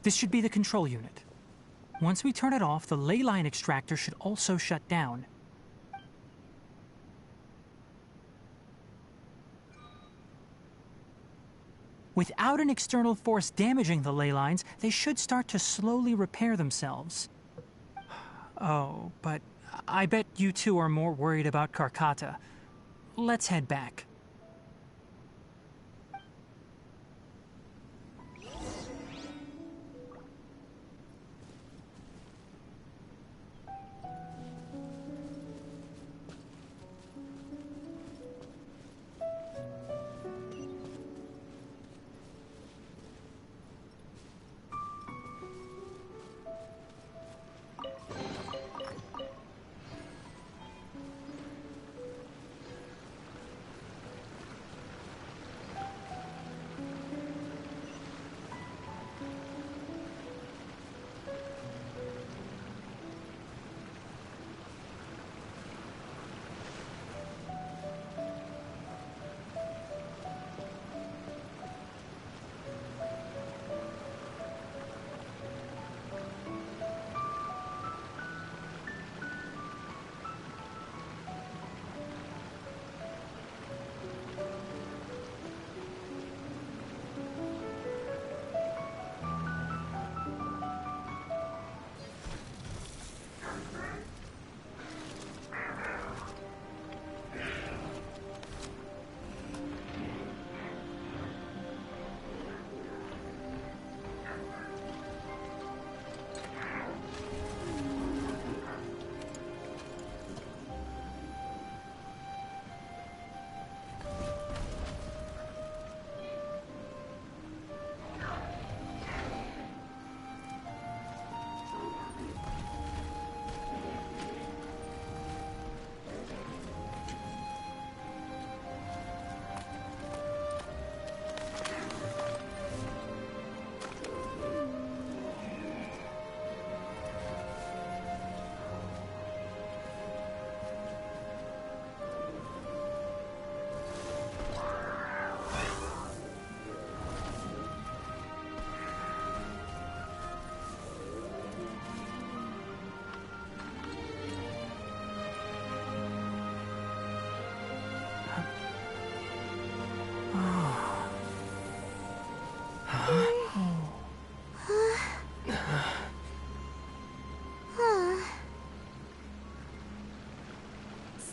This should be the control unit. Once we turn it off, the ley line extractor should also shut down. Without an external force damaging the ley lines, they should start to slowly repair themselves. Oh, but I bet you two are more worried about Karkata. Let's head back.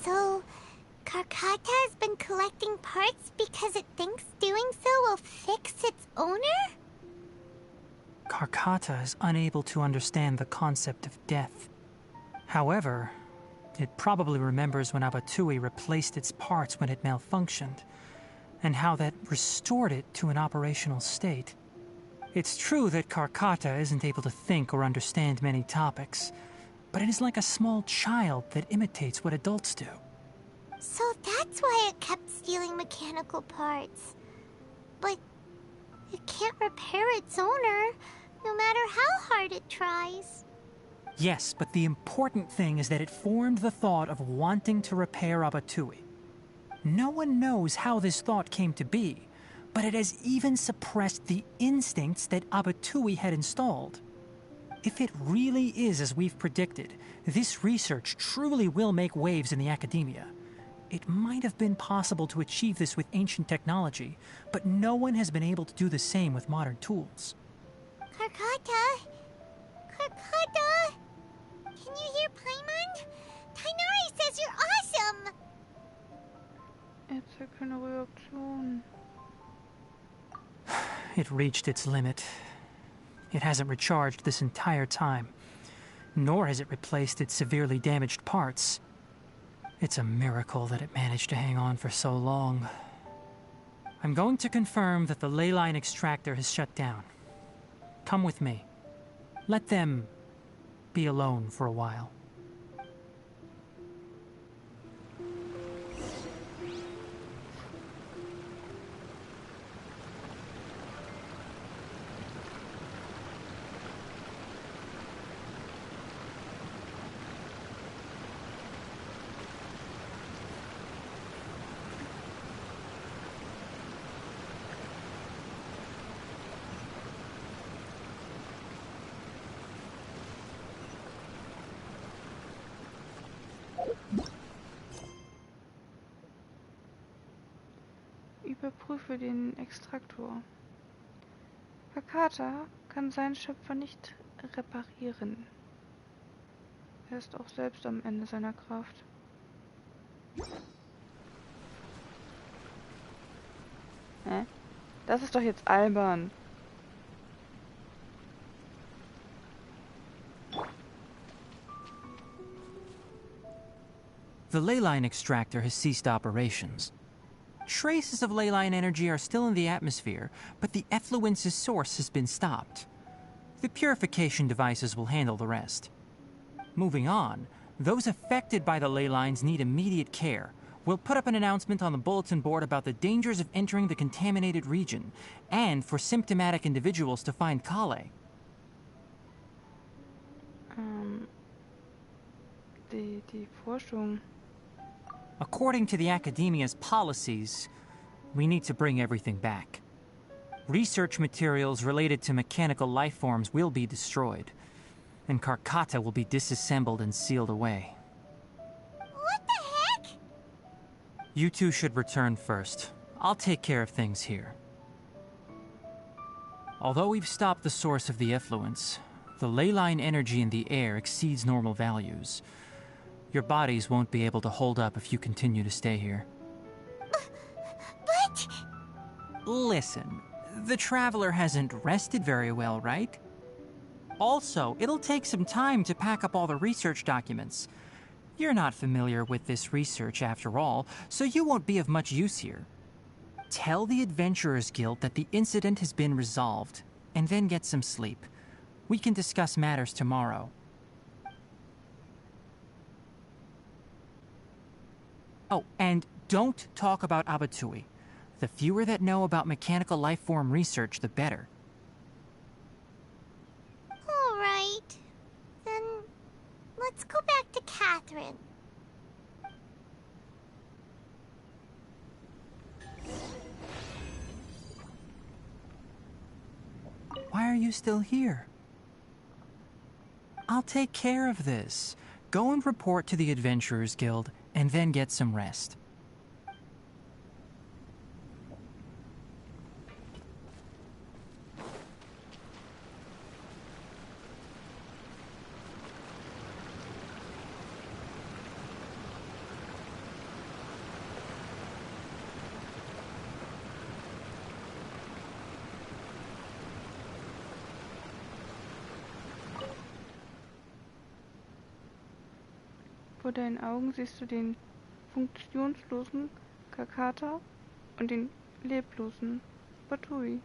So, Karkata has been collecting parts because it thinks doing so will fix its owner? Karkata is unable to understand the concept of death. However, it probably remembers when Abatui replaced its parts when it malfunctioned, and how that restored it to an operational state. It's true that Karkata isn't able to think or understand many topics, but it is like a small child that imitates what adults do. So that's why it kept stealing mechanical parts. But it can't repair its owner, no matter how hard it tries. Yes, but the important thing is that it formed the thought of wanting to repair Abatui. No one knows how this thought came to be, but it has even suppressed the instincts that Abatui had installed. If it really is as we've predicted, this research truly will make waves in the academia. It might have been possible to achieve this with ancient technology, but no one has been able to do the same with modern tools. Karkata? Karkata? Can you hear Paimon? Tighnari says you're awesome! Er zeigt keine Reaktion. It reached its limit. It hasn't recharged this entire time, nor has it replaced its severely damaged parts. It's a miracle that it managed to hang on for so long. I'm going to confirm that the ley line extractor has shut down. Come with me. Let them be alone for a while. Überprüfe den Extraktor. Hakata kann seinen Schöpfer nicht reparieren. Er ist auch selbst am Ende seiner Kraft. Hä? Das ist doch jetzt albern. The ley line extractor has ceased operations. Traces of ley line energy are still in the atmosphere, but the effluence's source has been stopped. The purification devices will handle the rest. Moving on, those affected by the ley lines need immediate care. We'll put up an announcement on the bulletin board about the dangers of entering the contaminated region, and for symptomatic individuals to find Collei. Die Forschung. According to the Academia's policies, we need to bring everything back. Research materials related to mechanical life forms will be destroyed, and Karkata will be disassembled and sealed away. What the heck? You two should return first. I'll take care of things here. Although we've stopped the source of the effluence, the ley line energy in the air exceeds normal values. Your bodies won't be able to hold up if you continue to stay here. But... Listen, the Traveler hasn't rested very well, right? Also, it'll take some time to pack up all the research documents. You're not familiar with this research after all, so you won't be of much use here. Tell the Adventurers Guild that the incident has been resolved, and then get some sleep. We can discuss matters tomorrow. Oh, and don't talk about Abatui. The fewer that know about mechanical life form research, the better. All right. Then let's go back to Catherine. Why are you still here? I'll take care of this. Go and report to the Adventurers Guild, and then get some rest. Vor deinen Augen siehst du den funktionslosen Kakata und den leblosen Batui.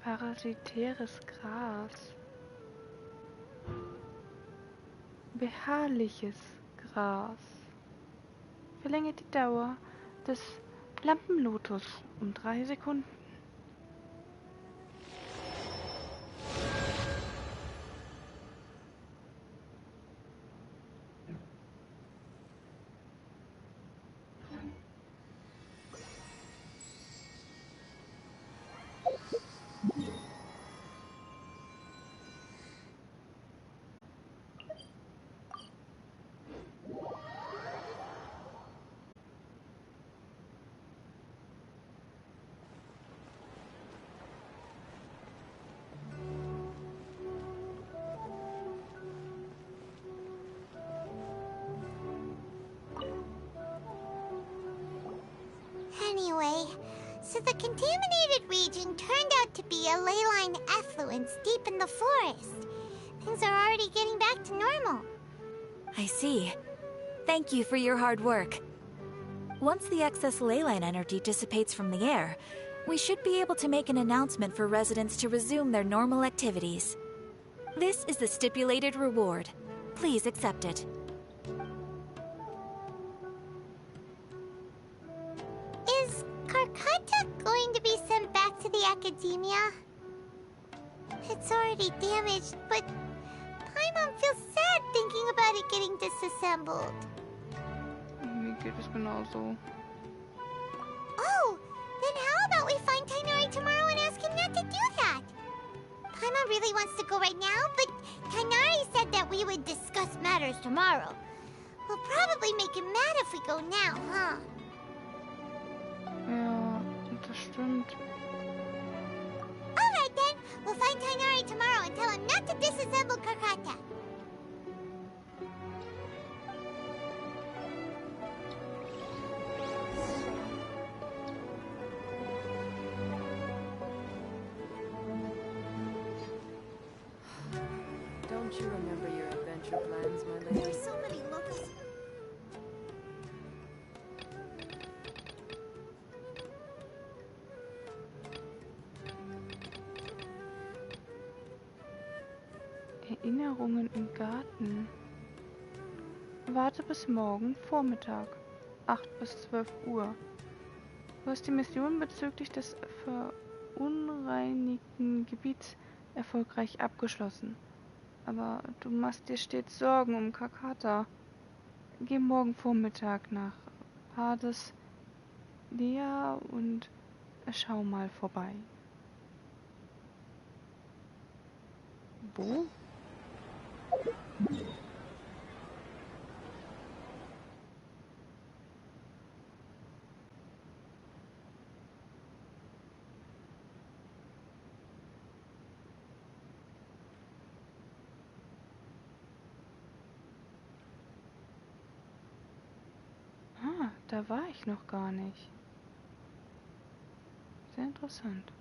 Parasitäres Gras. Beharrliches Gras. Verlängert die Dauer des Lampenlotus um 3 Sekunden. Anyway, so the contaminated region turned out to be a ley line effluence deep in the forest. Things are already getting back to normal. I see. Thank you for your hard work. Once the excess ley line energy dissipates from the air, we should be able to make an announcement for residents to resume their normal activities. This is the stipulated reward. Please accept it. Is Karkata going to be sent back to the academia? It's already damaged, but Paimon feels sad thinking about it getting disassembled. Mir geht es genauso. Oh, then how about we find Tighnari tomorrow and ask him not to do that? Paimon really wants to go right now, but Tighnari said that we would discuss matters tomorrow. We'll probably make him mad if we go now, huh? Ja, das stimmt. Alright then, we'll find Tighnari tomorrow and tell him not to disassemble Karkata. Don't you remember your adventure plans, my lady? There's so many locusts. Erinnerungen im Garten. Warte bis morgen Vormittag, 8 bis 12 Uhr. Du hast die Mission bezüglich des verunreinigten Gebiets erfolgreich abgeschlossen. Aber du machst dir stets Sorgen um Kakata. Geh morgen Vormittag nach Hades Lea und schau mal vorbei. Wo? Ah, da war ich noch gar nicht. Sehr interessant.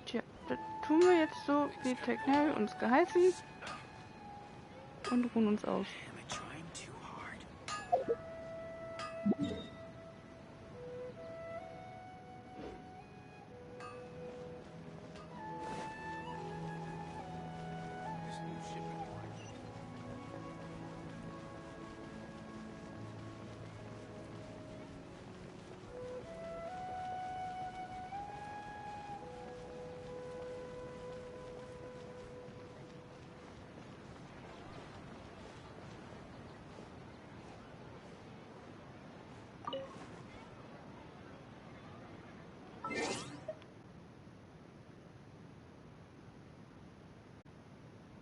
Tja, das tun wir jetzt so, wie Tighnari uns geheißen. und ruhen uns aus. Am I trying too hard?